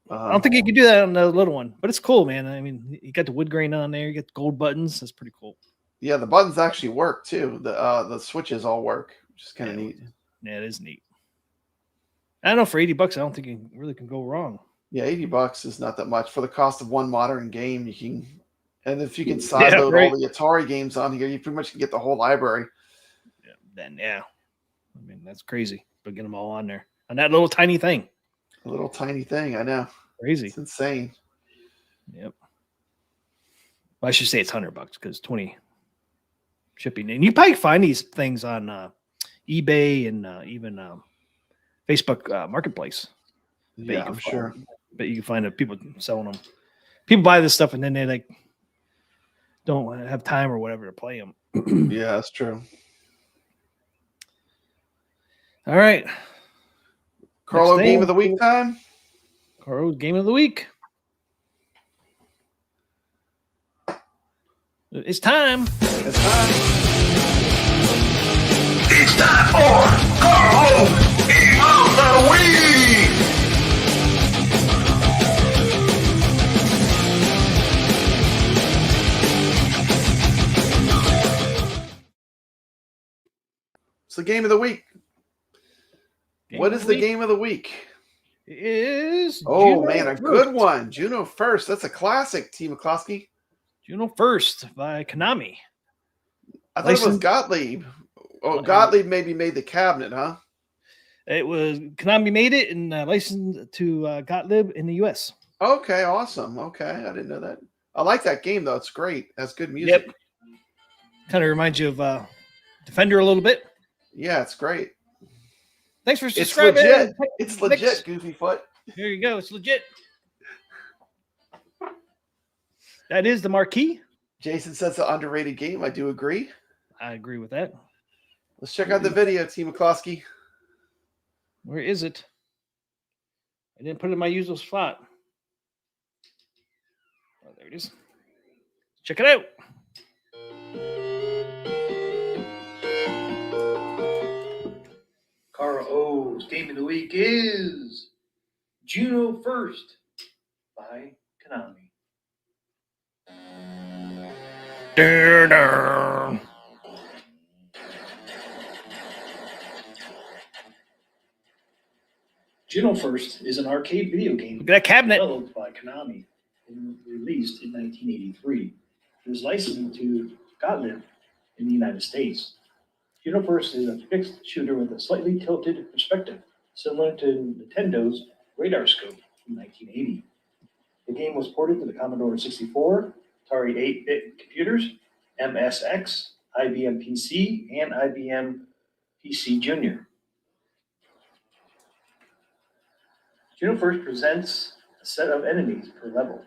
I don't think you can do that on the little one. But it's cool, man. I mean, you got the wood grain on there. You got the gold buttons. That's pretty cool. Yeah, the buttons actually work too. The switches all work, which is kind of neat. Yeah, it is neat. I don't know, for $80, I don't think you really can go wrong. Yeah, $80 is not that much for the cost of one modern game. You can, and if you can sideload all the Atari games on here, you pretty much can get the whole library. Yeah, I mean, that's crazy. But get them all on there on that little tiny thing. A little tiny thing, I know. Crazy. It's insane. Yep. Well, I should say it's $100 because 20 shipping, and you probably find these things on eBay and even Facebook Marketplace. Yeah, I'm sure. But you can find people selling them. People buy this stuff and then they don't have time or whatever to play them. Yeah, that's true. All right. Carlo, game of the week time. Carlo, game of the week. It's time. It's time for Carlo Game of the Week. It's the game of the week. What is the game of the week? It is Juno man, a good one. Juno First. That's a classic, T. McCloskey. Juno First by Konami. I thought it was Gottlieb. Oh, Gottlieb maybe made the cabinet, huh? It was Konami made it and licensed to Gottlieb in the U.S. Okay, awesome. Okay, I didn't know that. I like that game though. It's great. That's good music. Yep. Kind of reminds you of Defender a little bit. Yeah, it's great. Thanks for It's subscribing. legit. It's legit, Goofy Foot. There you go. It's legit. That is the marquee. Jason says it's an underrated game. I do agree. I agree with that. Let's check out the video, T. McCloskey. Where is it? I didn't put it in my usual spot. Oh, there it is. Check it out. Cara O's game of the week is Juno First by Konami. Juno First is an arcade video game. Look at that cabinet. Developed by Konami. and released in 1983. It was licensed to Gottlieb in the United States. Juno First is a fixed shooter with a slightly tilted perspective, similar to Nintendo's Radar Scope from 1980. The game was ported to the Commodore 64, Atari 8-bit computers, MSX, IBM PC, and IBM PC Junior. Juno First presents a set of enemies per level,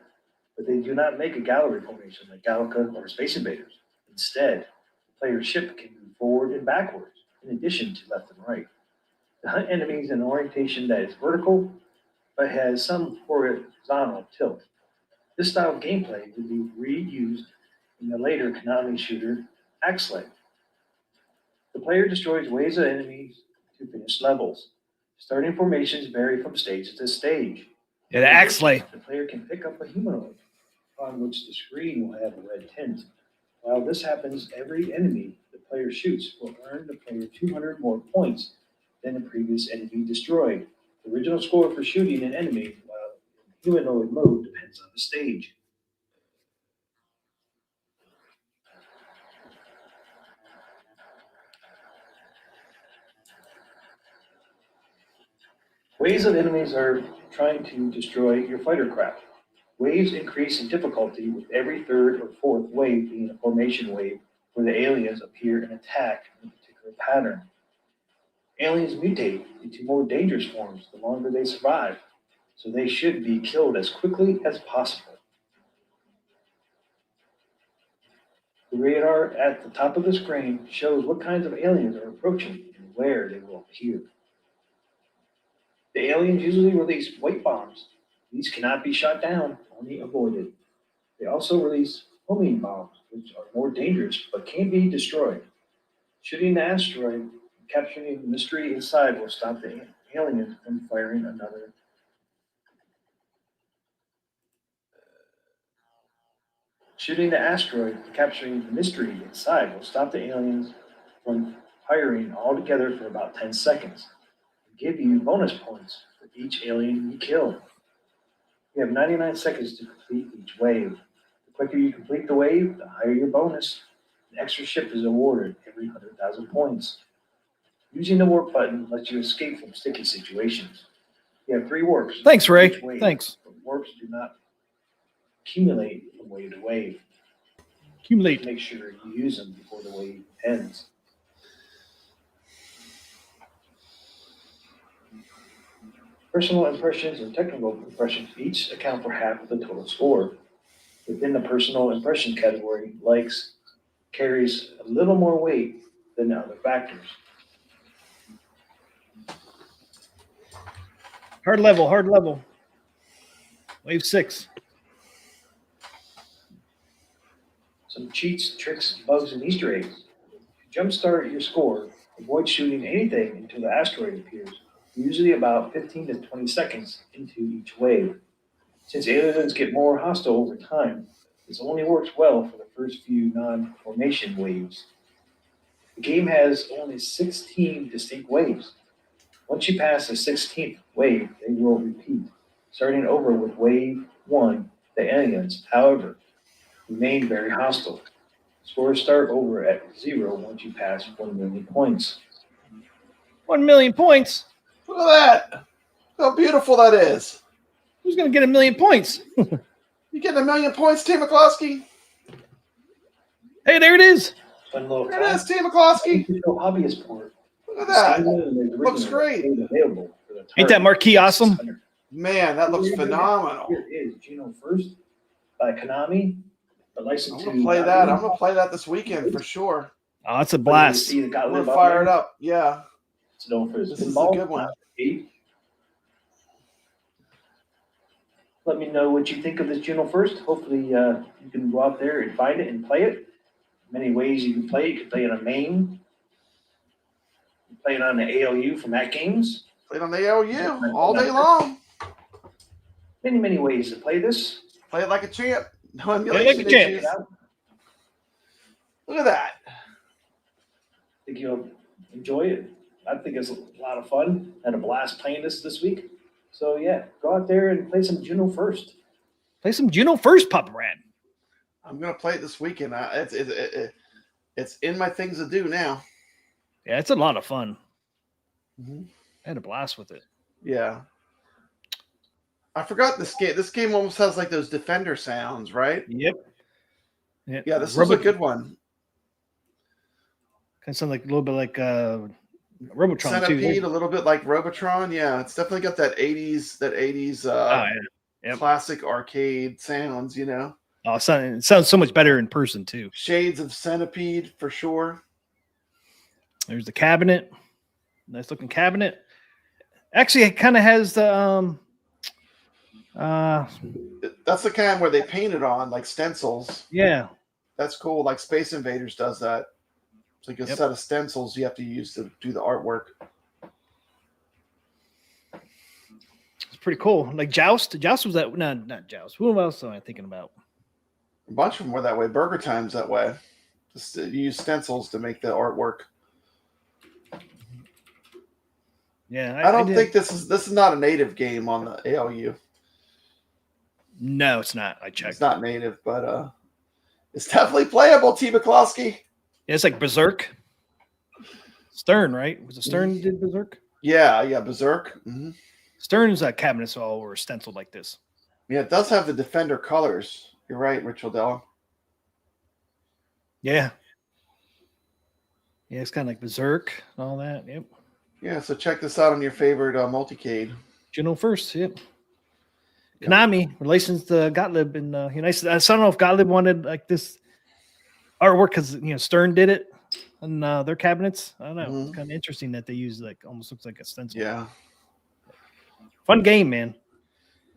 but they do not make a gallery formation like Galaga or Space Invaders. Instead, the player's ship can move forward and backwards, in addition to left and right. To hunt enemies in an orientation that is vertical, but has some horizontal tilt. This style of gameplay would be reused in the later Konami shooter Axlay. The player destroys waves of enemies to finish levels. Starting formations vary from stage to stage. Yeah, the Axlay. The player can pick up a humanoid, on which the screen will have a red tint. While this happens, every enemy the player shoots will earn the player 200 more points than the previous enemy destroyed. The original score for shooting an enemy while in humanoid mode depends on the stage. Waves of enemies are trying to destroy your fighter craft. Waves increase in difficulty with every third or fourth wave being a formation wave where the aliens appear and attack in a particular pattern. Aliens mutate into more dangerous forms the longer they survive, so they should be killed as quickly as possible. The radar at the top of the screen shows what kinds of aliens are approaching and where they will appear. The aliens usually release white bombs. These cannot be shot down, only avoided. They also release homing bombs, which are more dangerous but can be destroyed. Shooting the asteroid and capturing the mystery inside will stop the aliens from firing another. Shooting the asteroid and capturing the mystery inside will stop the aliens from firing altogether for about 10 seconds. Give you bonus points for each alien you kill. You have 99 seconds to complete each wave. The quicker you complete the wave, the higher your bonus. An extra ship is awarded every 100,000 points. Using the warp button lets you escape from sticky situations. You have 3 warps. Thanks, Ray. each wave, Thanks. But warps do not accumulate from wave to wave. Accumulate. Make sure you use them before the wave ends. Personal impressions and technical impressions each account for half of the total score. Within the personal impression category, likes carries a little more weight than the other factors. Hard level, hard level. Wave 6. Some cheats, tricks, bugs, and Easter eggs. To jumpstart your score, avoid shooting anything until the asteroid appears, usually about 15 to 20 seconds into each wave. Since aliens get more hostile over time, this only works well for the first few non-formation waves. The game has only 16 distinct waves. Once you pass the 16th wave, they will repeat, starting over with wave 1, the aliens, however, remain very hostile. Scores start over at 0 once you pass 1 million points. 1 million points? Look at that. How beautiful that is. Who's going to get 1 million points? You getting 1 million points, Tim McCloskey? Hey, there it is. Fun little There it is, Tim McCloskey. hobbyist port. Look at that. Looks great. Available for the Ain't that marquee awesome? 600. Man, that looks phenomenal. Here is Juno First by Konami. The license I'm going to play that. I'm going to play that this weekend for sure. Oh, that's a blast. I'm going to fire it up. Yeah. It's known for his This is a pinball. good one. Let me know what you think of this Juno First. Hopefully you can go out there and find it and play it. Many ways you can play it. You can play it on MAME. You can play it on the ALU from AtGames. Play it on the ALU all day long. Many, many ways to play this. Play it like a champ. No Play emulation like a champ. issues. Look at that. I think you'll enjoy it. I think it's a lot of fun. Had a blast playing this week. So yeah, go out there and play some Juno First. Play some Juno first, Papa Brad. I'm gonna play it this weekend. It's in my things to do now. Yeah, it's a lot of fun. Mm-hmm. I had a blast with it. Yeah. I forgot this game. This game almost has like those Defender sounds, right? Yep. Yeah, this was a good one. Kind of sound like a little bit like Robotron Centipede, too. a little bit like Robotron. Yeah, it's definitely got that 80s classic arcade sounds, you know. Oh, it sounds so much better in person too. Shades of Centipede for sure. There's the cabinet. Nice looking cabinet. Actually, it kind of has the that's the kind where they paint it on like stencils. Yeah. That's cool. Like Space Invaders does that. It's like a set of stencils you have to use to do the artwork. It's pretty cool. Like Joust. Joust was that? No, not Joust. Who else am I thinking about? A bunch of them were that way. Burger Time's that way. Just you use stencils to make the artwork. Yeah, I don't think this is not a native game on the ALU. No, it's not. I checked. It's not native, but it's definitely playable. T. McCloskey. Yeah, it's like Berserk. Stern, right? Was it Stern did Berserk? Yeah, Berserk. Mm-hmm. Stern's cabinets all were stenciled like this. Yeah, it does have the Defender colors. You're right, Rich Odell. Yeah. Yeah, it's kind of like Berserk and all that. Yep. Yeah, so check this out on your favorite multicade. Juno first, yep. Konami licensed Gottlieb and United. I don't know if Gottlieb wanted like this artwork because Stern did it on their cabinets. I don't know. It's kind of interesting that they use like almost looks like a stencil. Yeah. Fun game, man.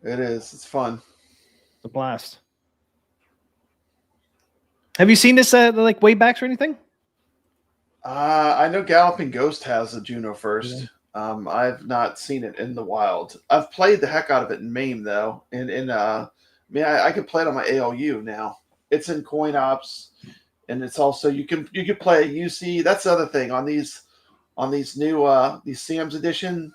It is. It's fun. It's a blast. Have you seen this like way backs or anything? I know Galloping Ghost has a Juno first. I've not seen it in the wild. I've played the heck out of it in MAME though. I could play it on my ALU now. It's in coin ops, and it's also you can play a UC. That's the other thing on these new these Sam's edition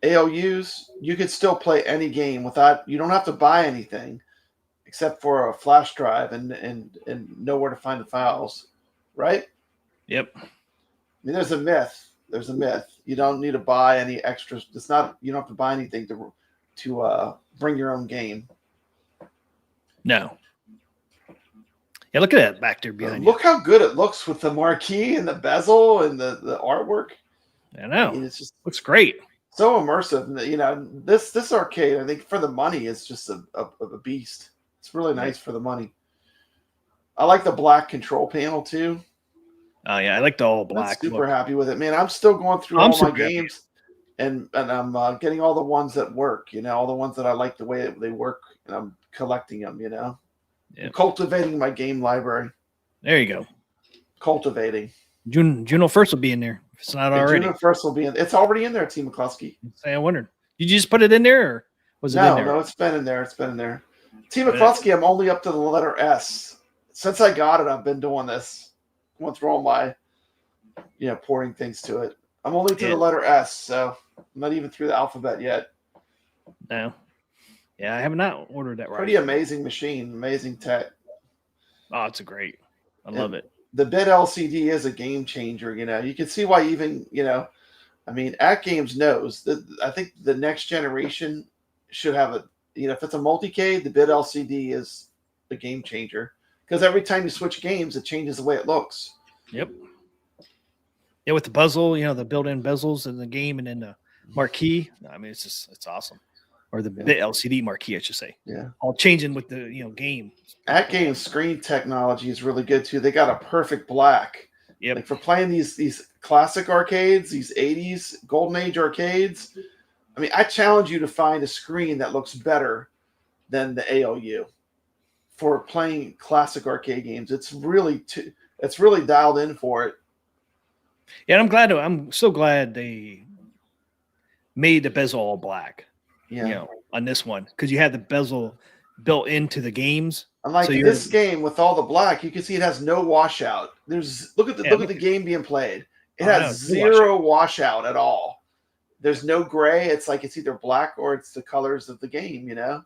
ALUs. You could still play any game without. You don't have to buy anything except for a flash drive and know where to find the files, right? Yep. I mean, there's a myth. You don't need to buy any extras. You don't have to buy anything to bring your own game. No. Yeah, look at that back there behind Look how good it looks with the marquee and the bezel and the artwork. I know. I mean, it's just looks great. So immersive. You know, this arcade, I think for the money, is just a beast. It's really nice for the money. I like the black control panel too. Oh yeah, I like the all black. I'm super happy with it, man. I'm still going through all my games, and I'm getting all the ones that work. You know, all the ones that I like the way they work, and I'm collecting them. You know, cultivating my game library. There you go. Cultivating. Juno first will be in there. If it's not already. Juno first will be in. It's already in there, T. McCluskey. I wondered. Did you just put it in there, or was it in there? No, it's been in there. It's been in there. T. McCluskey, I'm only up to the letter S. Since I got it, I've been doing this. Going through all my, pouring things to it. I'm only to the letter S, so I'm not even through the alphabet yet. No. Yeah, I have not ordered that right. Pretty amazing machine, amazing tech. Oh, it's great. I love it. The bit LCD is a game changer. You can see why even, AtGames knows that. I think the next generation should have if it's a multicade, the bit LCD is a game changer. Because every time you switch games, it changes the way it looks. Yep. Yeah, with the bezel, the built-in bezels in the game, and then the marquee. I mean, it's awesome. Or the bit LCD marquee, I should say. Yeah. All changing with the game. AtGames screen technology is really good too. They got a perfect black. Yep. Like for playing these classic arcades, these 80s golden age arcades. I mean, I challenge you to find a screen that looks better than the ALU. For playing classic arcade games, it's really dialed in for it. Yeah, I'm so glad they made the bezel all black. Yeah, on this one, because you had the bezel built into the games. Unlike this game with all the black, you can see it has no washout. Look at the game being played. It has zero washout at all. there's no gray. It's like it's either black or it's the colors of the game, you know?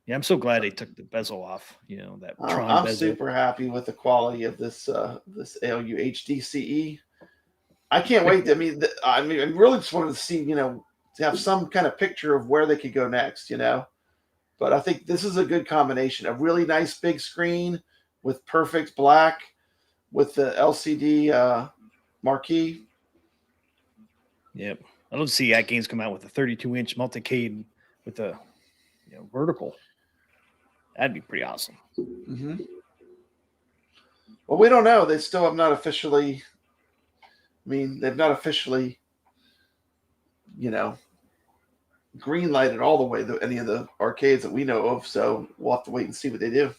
Yeah, I'm so glad they took the bezel off. You know, that Tron I'm bezel. super happy with the quality of this this ALU HDCE. I can't wait. I really just wanted to see, you know, to have some kind of picture of where they could go next, you know. But I think this is a good combination. A really nice big screen with perfect black, with the LCD marquee. Yep. I'd love to see AtGames come out with a 32-inch multicade with a vertical. That'd be pretty awesome. Mm-hmm. Well, we don't know. They still have not officially. I mean, they've not officially, you know, green lighted all the way to any of the arcades that we know of. So we'll have to wait and see what they do.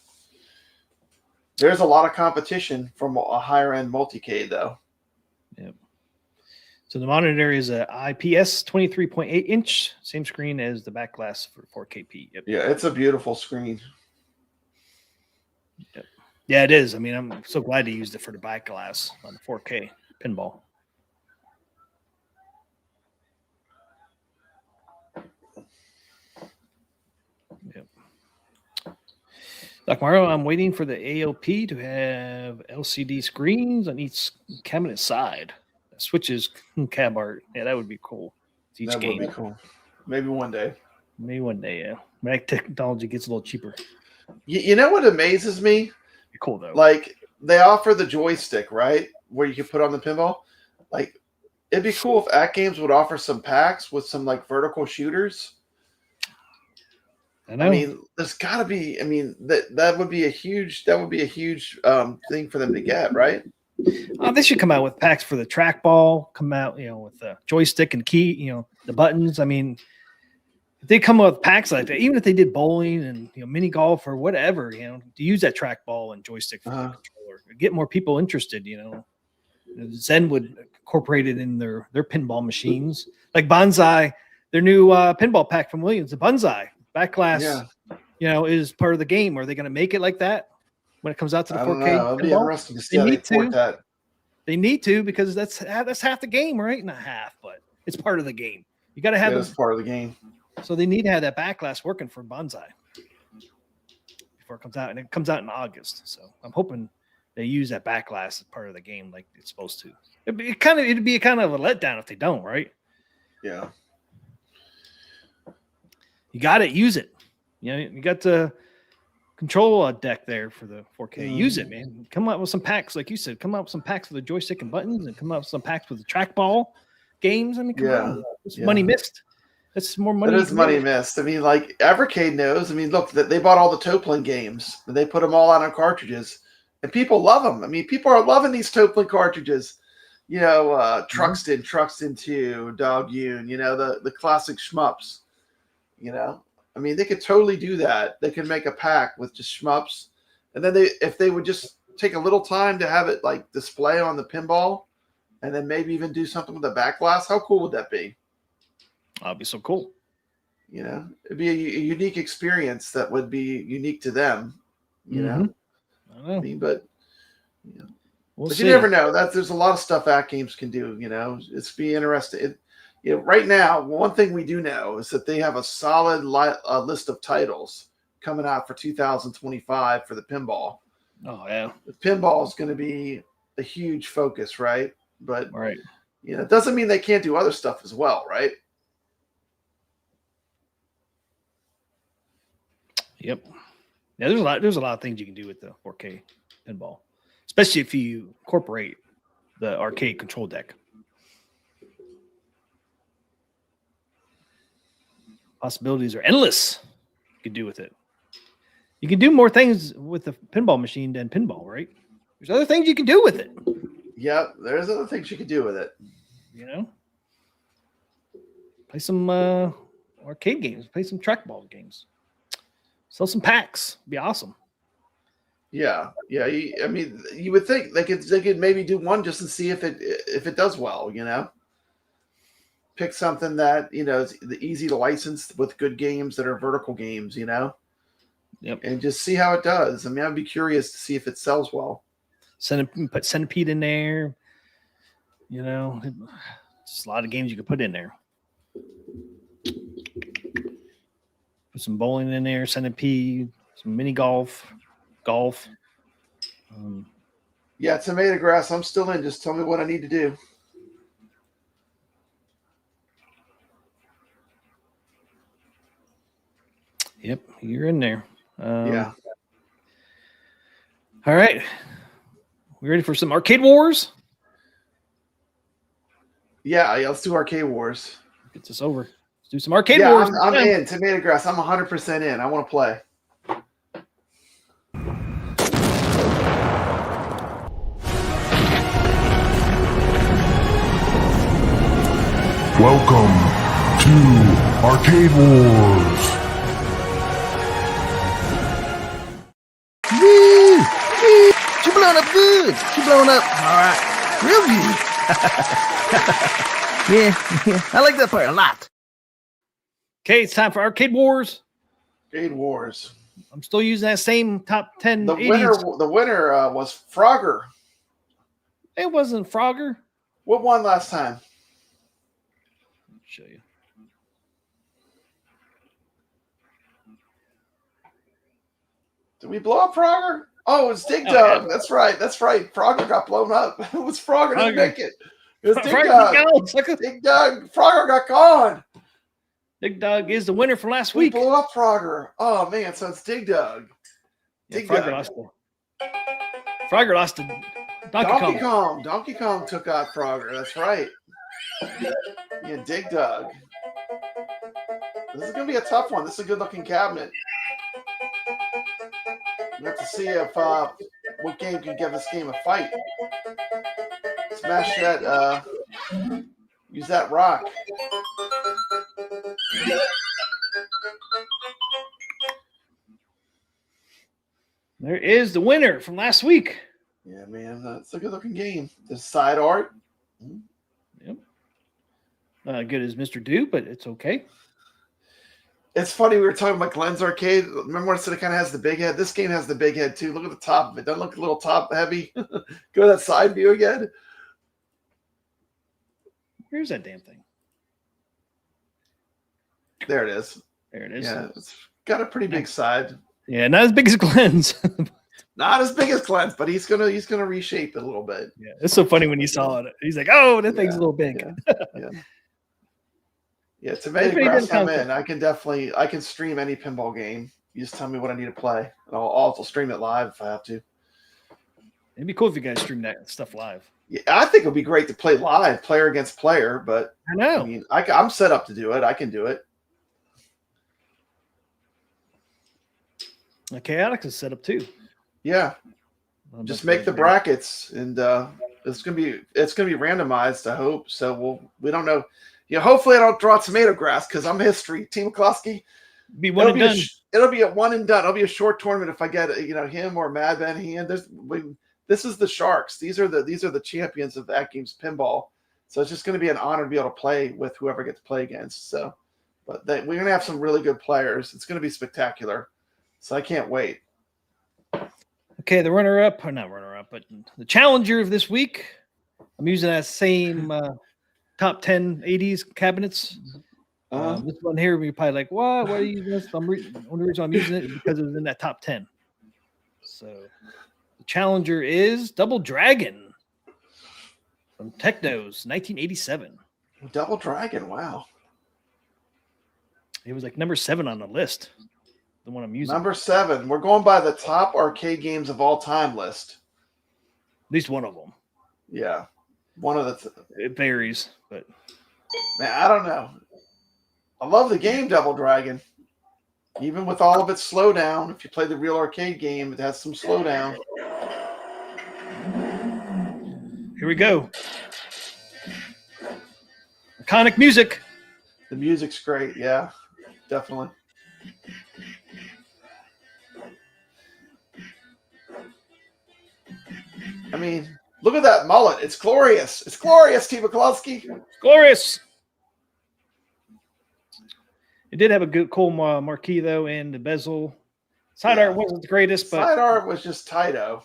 There's a lot of competition from a higher end multicade, though. Yep. So the monitor is a IPS 23.8 inch, same screen as the back glass for 4KP. Yep. Yeah, it's a beautiful screen. Yep. Yeah, it is. I mean, I'm so glad they used it for the back glass on the 4K pinball. Yep. Doc Mario, I'm waiting for the AOP to have LCD screens on each cabinet side. Switches cab art. Yeah, that would be cool. Each That game. would be cool. Maybe one day. Maybe one day, yeah. When technology gets a little cheaper. You know what amazes me? Cool, though. Like, they offer the joystick, right? Where you can put on the pinball. Like, it'd be cool if AtGames would offer some packs with some, like, vertical shooters. I know. I mean, there's got to be. I mean, that would be a huge. That would be a huge thing for them to get, right? They should come out with packs for the trackball. Come out, with the joystick and key. The buttons. I mean, if they come up with packs like that, even if they did bowling and mini golf or whatever, to use that trackball and joystick for the controller, get more people interested. Zen would incorporate it in their pinball machines, like Bonsai. Their new pinball pack from Williams, the Bonsai. Back glass, is part of the game. Are they going to make it like that when it comes out to the 4K? It'd be interesting to see how they port that. They need to, because that's half the game, right? Not half, but it's part of the game. You got to have it's part of the game. So they need to have that back glass working for Bonsai before it comes out, and it comes out in August. So I'm hoping they use that back glass as part of the game, like it's supposed to. It'd be kind of a letdown if they don't, right? Yeah. You got to use it. You got the control deck there for the 4K. Use it, man. Come up with some packs, like you said. Come up with some packs for the joystick and buttons, and come up with some packs for the trackball games. I mean, come on. It's money missed. That's more money. It is money missed. I mean, like Evercade knows. I mean, look, they bought all the Toplin games, and they put them all out on cartridges, and people love them. I mean, people are loving these Toplin cartridges. Truxton, Truxton 2, Dog Yoon, the classic shmups. I mean, they could totally do that. They could make a pack with just shmups, and then if they would just take a little time to have it like display on the pinball, and then maybe even do something with the back glass. How cool would that be? That'd be so cool. It'd be a unique experience that would be unique to them. I know. I mean, but We'll see. you never know. There's a lot of stuff AtGames can do. It's be interesting. Right now, one thing we do know is that they have a solid list of titles coming out for 2025 for the pinball. Oh, yeah. The pinball is going to be a huge focus, right? But right. It doesn't mean they can't do other stuff as well, right? Yep. Yeah, there's a lot of things you can do with the 4K pinball, especially if you incorporate the arcade control deck. Possibilities are endless. You can do with it. You can do more things with the pinball machine than pinball, right? There's other things you can do with it. Yeah, there's other things you can do with it. Play some arcade games. Play some trackball games. Sell some packs. Be awesome. Yeah. I mean, you would think they could maybe do one just to see if it does well. Pick something that is easy to license with good games that are vertical games. Yep. And just see how it does. I mean, I'd be curious to see if it sells well. Put Centipede in there. Just a lot of games you could put in there. Put some bowling in there, centipede, some mini golf. Yeah, tomato grass. I'm still in. Just tell me what I need to do. Yep, you're in there. Yeah. All right. We ready for some Arcade Wars? Yeah, let's do Arcade Wars. Get this over. Let's do some Arcade Wars. I'm in. Tomato grass. I'm 100% in. I want to play. Welcome to Arcade Wars. Woo! She blowing up good. She blowing up. All right. Real good. yeah. I like that part a lot. Okay, it's time for Arcade Wars. Arcade Wars. I'm still using that same top 10. The 80s. winner was Frogger. It wasn't Frogger. What won last time? I'll show you. Did we blow up Frogger? Oh, it was Dig Dug. That's right. Frogger got blown up. It was Frogger didn't make it. It was Dig Dug. Dig Dug. Frogger got gone. Dig Dug is the winner from last We week. blew up Frogger. Oh, man. So it's Dig Dug. Yeah, Frogger lost to Donkey Kong. Donkey Kong took out Frogger. That's right. Yeah, Dig Dug. This is going to be a tough one. This is a good-looking cabinet. We have to see if what game can give this game a fight. Smash that. Use that rock. There is the winner from last week. Yeah, man, it's a good-looking game. The side art. Yep. Not good as Mr. Do, but it's okay. It's funny, we were talking about Glenn's Arcade. Remember when it said it kind of has the big head? This game has the big head, too. Look at the top of it. Doesn't look a little top heavy. Go to that side view again. Where's that damn thing? There it is. There it is. Yeah, it's got a pretty big side. Yeah, not as big as Glenn's. Not as big as Glenn's, but he's gonna reshape it a little bit. Yeah, it's so funny when you saw it. He's like, "Oh, that thing's a little big." Yeah. Tomato grass. I'm in. I can stream any pinball game. You just tell me what I need to play, and I'll also stream it live if I have to. It'd be cool if you guys stream that stuff live. Yeah, I think it'd be great to play live, player against player. But I know. I mean, I'm set up to do it. I can do it. The Chaotix is set up too. Yeah. Just make the brackets, and it's gonna be randomized. I hope so. We don't know. Yeah, hopefully I don't draw tomato grass because I'm history. Team McCloskey. Be one and done. It'll be a one and done. It'll be a short tournament if I get him or Mad Ben Hand. This is the Sharks. These are the champions of the AtGames pinball. So it's just going to be an honor to be able to play with whoever gets to play against. So, but we're going to have some really good players. It's going to be spectacular. So I can't wait. Okay, the runner-up, or not runner-up, but the challenger of this week. I'm using that same top 10 80s cabinets. This one here, you're probably like, what? Why are you using this? The only reason I'm using it is because it was in that top 10. So the challenger is Double Dragon from Technos, 1987. Double Dragon, wow. It was like number 7 on the list. The one I'm using. Number 7. We're going by the top arcade games of all time list. At least one of them. Yeah. One of the it varies, but man, I don't know. I love the game Double Dragon. Even with all of its slowdown, if you play the real arcade game, it has some slowdown. Here we go. Iconic music. The music's great, yeah. Definitely. I mean, look at that mullet. It's glorious. It's glorious, T. McCloskey. Glorious. It did have a good, cool marquee, though, and the bezel. Side art wasn't the greatest, but side art was just tight-o.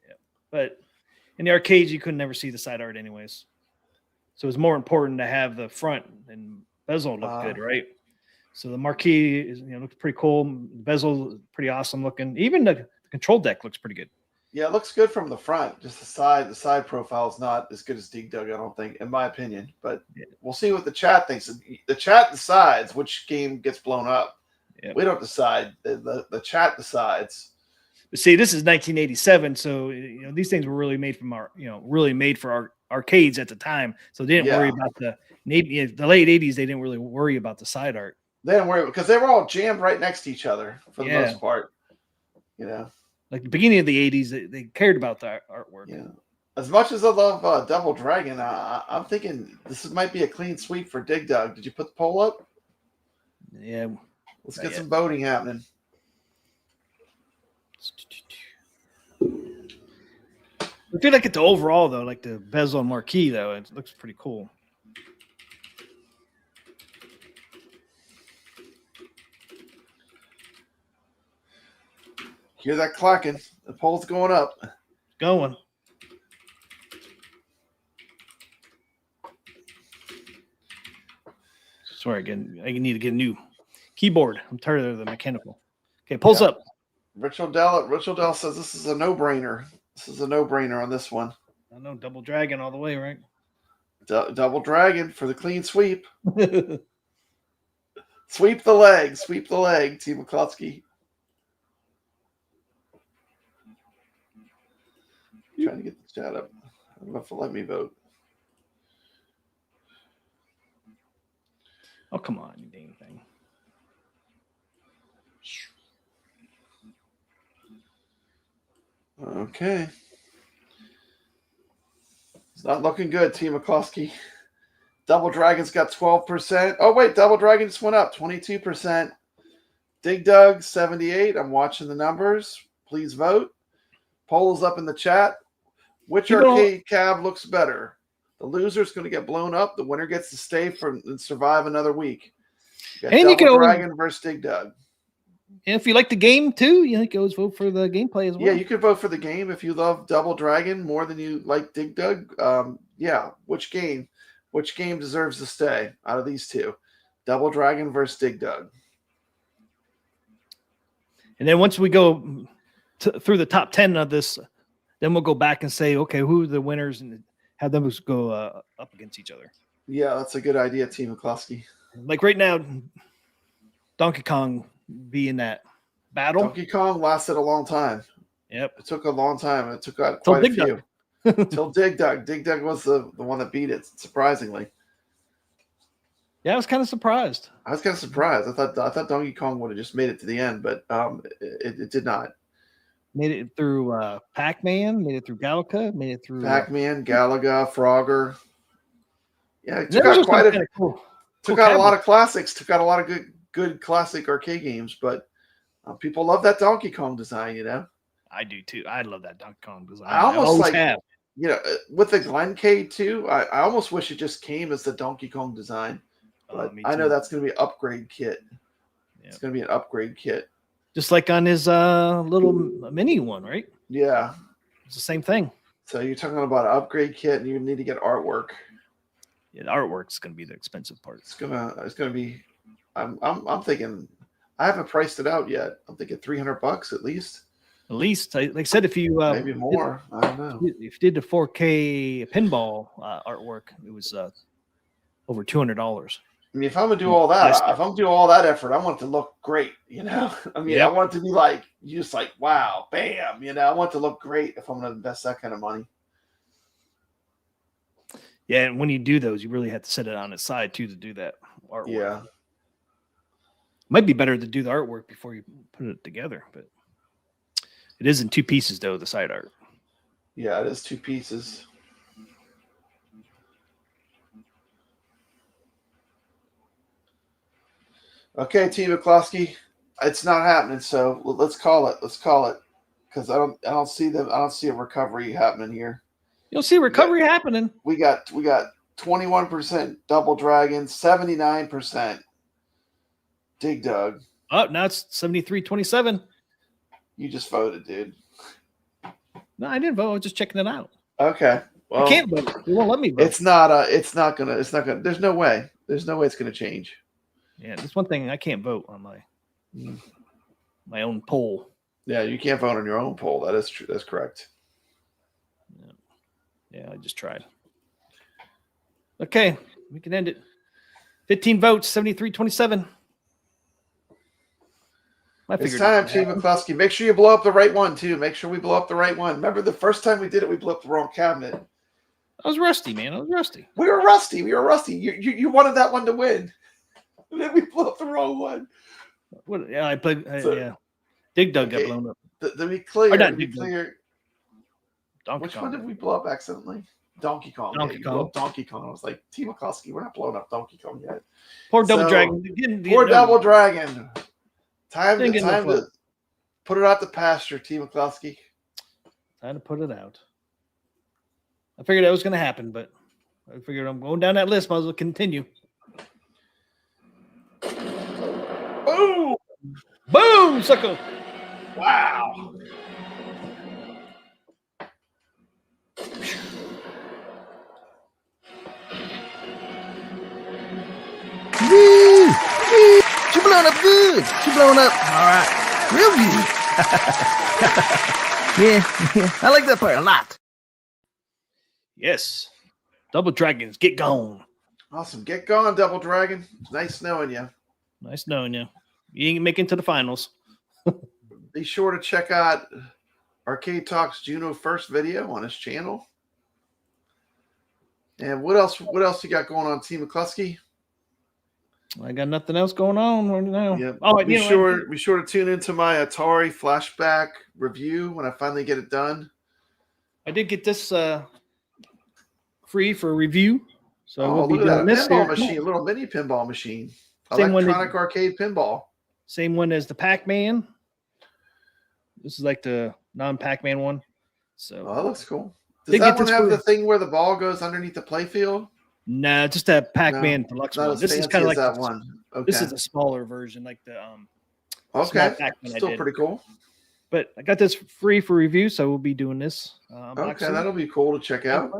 Yeah, but in the arcades, you could never see the side art anyways. So it's more important to have the front and bezel look good, right? So the marquee is, looks pretty cool. Bezel is pretty awesome looking. Even the control deck looks pretty good. Yeah, it looks good from the front. Just the side profile is not as good as Dig Dug, I don't think, in my opinion. But we'll see what the chat thinks. The chat decides which game gets blown up. Yep. We don't decide. The chat decides. But see, this is 1987, so these things were really made for our arcades at the time. So they didn't worry about the late 80s. They didn't really worry about the side art. They didn't worry because they were all jammed right next to each other for the most part. Like the beginning of the 80s, they cared about the artwork. Yeah. As much as I love Double Dragon, I'm thinking this might be a clean sweep for Dig Dug. Did you put the poll up? Yeah. Let's get some voting happening. I feel like it's overall, though, like the bezel and marquee, though, it looks pretty cool. Hear that clacking. The poll's going up. Going. Sorry, again, I need to get a new keyboard. I'm tired of the mechanical. Okay, pulls up. Rich Odell says this is a no-brainer. This is a no-brainer on this one. I know, Double Dragon all the way, right? Double Dragon for the clean sweep. Sweep the leg, T. McCluskey. Trying to get the chat up. I don't know if it'll let me vote. Oh, come on, you dang thing. Okay. It's not looking good, T. McCluskey. Double Dragon's got 12%. Oh, wait, Double Dragon just went up 22%. Dig Dug, 78. I'm watching the numbers. Please vote. Poll is up in the chat. Which arcade cab looks better? The loser's going to get blown up. The winner gets to stay and survive another week. You got Double Dragon versus Dig Dug. And if you like the game too, you can always vote for the gameplay as well. Yeah, you could vote for the game if you love Double Dragon more than you like Dig Dug. Which game deserves to stay out of these two? Double Dragon versus Dig Dug. And then once we go through the top 10 of this, then we'll go back and say, okay, who are the winners, and have them go up against each other. Yeah, that's a good idea, Team McCluskey. Like right now, Donkey Kong be in that battle. Donkey Kong lasted a long time. Yep. It took a long time. It took out quite a few. Till Dig Dug. Dig Dug was the one that beat it, surprisingly. Yeah, I was kind of surprised. I thought Donkey Kong would have just made it to the end, but it did not. Made it through Pac-Man, made it through Galaga, made it through Pac-Man, Galaga, Frogger. Yeah, it took out quite a took out a lot of classics. Took out a lot of good classic arcade games, but people love that Donkey Kong design. I do too. I love that Donkey Kong design. I almost with the Glencade too. I almost wish it just came as the Donkey Kong design. But I know that's going to be an upgrade kit. Yeah. It's going to be an upgrade kit. Just like on his little mini one, right? Yeah. It's the same thing. So you're talking about an upgrade kit, and you need to get artwork. Yeah, the artwork's going to be the expensive part. It's gonna be. I'm thinking. I haven't priced it out yet. I'm thinking $300 at least. At least, like I said, if you maybe more, I don't know. If you did the 4K pinball artwork, it was over $200. I mean, if I'm gonna do all that, effort, I want it to look great. I mean, I want it to be like just like wow, bam. I want it to look great if I'm gonna invest that kind of money. Yeah, and when you do those, you really have to set it on its side too to do that artwork. Yeah, might be better to do the artwork before you put it together, but it is in two pieces though. The side art. Yeah, it is two pieces. Okay, Team McCluskey, it's not happening. So let's call it. Because I don't see a recovery happening here. You'll see recovery happening. We got 21% Double Dragon, 79% Dig Dug. Oh, now it's 73-27. You just voted, dude. No, I didn't vote. I was just checking it out. Okay. Well, I can't vote. They won't let me vote. It's not gonna. There's no way. There's no way it's gonna change. Yeah, that's one thing. I can't vote on my own poll. Yeah, you can't vote on your own poll. That is true. That's correct. Yeah, I just tried. Okay, we can end it. 15 votes, 73-27. It's time, Team McCluskey. Make sure you blow up the right one, too. Make sure we blow up the right one. Remember the first time we did it, we blew up the wrong cabinet. I was rusty, man. I was rusty. We were rusty. You wanted that one to win. And then we blew up the wrong one. What? Yeah, I played. Yeah. Dig Dug got blown up. To be clear, Donkey which Kong. one did we blow up accidentally? Donkey Kong. Donkey Kong. Donkey Kong. I was like, Team McCluskey, we're not blowing up Donkey Kong yet. Poor Double Dragon. Poor Double Dragon. Time to put it out the pasture, Team McCluskey. Time to put it out. I figured that was going to happen, but I figured I'm going down that list. Might as well continue. Boom! Boom, sucker! Wow! Woo! Woo! She blowing up good. She blowing up. All right. Real good. yeah. I like that part a lot. Yes. Double Dragons, get gone. Awesome. Get gone, Double Dragon. Nice knowing you. Nice knowing you. You ain't making it to the finals. Be sure to check out Arcade Talk's Juno first video on his channel. And what else you got going on, Team McCluskey? I got nothing else going on right now. Yeah. Oh, be sure to tune into my Atari flashback review when I finally get it done. I did get this free for review. So we'll be look at doing that this pinball here. machine, a little mini pinball machine. Same Electronic arcade pinball. Same one as the Pac-Man. This is like the non-Pac-Man one. So that looks cool. Does that one have the thing where the ball goes underneath the playfield? Nah, just that Pac-Man deluxe one. This is kind of like that one. Okay. This is a smaller version, like the okay, still pretty cool. But I got this free for review, so we'll be doing this. Okay, that'll be cool to check out.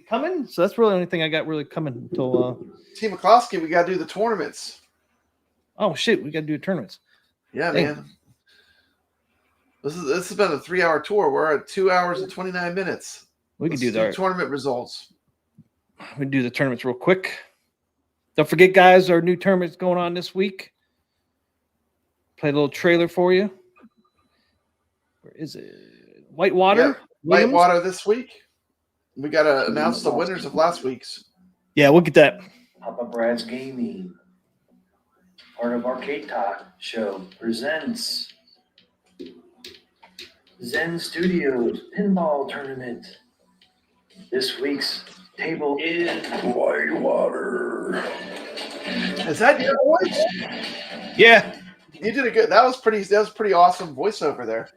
Coming, so that's really the only thing I got really coming until Team McCluskey, we got to do the tournaments. Oh shit, we got to do tournaments. Yeah, man. This has been a 3-hour tour. We're at 2 hours and 29 minutes. Let's do the tournament results. We do the tournaments real quick. Don't forget, guys, our new tournament's going on this week. Play a little trailer for you. Where is it? Whitewater. Yeah, Whitewater this week. We got to announce the winners of last week's. Yeah, we'll get that. Papa Brad's Gaming, part of Arcade Talk Show, presents Zen Studios Pinball Tournament. This week's table is Whitewater. Is that your voice? Yeah. You did a good. That was pretty awesome voiceover there.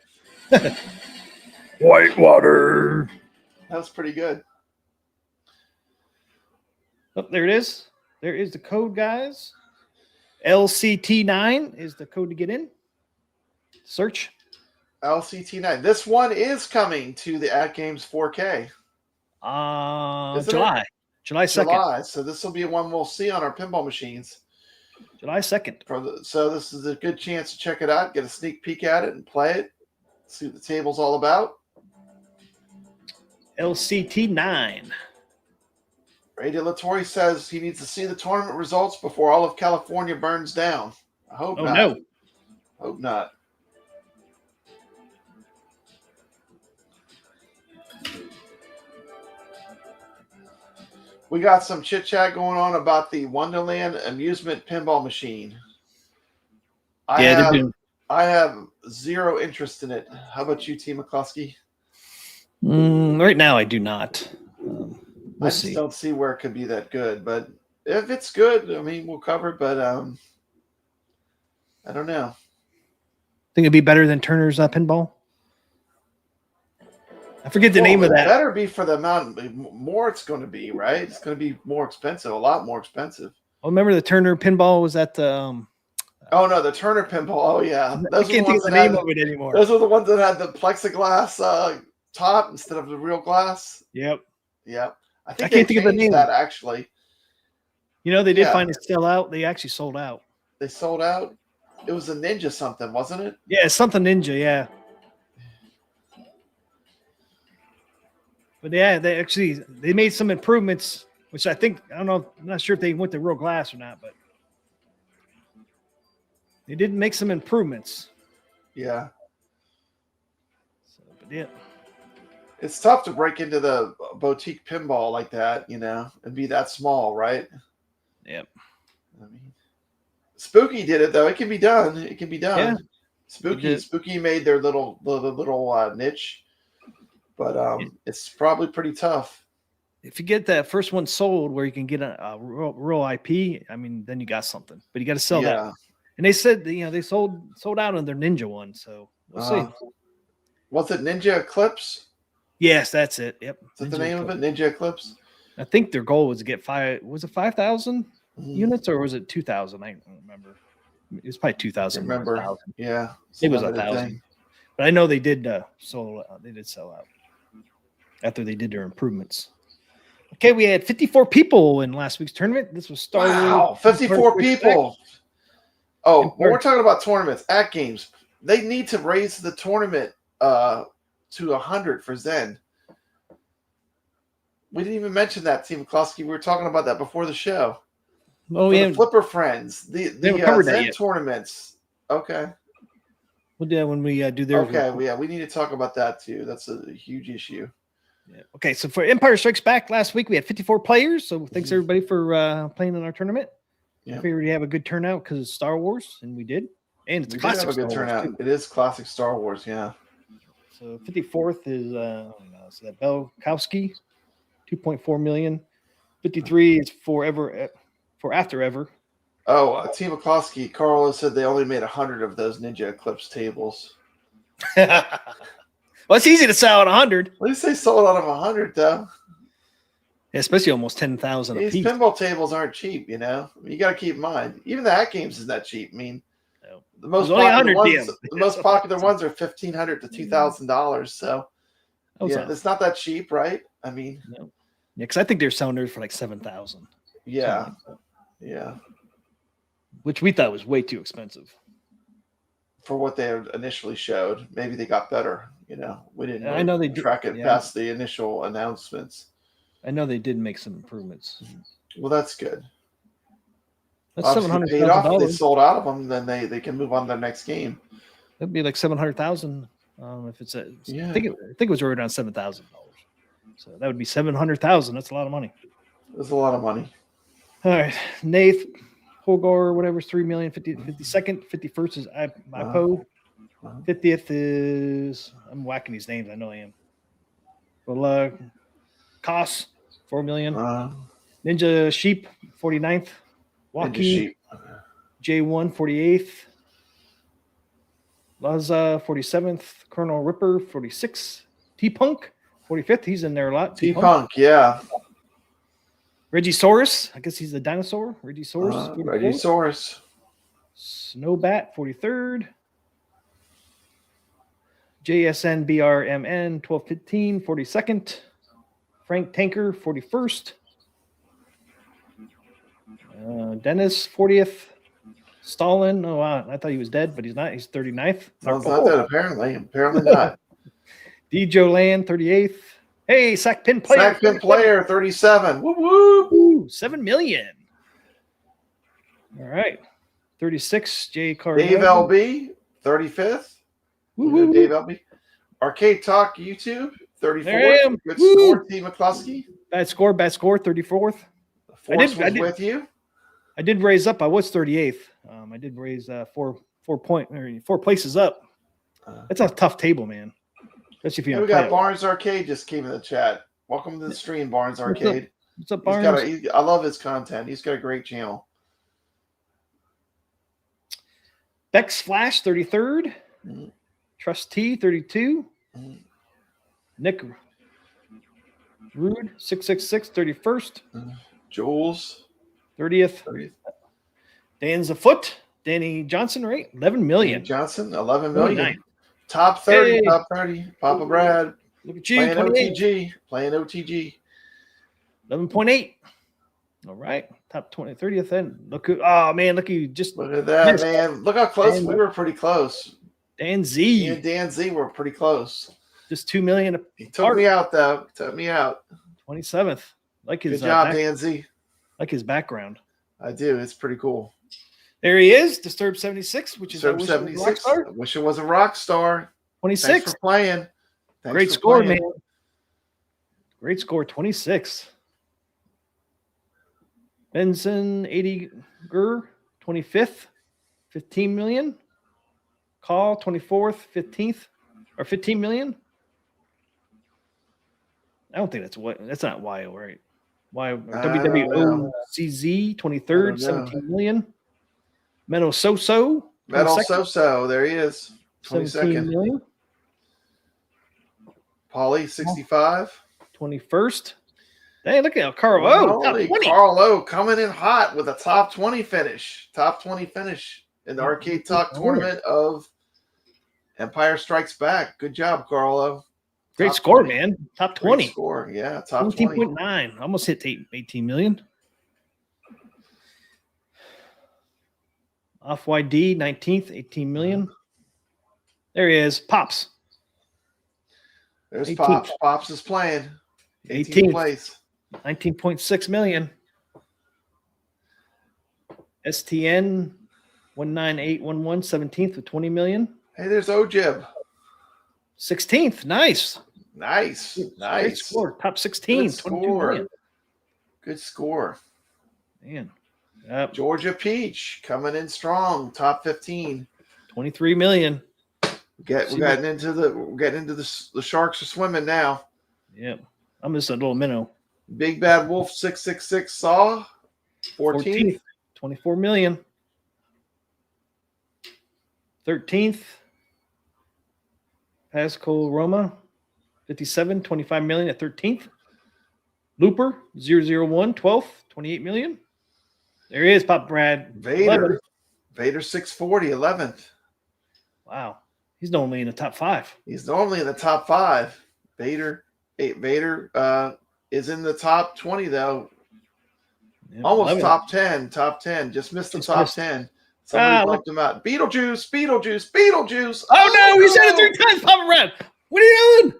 Whitewater. That was pretty good. Oh, there it is. There is the code, guys. LCT9 is the code to get in. Search. LCT9. This one is coming to the AtGames 4K. July 2nd. July. So this will be one we'll see on our pinball machines. July 2nd. So this is a good chance to check it out, get a sneak peek at it, and play it. See what the table's all about. LCT9. Ray DeLatorre says he needs to see the tournament results before all of California burns down. I hope not. No. Hope not. We got some chit chat going on about the Wonderland amusement pinball machine. I have zero interest in it. How about you, Team McCluskey? Right now, I do not. I just don't see where it could be that good. But if it's good, I mean, we'll cover it. But I don't know. Think it'd be better than Turner's pinball? I forget the name of that. It better be for the amount more it's going to be, right? It's going to be more expensive, a lot more expensive. Oh, remember the Turner pinball was at the Oh no, the Turner pinball. Oh yeah, I can't think of the name of it anymore. Those were the ones that had the plexiglass top instead of the real glass. Yep. Yep. I I think can't they think of the changed name. that actually. You know, they did Yeah. finally sell out. They actually sold out. They sold out. It was a Ninja something, wasn't it? Yeah, it's something Ninja, yeah. But yeah, they made some improvements, which I think, I don't know, I'm not sure if they went to real glass or not, but they did make some improvements. Yeah. So, but yeah. It's tough to break into the boutique pinball like that, you know, and be that small, right? Yep. I mean, Spooky did it though. It can be done. It can be done. Yeah. Spooky made their little niche, but it's probably pretty tough. If you get that first one sold where you can get a real IP, I mean, then you got something. But you got to sell that. And they said, you know, they sold out on their Ninja one, so we'll see. Was it Ninja Eclipse? Yes, that's it. Yep. Is that the name of it? Ninja Eclipse? I think their goal was to get 5,000 units, or was it 2,000? I don't remember. It was probably 2,000. Remember? Yeah. It was 1,000. But I know they did sell out after they did their improvements. Okay, we had 54 people in last week's tournament. This was started. Wow, 54 people. Oh, when we're talking about tournaments, AtGames, they need to raise the tournament to 100 for Zen. We didn't even mention that, Team McCluskey. We were talking about that before the show. Oh, for yeah. the Flipper Friends, the Zen tournaments. Okay. Well, yeah, when we do their. Okay, we need to talk about that too. That's a huge issue. Yeah. Okay, so for Empire Strikes Back last week, we had 54 players. So thanks everybody for playing in our tournament. Yeah. We already have a good turnout because it's Star Wars, and we did. And it's We a did have classic a good Star Wars, turnout. too. It is classic Star Wars, yeah. So 54th is so that Belkowski, 2.4 million. 53 is for After Ever. Oh, Team McCluskey, Carlo said they only made 100 of those Ninja Eclipse tables. Well, it's easy to sell at 100. At least they sold out of 100, though. Yeah, especially almost 10,000 a These piece. pinball tables aren't cheap, you know. I mean, you got to keep in mind. Even the AtGames is not cheap. I mean, the most popular ones are $1,500 to $2,000. So, yeah, it's not that cheap, right? I mean, yeah, because I think they're selling theirs for like 7,000. Yeah, yeah. Which we thought was way too expensive for what they initially showed. Maybe they got better. You know, we didn't. I know they track it past the initial announcements. I know they did make some improvements. Well, that's good. That's $700,000 paid off. If they sold out of them, then they can move on to the next game. That'd be like 700,000. If it's I think it was right around $7,000. So that would be 700,000. That's a lot of money. That's a lot of money. All right, Nath Holgar, whatever, is 3 million. 52nd, 51st is iPod. 50th is I'm whacking these names. I know I am. Well, Koss, 4 million. Ninja Sheep, 49th. Walkie, J1, 48th. Laza, 47th. Colonel Ripper, 46th. T-Punk, 45th. He's in there a lot. T-Punk, yeah. Regisaurus, I guess he's the dinosaur. Regisaurus. Regisaurus. Snowbat, 43rd. JSN BRMN, 1215, 42nd. Frank Tanker, 41st. Dennis, 40th. Stalin, oh wow, I thought he was dead, but he's not. He's 39th. No, it's not dead, apparently. Apparently not. D. Joe Land, 38th. Hey, Sack Pin Player. Sack Pin Player, 37. Woo woo. 7 million. All right. 36, J. Cardone. Dave LB, 35th. Woo-woo. Dave LB. Arcade Talk YouTube, 34th. There I am. Good Woo. score, Team McCluskey. Bad score, 34th. Force was with you. I did raise up. I was 38th. I did raise 4 places up. That's a tough table, man. Especially if you we got Barnes Arcade just came in the chat. Welcome to the stream, Barnes Arcade. What's up, Barnes? I love his content. He's got a great channel. Bex Flash, 33rd. Trustee, 32. Nick Rude, 666, 31st. Jules, 30th. Dan's a foot. Danny Johnson, right? 11 million. Danny Johnson, 11 million. Top 30, Top 30. Papa Brad. Look at you, Playing 28. OTG. Playing OTG. 11.8. All right. Top 20, 30th. And look who, oh, man, look who just Look at that, missed. man. Look how close. Dan- We were pretty close. Dan Me Z. and Dan Z were pretty close. Just 2 million. He took me out, though. Took me out. 27th. Like his Good job, back- Dan Z. like his background. I do. It's pretty cool. There he is, Disturbed 76, which is Serve 76. I wish it was a rock star. 26. Thanks for playing. Thanks Great for score, playing. man. Great score, 26. Benson 80ger, 25th, 15 million. Call 24th, 15th, or 15 million. I don't think that's not YO, right? WWOCZ 23rd, 17 million. Metal So-So. Metal 22nd, So-So. There he is. 17 22nd. million. Paulie, 65. 21st. Hey, look at Carl O. Top Holy 20. Carl O coming in hot with a top 20 finish. Top 20 finish in the Arcade Talk tournament of Empire Strikes Back. Good job, Carl O. Great Top score, 20. man. Top Great 20. score. Yeah, top 20. 17.9. Almost hit 18 million. Off YD, 19th, 18 million. There he is. Pops. There's 18th. Pops. Pops is playing. 18th 18th. place. 19.6 million. STN 19811, 17th with 20 million. Hey, there's Ojib. 16th. Nice. Nice. Great Nice. score. Top 16. Good 22 score. million. Good score. Man. Yep. Georgia Peach coming in strong. Top 15. 23 million. We're getting into the sharks are swimming now. Yep. I'm just a little minnow. Big Bad Wolf 666 Saw 14th. 24 million. 13th. Pascal Roma 57, 25 million at 13th. Looper 001, 12th, 28 million. There he is, Pop Brad. Vader. 11. Vader 640, 11th. Wow. He's normally in the top 5. He's normally in the top 5. Vader is in the top 20 though. Yep, Almost 11. top 10. Top 10. Just missed the Just top missed. 10. Somebody bumped him out. Beetlejuice. Oh no, he said it 3 times, Papa Brad. What are you doing?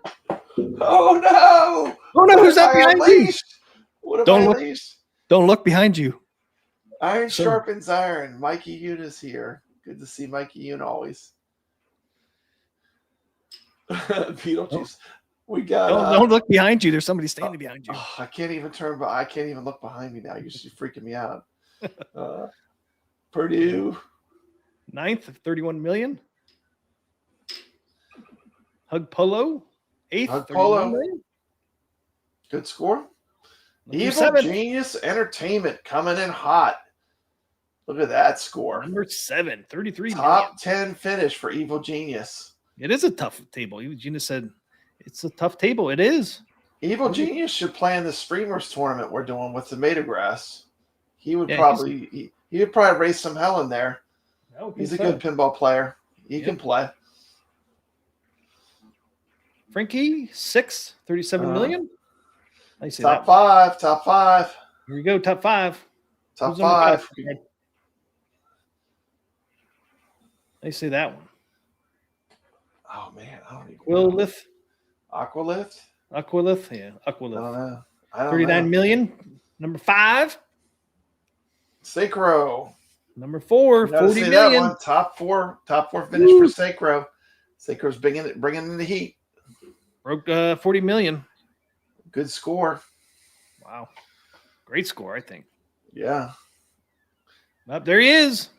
Oh no. Oh no, who's up What have I behind you? unleashed? What have Don't I look- unleashed? Don't look behind you. Iron So- sharpens iron. Mikey Yuna's here. Good to see Mikey Yuna always. Beetlejuice. We got. Don't look behind you. There's somebody standing behind you. I can't even turn, but I can't even look behind me now. You're just freaking me out. Purdue. 9th of 31 million. Hug Polo. 8th. Hug 31 Polo. million. Good score. Number Evil 7. Genius Entertainment coming in hot. Look at that score. Number 7. 33 million. Top 10 finish for Evil Genius. It is a tough table. Gina said it's a tough table. It is. Evil Genius should play in the Streamers tournament we're doing with the Metagrass. He would Yeah, probably he would probably raise some hell in there. He's a good pinball player. He can play. Frankie, 6, 37 million. I see Top that. 5. Top 5. Here we go. Top 5. Top Who's on the 5. top? I see that one. Oh man, I don't even Aquilith. Aqualith? Aquilith. Yeah, I Aquilith. don't know. I don't 39 know. million. Number 5. Sacro. Number 4. You gotta 40 say million. that one. Top 4 finish Woo. for Sacro. Sacro's bringing in the heat. Broke 40 million. Good score. Wow. Great score, I think. Yeah. Up there he is.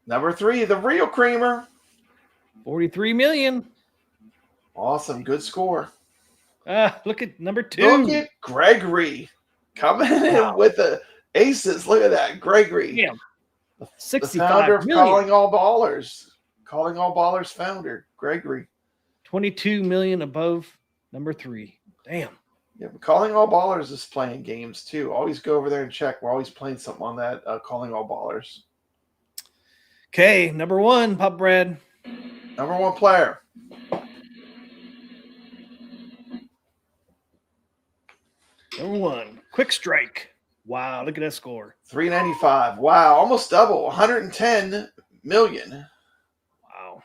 Number 3, the real creamer. 43 million. Awesome. Good score. Look at number 2. Look at Gregory coming in with the aces. Look at that. Gregory. Yeah. The 65 founder of million. Calling All Ballers. Calling All Ballers founder. Gregory. 22 million above number 3. Damn. Yeah, but Calling All Ballers is playing games too. Always go over there and check. We're always playing something on that Calling All Ballers. Okay, number 1, Pop Brad. Number 1 player. Number 1, Quick Strike. Wow, look at that score. 395. Wow, almost double. 110 million. Wow.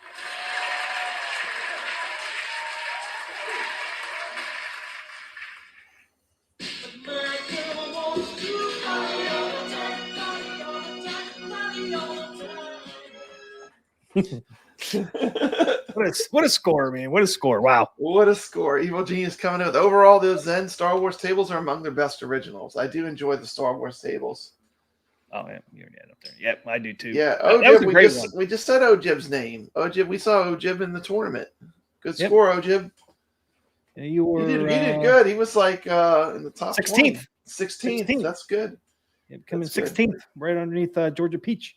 What a score, man. What a score. Wow. What a score. Evil Genius coming in with overall, those Zen Star Wars tables are among their best originals. I do enjoy the Star Wars tables. Oh, yeah. You're up there. Yep, I do too. Yeah, That was a Ojib, great one. we just said Ojib's name. Ojib, we saw Ojib in the tournament. Good Yep. score, Ojib. Yeah, you were. He did good. He was like in the top 16th. 16th. That's good. Coming That's good. 16th, right underneath Georgia Peach.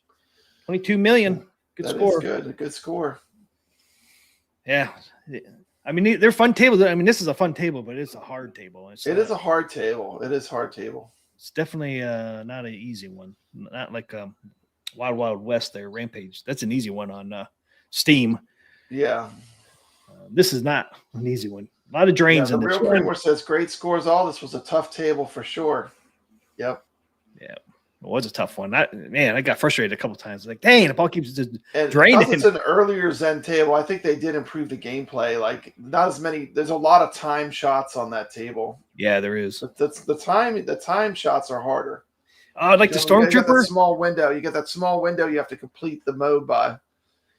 22 million. Good That score. is good. A good score. Yeah. I mean, they're fun tables. I mean, this is a fun table, but it's a hard table. It is a hard table. It is hard table. It's definitely not an easy one. Not like Wild Wild West there, Rampage. That's an easy one on Steam. Yeah. This is not an easy one. A lot of drains The in this real one. Kramer says great scores. All this was a tough table for sure. Yep. Yeah. It was a tough one. I got frustrated a couple times. Like, dang, the ball keeps just And draining. because it's an earlier Zen table, I think they did improve the gameplay. Like, not as many. There's a lot of time shots on that table. Yeah, there is. That's the time shots are harder. Like the You got that Stormtrooper. small window. You get that small window. You have to complete the mode by.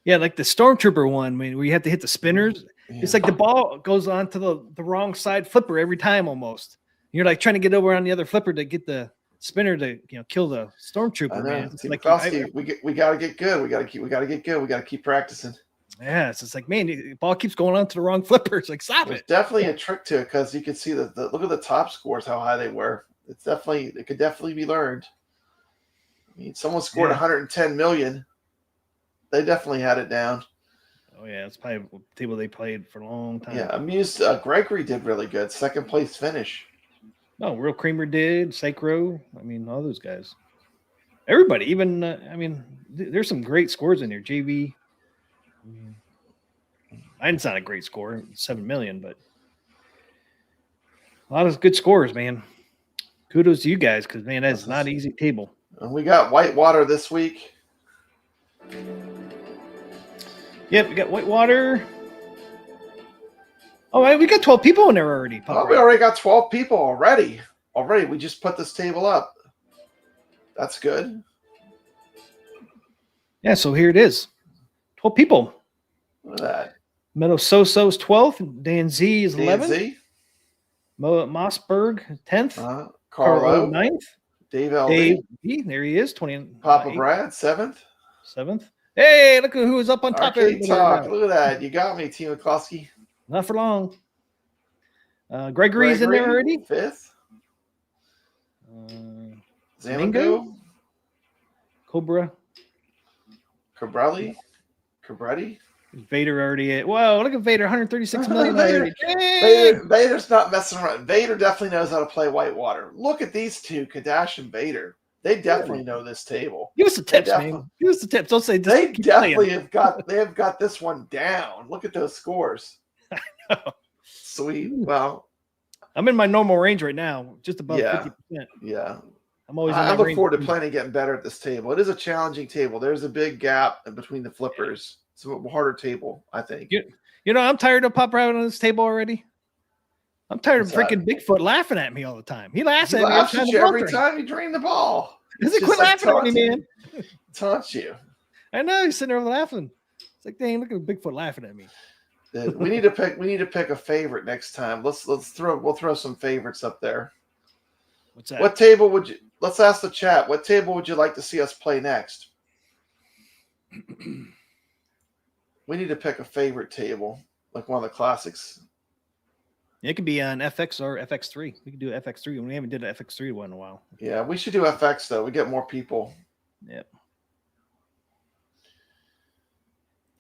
Yeah, like the Stormtrooper one, where you have to hit the spinners. Yeah. It's like the ball goes on to the wrong side flipper every time almost. You're like trying to get over on the other flipper to get the spinner to kill the Stormtrooper. I know. Man. It's Team like Kowski, we got to get good. We got to get good. We got to keep practicing. yeah, it's like, man, the ball keeps going on to the wrong flipper. It's like, stop There's it. definitely a trick to it because you can see the look at the top scores, how high they were. It could definitely be learned. I mean, someone scored 110 million. They definitely had it down. Oh yeah, it's probably a table they played for a long time. Yeah, Amused Gregory did really good. Second place finish. No, Real Kramer did, Sacro. I mean, all those guys. Everybody, even there's some great scores in there. JV. I mean, mine's not a great score, 7 million, but a lot of good scores, man. Kudos to you guys, because man, that's not an easy table. And we got Whitewater this week. Yep, we got Whitewater. Oh, right, we got 12 people in there already. Oh, we already got 12 people already. We just put this table up. That's good. Yeah, so here it is. 12 people. Look at that. Meadow Soso's 12th. Dan Z is 11th. Z. Mossberg 10th. Carlo 9th. Dave LD. Dave B, there he is. 20. Papa Brad 7th. 7th. Hey, look at who's up on top. Arcade Talk. Look at that. You got me, Team McCloskey. Not for long. Gregory's in there already. 5th. Zamingo. Cobra. Cabretti. Vader already. Whoa, look at Vader. 136 million. Vader's not messing around. Vader definitely knows how to play Whitewater. Look at these two, Kadash and Vader. They definitely know this table. Give us the tips, man. Give us the tips. Don't say they definitely have got this one down. Look at those scores. I know. Sweet. Well, I'm in my normal range right now, just above 50%. Yeah. I'm always. I look forward to playing and getting better at this table. It is a challenging table. There's a big gap in between the flippers. It's a harder table, I think. You know, I'm tired of Pop Rabbit on this table already. I'm tired of freaking Bigfoot laughing at me all the time. He laughs at me every time you drain the ball. Does he quit laughing at me, man? Taunts you. I know he's sitting there laughing. It's like, dang, look at Bigfoot laughing at me. We need to pick a favorite next time. We'll throw some favorites up there. What's that? What table would you? Let's ask the chat. What table would you like to see us play next? We need to pick a favorite table, like one of the classics. It could be on FX or FX3. We could do FX3. We haven't did an FX3 one in a while. Yeah, we should do FX though. We get more people. Yep.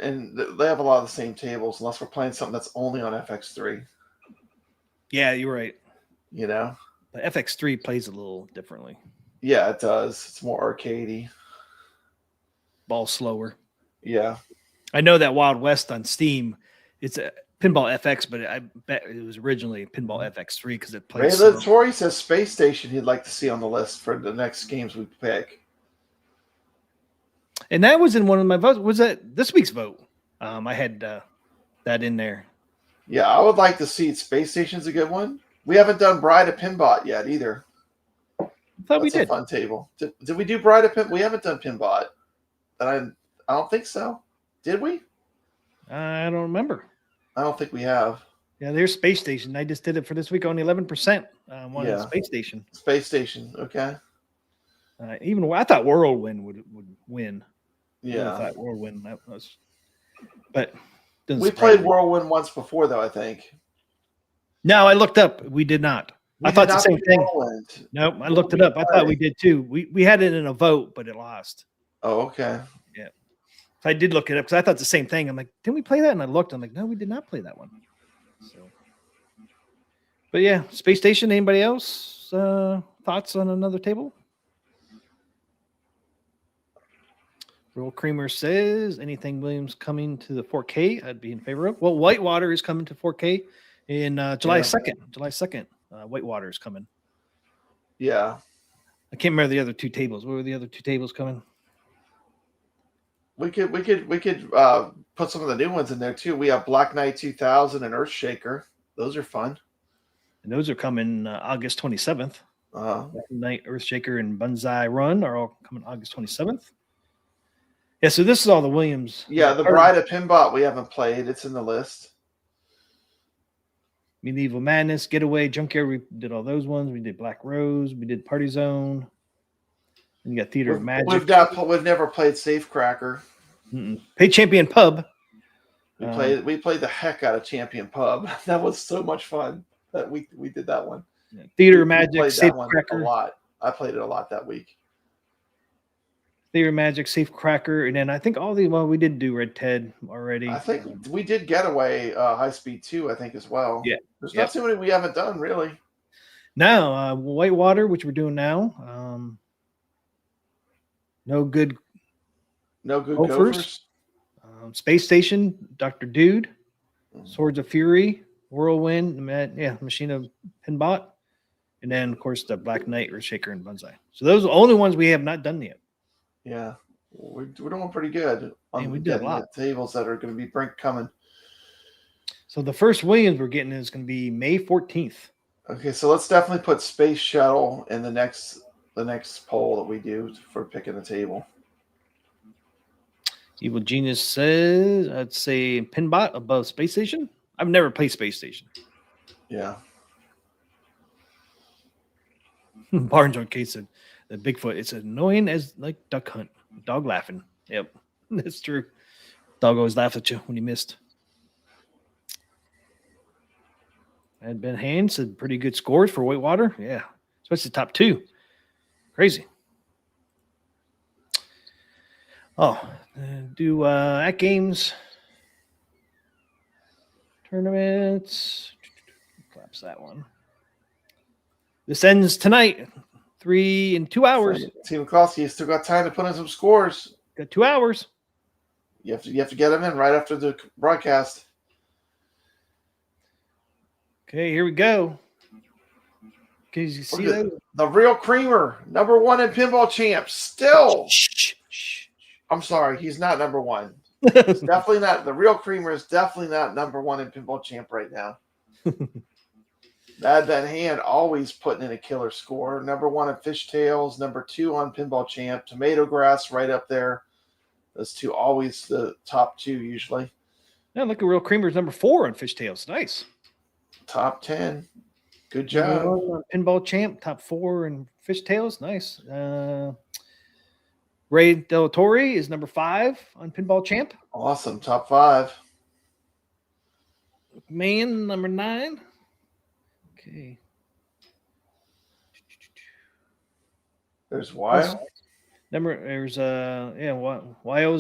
And they have a lot of the same tables, unless we're playing something that's only on FX3. Yeah, you're right. You know, but FX3 plays a little differently. Yeah, it does. It's more arcadey. Ball slower. Yeah. I know that Wild West on Steam, Pinball FX, but I bet it was originally Pinball FX3 because it Ray plays. Tori says Space Station he'd like to see on the list for the next games we pick. And that was in one of my votes. Was that this week's vote? I had that in there. Yeah, I would like to see Space Station's a good one. We haven't done Bride of Pinbot yet either. I thought we did. A fun table. Did we do Bride of Pin? We haven't done Pinbot. I don't think so. Did we? I don't remember. I don't think we have. Yeah, there's Space Station. I just did it for this week. Only 11%. One Space Station. Space Station. Okay. Even I thought Whirlwind would win. Yeah. I thought Whirlwind that was. But we played Whirlwind once before, though. I think. No, I looked up. We did not. I thought the same thing. Whirlwind. Nope, I looked it up. I thought we did too. We had it in a vote, but it lost. Oh, okay. Yeah. So I did look it up because I thought the same thing. I'm like, didn't we play that? And I looked. I'm like, no, we did not play that one. So, but yeah, Space Station. Anybody else thoughts on another table? Roll Creamer says anything Williams coming to the 4K, I'd be in favor of. Well, Whitewater is coming to 4K in July 2nd. July 2nd, Whitewater is coming. Yeah. I can't remember the other two tables. What were the other two tables coming? We could put some of the new ones in there too. We have Black Knight 2000 and Earthshaker. Those are fun. And those are coming August 27th. Black Knight, Earthshaker, and Banzai Run are all coming August 27th. Yeah, so this is all the Williams. Yeah, the Bride of Pinbot we haven't played. It's in the list. Medieval Madness, Getaway, Junkyard. We did all those ones. We did Black Rose. We did Party Zone. And you got Theater of Magic. We've never played Safecracker. Pay Champion Pub. We played the heck out of Champion Pub. That was so much fun that we did that one. Yeah. Theater of Magic, Safecracker. A lot. I played it a lot that week. Theater Magic, Safecracker, and then I think we did do Red Ted already. I think we did Getaway High Speed 2, I think, as well. Yeah. There's not too many we haven't done, really. Now, Whitewater, which we're doing now. No Good Gophers. Space Station, Dr. Dude, Swords of Fury, Whirlwind, Machine of Pinbot, and then, of course, the Black Knight, Earthshaker, and Banzai. So those are the only ones we have not done yet. Yeah, we're doing pretty good on we did a lot. The tables that are going to be coming. So the first Williams we're getting is going to be May 14th. Okay, so let's definitely put Space Shuttle in the next poll that we do for picking the table. Evil Genius says, I'd say Pinbot above Space Station. I've never played Space Station. Yeah. Barnes Arcade said, the Bigfoot, it's annoying as like duck hunt. Dog laughing. Yep, that's true. Dog always laughs at you when you missed. And Ben Haynes said pretty good scores for Whitewater. Yeah, especially top two. Crazy. Oh, do AtGames tournaments. Collapse that one. This ends tonight. 3 and 2 hours. Team McCloskey, you still got time to put in some scores. Got 2 hours. You have to get them in right after the broadcast. Okay, here we go. Can you see that? The Real Creamer, number 1 in Pinball Champ. Still. I'm sorry, he's not number 1. He's definitely not. The Real Creamer is definitely not number 1 in Pinball Champ right now. Bad Ben Hand always putting in a killer score. Number 1 in Fishtails, number 2 on Pinball Champ. Tomato Grass right up there. Those two always the top 2 usually. Yeah, look at Real Creamer's number 4 on Fishtails. Nice. Top 10. Good job. Pinball Champ, top 4 in Fishtails. Nice. Ray Del Torre is number 5 on Pinball Champ. Awesome. Top 5. Man, number 9. Okay. There's Wild. Wyo's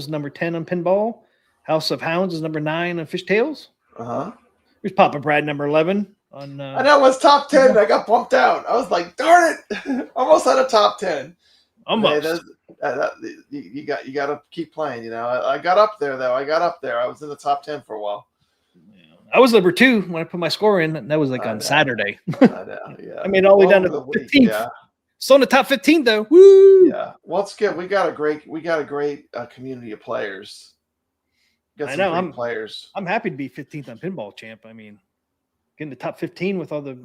number 10 on Pinball. House of Hounds is number 9 on Fishtails. There's Papa Brad number 11 on. I know it was top 10. I got bumped out. I was like, darn it! Almost had a top 10. Almost. You got to keep playing. You know, I got up there though. I was in the top 10 for a while. Yeah. I was number 2 when I put my score in, and that was like I on know. Saturday. I know, yeah. I made it all the way down to the week, 15th. yeah. Still in the top 15 though. Woo! Yeah. Well, it's good. We got a great community of players. Got some great players. I'm happy to be 15th on Pinball Champ. I mean, getting the top 15 with all the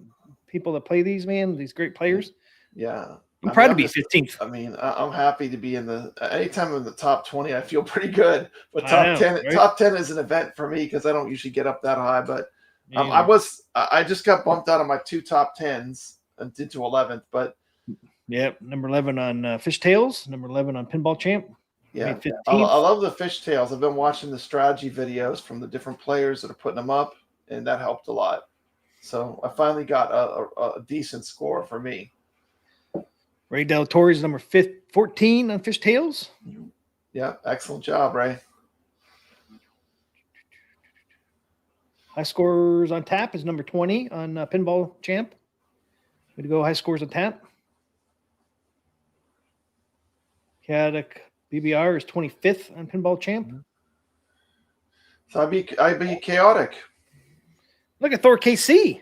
people that play these, man, these great players. Yeah. I'm proud to be 15th. I mean, I'm happy to be anytime I'm in the top 20, I feel pretty good. But top 10, right? Top 10 is an event for me because I don't usually get up that high. But I just got bumped out of my 2 top 10s and did to 11th. But yeah, number 11 on Fishtails, number 11 on Pinball Champ. Yeah, I love the Fishtails. I've been watching the strategy videos from the different players that are putting them up, and that helped a lot. So I finally got a decent score for me. Ray Del Torre's number 14 on Fishtails. Yeah, excellent job, Ray. High scores on tap is number 20 on Pinball Champ. Way to go, high scores on tap. Chaotic BBR is 25th on Pinball Champ. So I be chaotic. Look at Thor KC.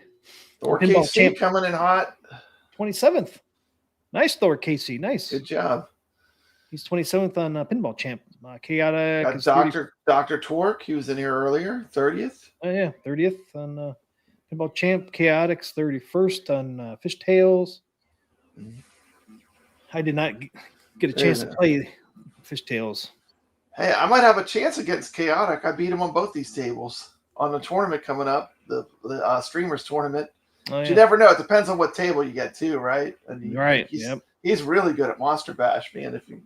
Thor KC Champ coming in hot. 27th. Nice, Thor KC. Nice. Good job. He's 27th on Pinball Champ. Chaotic. Dr. Torque. He was in here earlier. 30th. Oh, yeah. 30th on Pinball Champ. Chaotic's 31st on Fishtails. I did not get a chance to play Fishtails. Hey, I might have a chance against Chaotic. I beat him on both these tables on the tournament coming up, the streamers tournament. Oh, yeah. You never know. It depends on what table you get too, right? And he's really good at Monster Bash, man. If you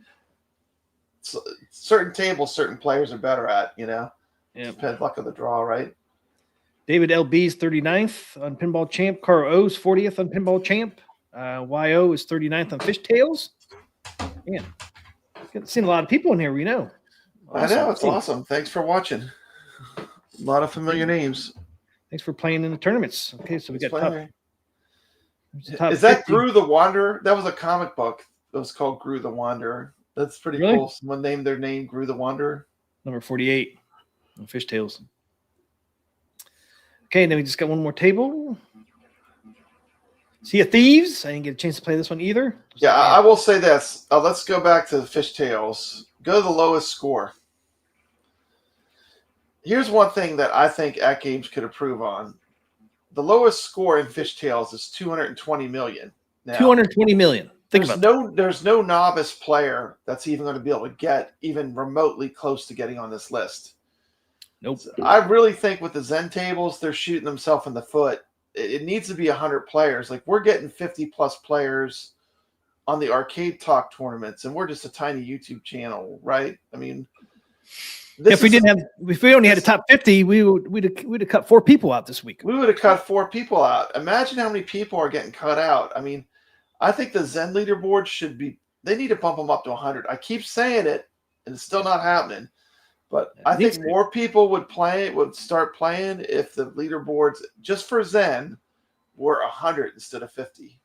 certain tables, certain players are better at, Yeah. Depends luck of the draw, right? David LB's 39th on Pinball Champ. Carl O's 40th on Pinball Champ. YO is 39th on Fishtails. Man, seen a lot of people in here. We know. Awesome. I know, it's awesome. Thanks for watching. A lot of familiar names. Thanks for playing in the tournaments. Okay, so we got top. Is that 50. Gru the Wanderer? That was a comic book. It was called Gru the Wanderer. That's pretty cool. Someone named their name Gru the Wanderer. Number 48 on Fishtails. Okay, then we just got one more table. Sea of Thieves. I didn't get a chance to play this one either. Yeah, I will say this. Let's go back to the Fishtails. Go to the lowest score. Here's one thing that I think AtGames could improve on. The lowest score in Fishtails is 220 million. Now, 220 million. There's no novice player that's even going to be able to get even remotely close to getting on this list. Nope. So I really think with the Zen tables, they're shooting themselves in the foot. It needs to be 100 players. Like, we're getting 50 plus players on the Arcade Talk tournaments, and we're just a tiny YouTube channel, right? I mean, if we only had a top 50, we'd have cut 4 people out this week. We would have cut 4 people out. Imagine how many people are getting cut out. I mean, I think the Zen leaderboard they need to bump them up to 100. I keep saying it, and it's still not happening. But I think more people would start playing if the leaderboards just for Zen were 100 instead of 50.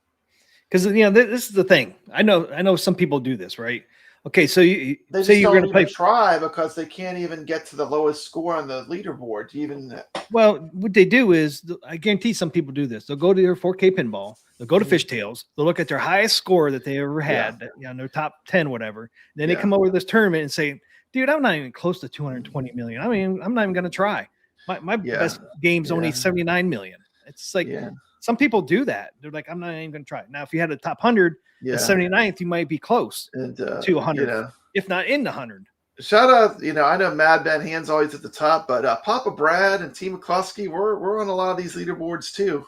Because this is the thing. I know some people do this, right? Okay, so they say you're going to try because they can't even get to the lowest score on the leaderboard. Well, what they do is, I guarantee some people do this. They'll go to their 4K pinball. They'll go to Fishtails. They'll look at their highest score that they ever had, their top 10, whatever. Then they come over to this tournament and say, "Dude, I'm not even close to 220 million. I mean, I'm not even going to try. My best game's only 79 million." It's like some people do that. They're like, "I'm not even going to try." Now, if you had a top 100, the 79th, you might be close to 100, if not in the 100. Shout out, I know Mad Ben Hand's always at the top, but Papa Brad and T. McCluskey, we're on a lot of these leaderboards too.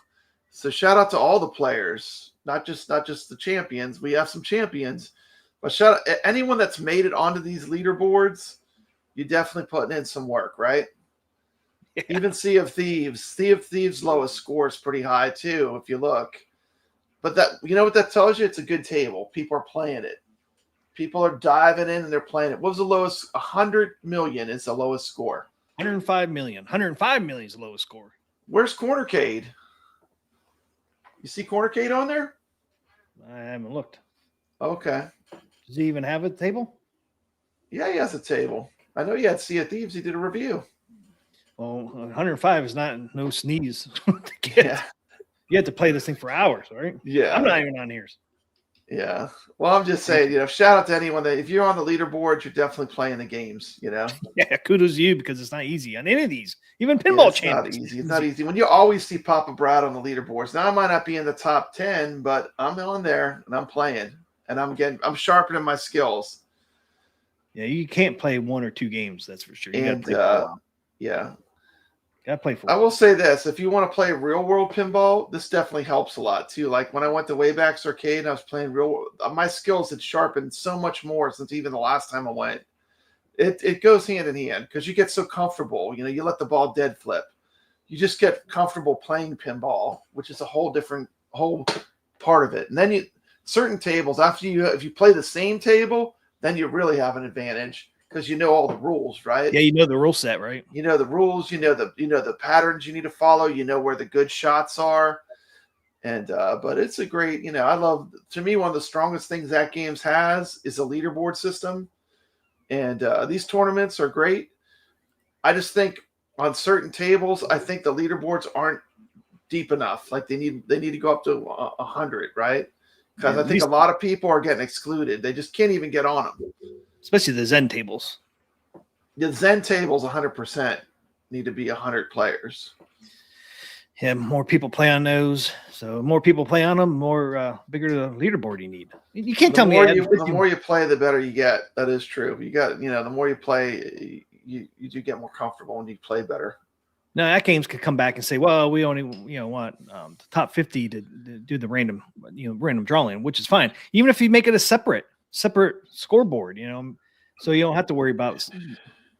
So shout out to all the players, not just the champions. We have some champions, but shout out anyone that's made it onto these leaderboards. You definitely putting in some work, right? Yeah. Even Sea of Thieves' lowest score is pretty high too, if you look. But that, what that tells you? It's a good table. People are playing it. People are diving in and they're playing it. What was the lowest? 100 million is the lowest score. 105 million. 105 million is the lowest score. Where's Cornercade? You see Cornercade on there? I haven't looked. Okay. Does he even have a table? Yeah, he has a table. I know he had Sea of Thieves. He did a review. Well, 105 is not no sneeze. to get. Yeah. You have to play this thing for hours, right? Yeah. I'm not even on here. Yeah. Well, I'm just saying, shout out to anyone that if you're on the leaderboard, you're definitely playing the games, Yeah, kudos to you because it's not easy on any of these. Even Yeah, pinball it's channels. not easy. It's not easy. When you always see Papa Brad on the leaderboards. Now I might not be in the top 10, but I'm on there and I'm playing and I'm sharpening my skills. Yeah, you can't play 1 or 2 games, that's for sure. You And gotta play for a while. yeah. Gotta play for a I while. will say this: if you want to play real world pinball, this definitely helps a lot too. Like when I went to Wayback's Arcade and I was playing my skills had sharpened so much more since even the last time I went. It goes hand in hand because you get so comfortable. You let the ball dead flip. You just get comfortable playing pinball, which is a whole part of it. And then certain tables if you play the same table, then you really have an advantage. Because you know all the rules, right? Yeah, you know the rule set, right? You know the rules. You know the patterns you need to follow. You know where the good shots are, and but it's a great. To me, one of the strongest things AtGames has is a leaderboard system, and these tournaments are great. I just think on certain tables, I think the leaderboards aren't deep enough. Like they need to go up to 100, right? Because I think a lot of people are getting excluded. They just can't even get on them. Especially the Zen tables. The Zen tables 100% need to be 100 players. Yeah, more people play on those. So more people play on them, more bigger the leaderboard you need. You can't tell me. The more you play, the better you get. That is true. You got, the more you play, you do get more comfortable and you play better. Now, AtGames could come back and say, well, we only, want the top 50 to do the random drawing, which is fine. Even if you make it a separate scoreboard, so you don't have to worry about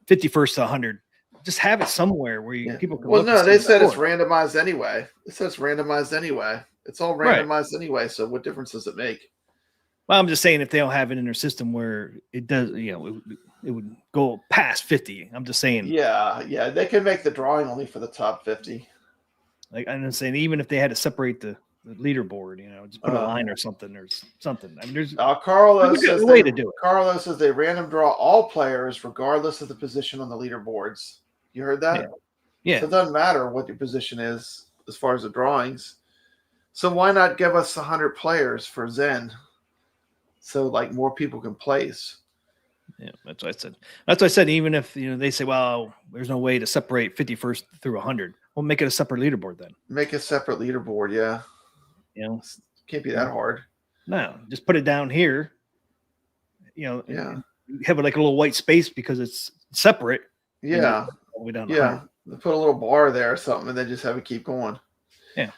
51st to 100. Just have it somewhere where people can. Well, no, they said it's randomized anyway. It says randomized anyway. It's all randomized anyway. So what difference does it make? Well, I'm just saying if they don't have it in their system where it does, it would go past 50. I'm just saying. Yeah, they can make the drawing only for the top 50. Like I'm just saying, even if they had to separate the leaderboard, just put a line or something. I mean, there's Carlo says a way to do it. Carlo says they random draw all players regardless of the position on the leaderboards. You heard that? Yeah. So it doesn't matter what your position is as far as the drawings. So why not give us 100 players for Zen? So like more people can place. Yeah, that's what I said. That's what I said. Even if they say, well, there's no way to separate 51st through 100, we'll make it a separate leaderboard then. Make a separate leaderboard, yeah. Can't be that hard. No, just put it down here. Have it like a little white space because it's separate. Yeah. All the way down to 100. Put a little bar there or something, and then just have it keep going. Yeah.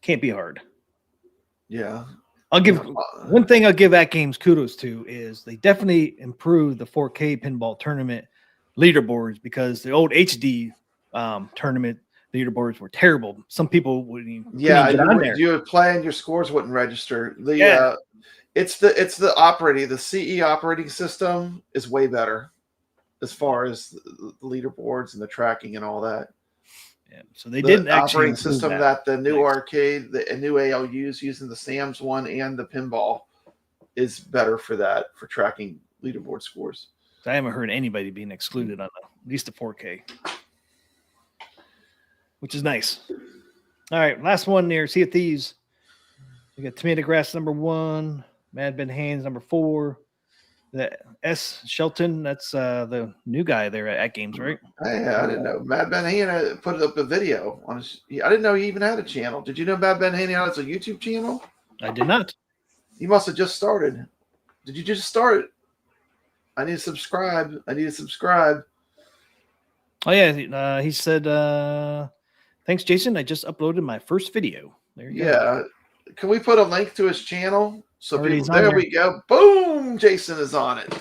Can't be hard. Yeah. I'll give one thing. I'll give AtGames kudos to is they definitely improved the 4K pinball tournament leaderboards because the old HD tournament leaderboards were terrible. Some people wouldn't even get on there. You would play and your scores wouldn't register. It's the CE operating system is way better as far as the leaderboards and the tracking and all that. Yeah, so they didn't actually operating system that the new arcade, the new ALUs using the Sam's one and the pinball is better for that, for tracking leaderboard scores. I haven't heard anybody being excluded on at least the 4K, which is nice. All right, last one there. Sea of Thieves. We got Tomato Grass number 1, Mad Ben Haynes number 4. The S. Shelton, that's the new guy there at AtGames, right? I didn't know. Mad Ben Haney put up a video on his. I didn't know he even had a channel. Did you know Mad Ben Haney has a YouTube channel? I did not. He must have just started. Did you just start? I need to subscribe. Oh, yeah. He said, thanks, Jason. I just uploaded my first video. There you go. Can we put a link to his channel? So people, there we go. Boom! Jason is on it.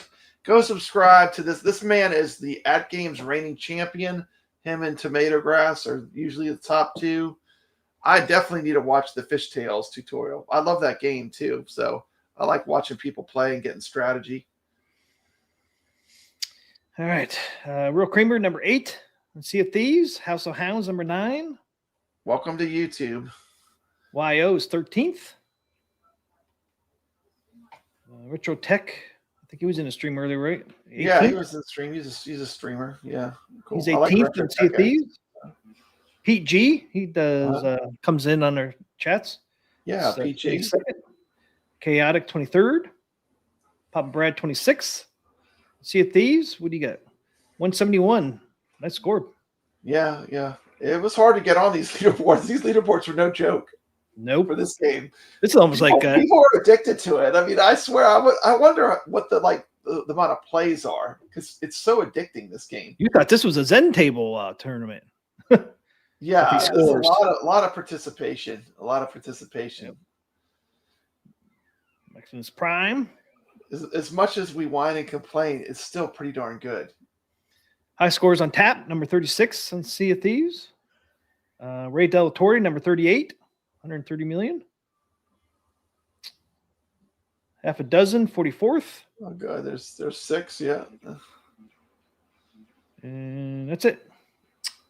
Go subscribe to this. This man is the AtGames reigning champion. Him and Tomato Grass are usually the top 2. I definitely need to watch the Fishtails tutorial. I love that game too. So I like watching people play and getting strategy. All right. Real Kramer, number 8. Sea of Thieves. House of Hounds, number 9. Welcome to YouTube. YO is 13th. Retro Tech, I think he was in a stream earlier, right? 18th? Yeah, he was in the stream. He's a streamer. Yeah, cool. He's I 18th Retro in Sea of Tech. Thieves. Pete G, he does comes in on our chats. Yeah, So, Pete G. 22nd. Chaotic 23rd. Papa Brad 26th. Sea of Thieves, what do you got? 171. Nice score. Yeah, yeah. It was hard to get on these leaderboards. These leaderboards were no joke. Nope. For this game. This is almost like people are addicted to it. I mean, I swear, I wonder what the amount of plays are, because it's so addicting, this game. You thought this was a Zen table tournament. Yeah, there's a lot of participation. A lot of participation. Yep. Maximus Prime. As much as we whine and complain, it's still pretty darn good. High scores on tap, number 36 on Sea of Thieves. Ray Del Torre, number 38, 130 million. Half a dozen, 44th. Oh, God, there's 6, yeah. And that's it.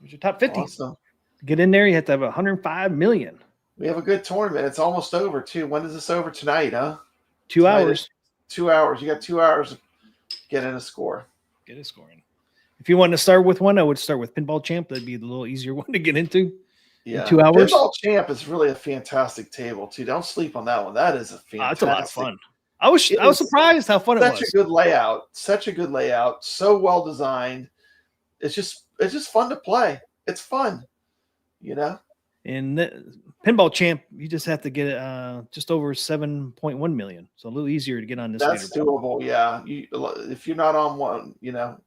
There's your top 50. Awesome. To get in there, you have to have 105 million. We have a good tournament. It's almost over, too. When is this over? Tonight, huh? 2 hours. 2 hours. You got 2 hours to get in a score. Get a score in. If you want to start with one, I would start with Pinball Champ. That'd be the little easier one to get into. Yeah. In 2 hours. Pinball Champ is really a fantastic table, too. Don't sleep on that one. That is a fantastic. That's a lot of fun. I was surprised how fun it was. Such a good layout. Such a good layout. So well designed. It's just fun to play. It's fun. You know? In Pinball Champ, you just have to get just over 7.1 million. So a little easier to get on this. That's doable, yeah. If you're not on one, you know.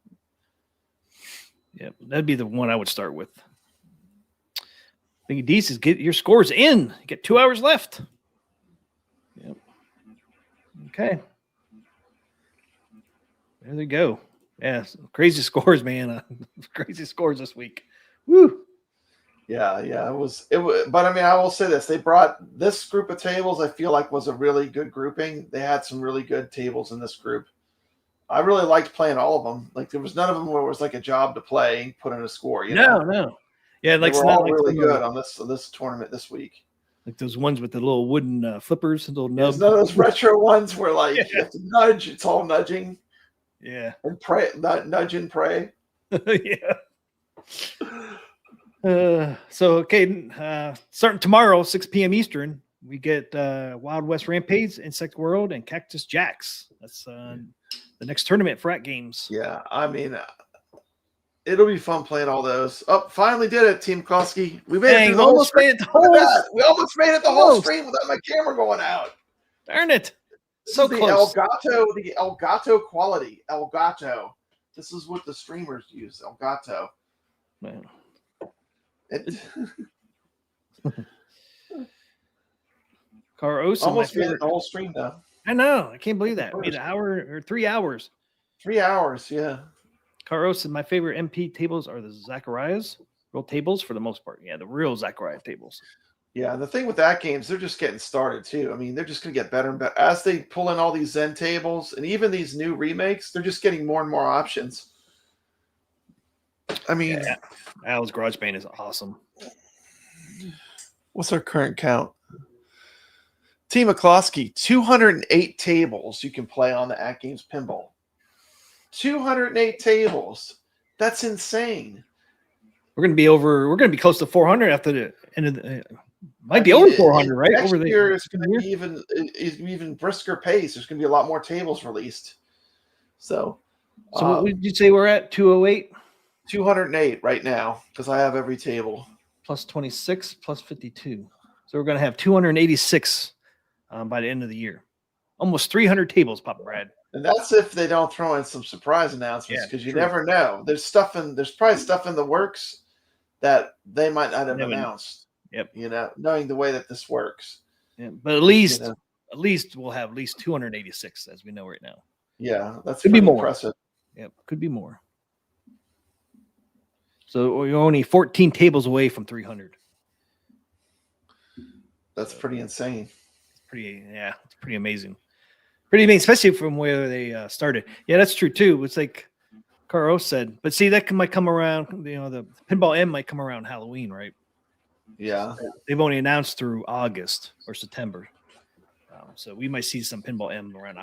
Yeah, that'd be the one I would start with. Big D says get your scores in. You get 2 hours left. Yep. Okay. There they go. Yeah, crazy scores, man. Crazy scores this week. Woo. Yeah, it was, but I mean, I will say this: they brought this group of tables. I feel like was a really good grouping. They had some really good tables in this group. I really liked playing all of them. Like there was none of them where it was like a job to play and put in a score. You know? No. Yeah, like they were all really good on this tournament this week. Like those ones with the little wooden flippers, little nubs. There's none of those retro ones where like you have to nudge. It's all nudging. Yeah. And pray, nudge and pray. Yeah. Starting tomorrow, 6 p.m. Eastern, we get Wild West Rampage, Insect World, and Cactus Jacks. That's the next tournament for AtGames. Yeah, I mean, it'll be fun playing all those. Oh, finally did it, Team Koski. We made it. We almost made it the whole stream without my camera going out. Darn it! So close. The Elgato quality. Elgato. This is what the streamers use. Elgato. Man. Caros almost made it the whole stream though. I know. I can't believe that. Made an hour or 3 hours. 3 hours, yeah. Caros and my favorite MP tables are the Zacharias. Real tables for the most part. Yeah, the real Zachariah tables. Yeah, the thing with AtGames, they're just getting started too. I mean, they're just going to get better and better as they pull in all these Zen tables and even these new remakes. They're just getting more and more options. I mean, Al's Garage Band is awesome. What's our current count? Team McCloskey, 208 tables you can play on the AtGames Pinball. 208 tables. That's insane. We're going to be close to 400 after the end of the. Might be over 400, right? Next over year is going to be even brisker pace. There's going to be a lot more tables released. So what did you say we're at? 208? 208 right now because I have every table. Plus 26, plus 52. So we're going to have 286 by the end of the year. Almost 300 tables, Papa Brad. And that's if they don't throw in some surprise announcements because you never know. There's probably stuff in the works that they might not have announced. Yep. You know, knowing the way that this works. Yeah, but at least we'll have at least 286 as we know right now. Yeah, that's could be more impressive. Yep, could be more. So you're only 14 tables away from 300. That's pretty insane. It's pretty amazing. Pretty amazing, especially from where they started. Yeah, that's true too. It's like Caro said, but see, that might come around. You know, the Pinball M might come around Halloween, right? Yeah, they've only announced through August or September, so we might see some Pinball M around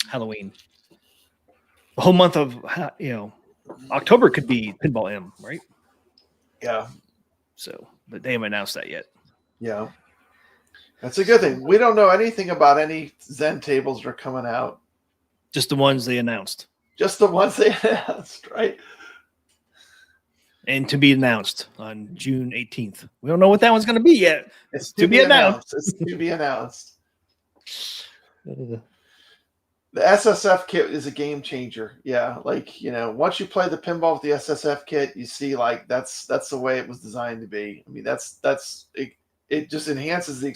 Halloween. The whole month of October could be Pinball M, right? Yeah. So, but they haven't announced that yet. Yeah. That's a good thing. We don't know anything about any Zen tables that are coming out. Just the ones they announced. Just the ones they announced, right? And to be announced on June 18th. We don't know what that one's going to be yet. It's to be announced. It's to be announced. The SSF kit is a game changer. Yeah, like, once you play the pinball with the SSF kit, you see like that's the way it was designed to be. I mean, it just enhances the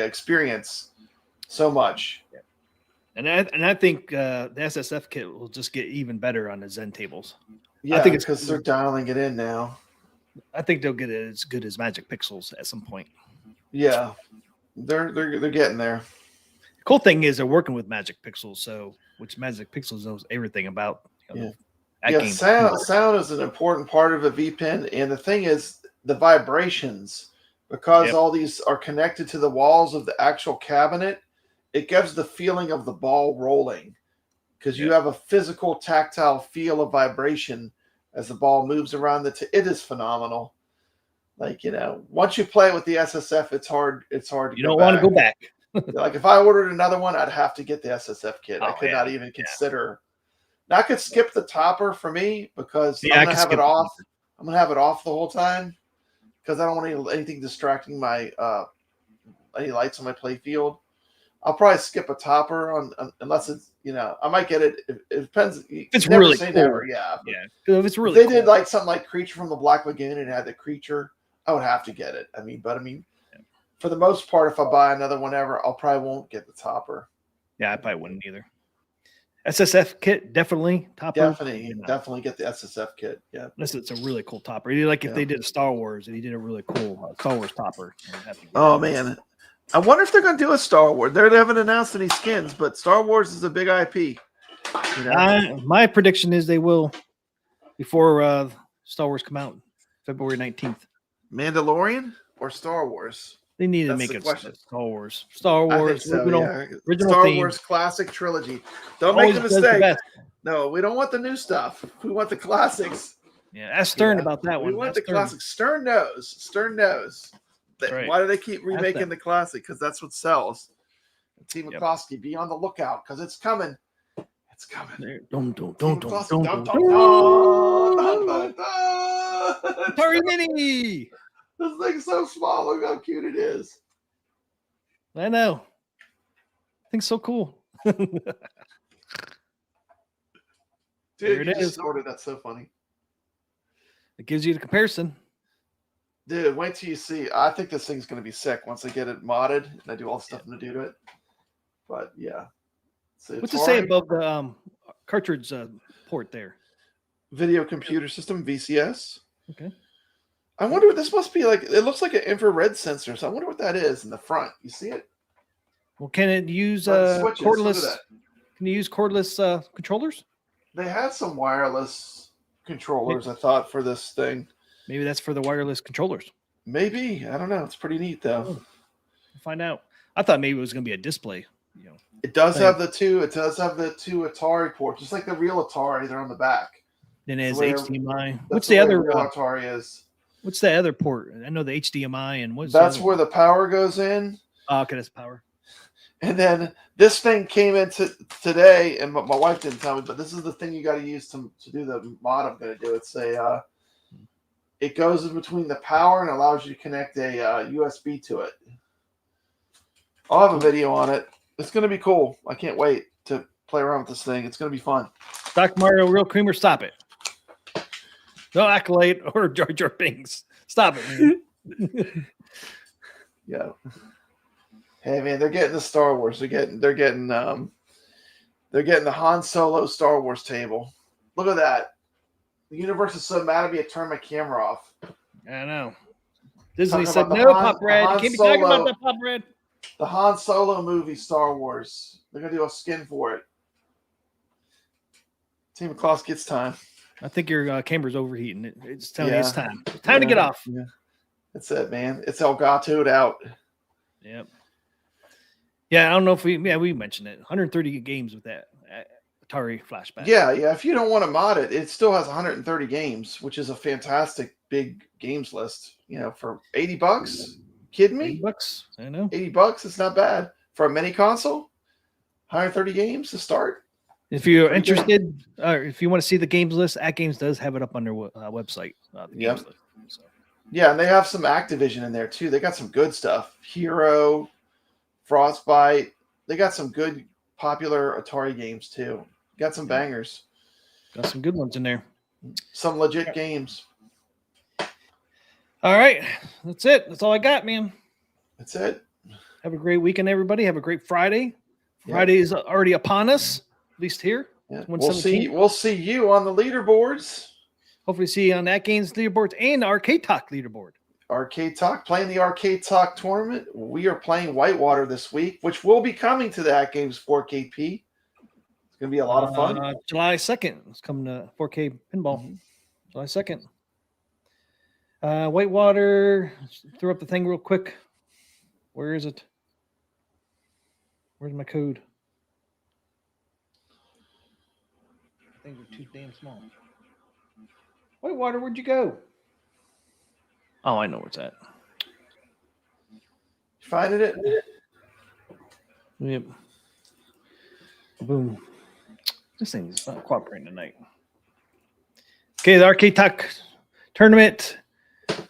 experience so much. Yeah. And I think the SSF kit will just get even better on the Zen tables. Yeah, I think it's because they're dialing it in now. I think they'll get it as good as Magic Pixels at some point. Yeah, they're getting there. The cool thing is they're working with Magic Pixels, which Magic Pixels knows everything about. Sound is an important part of a V-Pin, and the thing is the vibrations, because all these are connected to the walls of the actual cabinet, it gives the feeling of the ball rolling, because you have a physical tactile feel of vibration as the ball moves around it is phenomenal. Like, once you play it with the SSF, it's hard to you don't want to go back. Like, if I ordered another one, I'd have to get the SSF kit. I could not even consider. Now, I could skip the topper for me because I'm gonna have it off. I'm gonna have it off the whole time because I don't want anything distracting my any lights on my play field. I'll probably skip a topper on unless it's I might get it. It depends. It's really cool. Never, yeah. If it's really if they did like something like Creature from the Black Lagoon and had the creature, I would have to get it. For the most part, if I buy another one ever, I'll probably won't get the topper. Yeah, I probably wouldn't either. SSF kit, definitely topper. Definitely get the SSF kit. Yeah, it's a really cool topper. Like if they did a Star Wars, and he did a really cool Star Wars topper. Oh man, I wonder if they're going to do a Star Wars. They haven't announced any skins, but Star Wars is a big IP. My prediction is they will before Star Wars come out February 19th. Mandalorian or Star Wars? They need to make it Star Wars. Star Wars, original Star theme. Wars classic trilogy. Don't make a mistake. No, we don't want the new stuff. We want the classics. Yeah, ask Stern about that one. We want the classics. Stern knows. Right. Why do they keep remaking the classic? Because that's what sells. Team McCloskey, be on the lookout because it's coming. It's coming. Don't. Atari Mini. This thing's so small. Look how cute it is. I know. I think so cool. Dude, there it is. That's so funny. It gives you the comparison. Dude, wait till you see. I think this thing's going to be sick once I get it modded and I do all the stuff to do to it. But yeah. What's it say above the cartridge port there? Video computer system, VCS. Okay. I wonder what this must be like. It looks like an infrared sensor. So I wonder what that is in the front. You see it? Well, can it use cordless? Can you use cordless controllers? They had some wireless controllers, I thought, for this thing. Maybe that's for the wireless controllers. Maybe. I don't know. It's pretty neat, though. We'll find out. I thought maybe it was going to be a display. It does have the two. It does have the two Atari ports, just like the real Atari. They're on the back. Then it has HDMI. What's the other real Atari is? What's the other port? I know the HDMI and what's that's where the power goes in. Oh, okay, that's power. And then this thing came in today, and my wife didn't tell me, but this is the thing you got to use to do the mod I'm going to do. It's it goes in between the power and allows you to connect a USB to it. I'll have a video on it. It's going to be cool. I can't wait to play around with this thing. It's going to be fun. Doc Mario, Real Creamer, stop it. No Accolade or Jar Jar Binks. Stop it, man. Yeah. Hey man, they're getting the Star Wars. They're getting the Han Solo Star Wars table. Look at that. The universe is so mad at me. I turned my camera off. I know. Disney said no, Pop Red. You can't be talking about that, Pop Red. The Han Solo movie, Star Wars. They're gonna do a skin for it. Team McCloskey, it's time. I think your camera's overheating. It's telling you it's time. It's time to get off. Yeah. That's it, man. It's Elgato'd out. Yep. Yeah, I don't know if we mentioned it. 130 games with that Atari flashback. Yeah. If you don't want to mod it, it still has 130 games, which is a fantastic big games list. For $80. Kidding me? $80. I know. $80. It's not bad for a mini console. 130 games to start. If you're interested, or if you want to see the games list, AtGames does have it up on their website. The games list. So. Yeah, and they have some Activision in there too. They got some good stuff. Hero, Frostbite. They got some good popular Atari games too. Got some bangers. Got some good ones in there. Some legit games. All right. That's it. That's all I got, man. That's it. Have a great weekend, everybody. Have a great Friday. Friday is already upon us, at least here. Yeah. We'll see you on the leaderboards. Hopefully see you on AtGames leaderboards and Arcade Talk leaderboard. Arcade Talk, playing the Arcade Talk tournament. We are playing Whitewater this week, which will be coming to the AtGames 4KP. It's going to be a lot of fun. July 2nd. It's coming to 4K Pinball. Mm-hmm. July 2nd. Whitewater. Throw up the thing real quick. Where is it? Where's my code? I think they're too damn small. Whitewater, where'd you go? Oh, I know where it's at. Finding it? Yep. Boom. This thing is not cooperating tonight. Okay, the Arcade Talk tournament.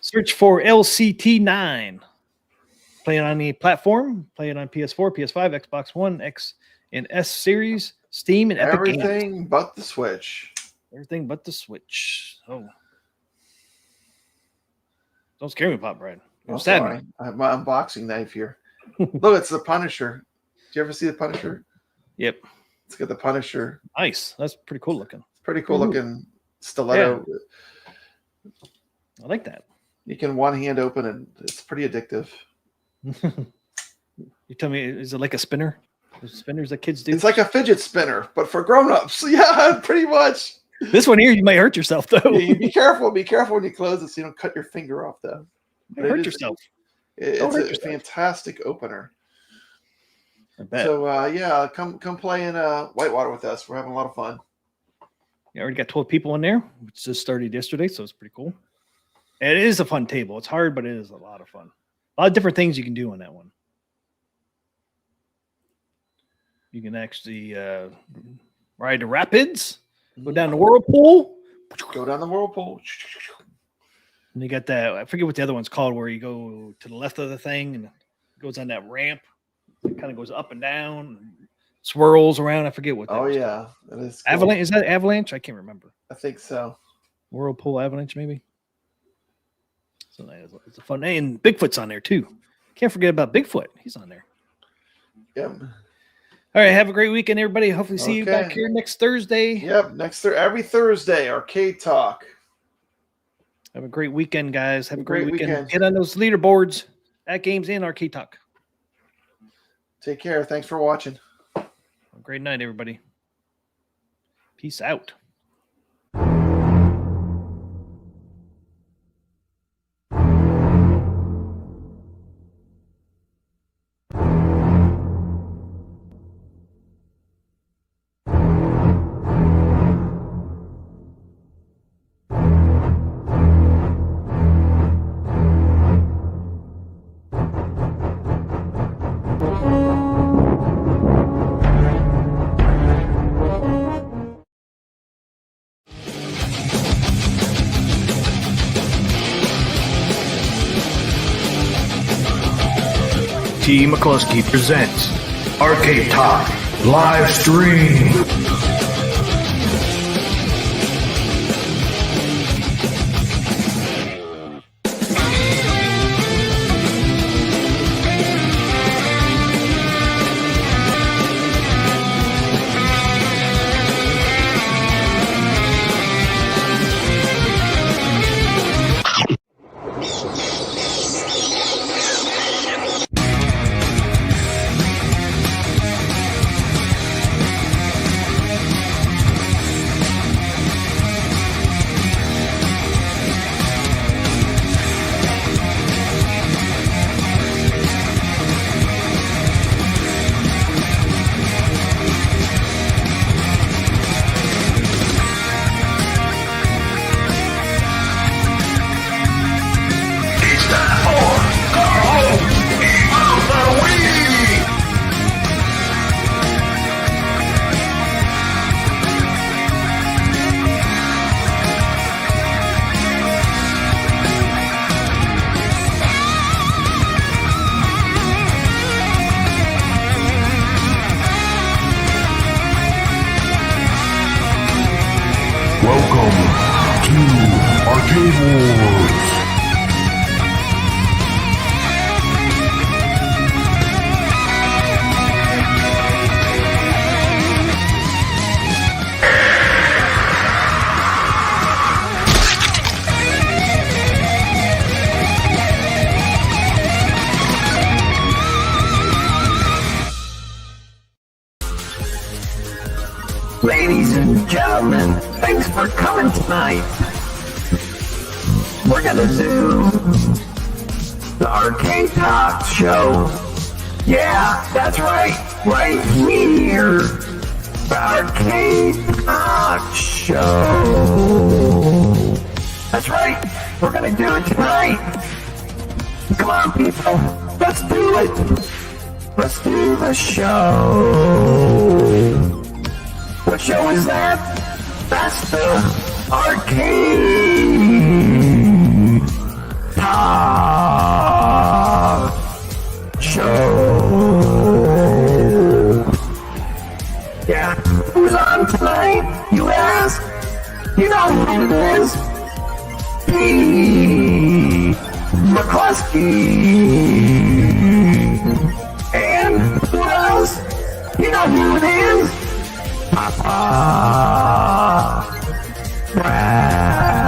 Search for LCT9. Play it on the platform. Play it on PS4, PS5, Xbox One, X and S series, Steam, and Epic Games. Everything but the Switch. Everything but the Switch. Oh. Don't scare me, Pop Brad. I'm sorry. I have my unboxing knife here. Look, it's the Punisher. Do you ever see the Punisher? Yep. Let's get the Punisher. Nice. That's pretty cool looking. Pretty cool looking stiletto. Yeah. I like that. You can one hand open and it's pretty addictive. You tell me, is it like a spinner? The spinners that kids do? It's like a fidget spinner, but for grown-ups. Yeah, pretty much. This one here, you might hurt yourself, though. Yeah, be careful. Be careful when you close it so you don't cut your finger off, though. You hurt yourself. It's a fantastic opener. I bet. So, come play in Whitewater with us. We're having a lot of fun. Yeah, already got 12 people in there, which just started yesterday, so it's pretty cool. And it is a fun table. It's hard, but it is a lot of fun. A lot of different things you can do on that one. You can actually ride the rapids, go down the whirlpool. Go down the whirlpool. And you got that, I forget what the other one's called, where you go to the left of the thing and it goes on that ramp. It kind of goes up and down, swirls around. I forget what that is. Yeah. That is cool. Avalanche? Is that Avalanche? I can't remember. I think so. Whirlpool Avalanche, maybe. So it's a fun name. And Bigfoot's on there too. Can't forget about Bigfoot. He's on there. Yep. All right. Have a great weekend, everybody. Hopefully see you back here next Thursday. Yep. Every Thursday, Arcade Talk. Have a great weekend, guys. Have a great weekend. Get on those leaderboards AtGames and Arcade Talk. Take care. Thanks for watching. Have a great night, everybody. Peace out. T. McCluskey presents Arcade Talk live stream. tables. Ladies and gentlemen, thanks for coming tonight. We're gonna do the Arcade Talk Show. Yeah, that's right, right here. The Arcade Talk Show. That's right, we're gonna do it tonight. Come on, people, let's do it. Let's do the show. What show is that? That's the Arcade Talk Show. Yeah, who's on tonight, you ask? You know who it is. Pete McCluskey. And who else? You know who it is? Papa Brad.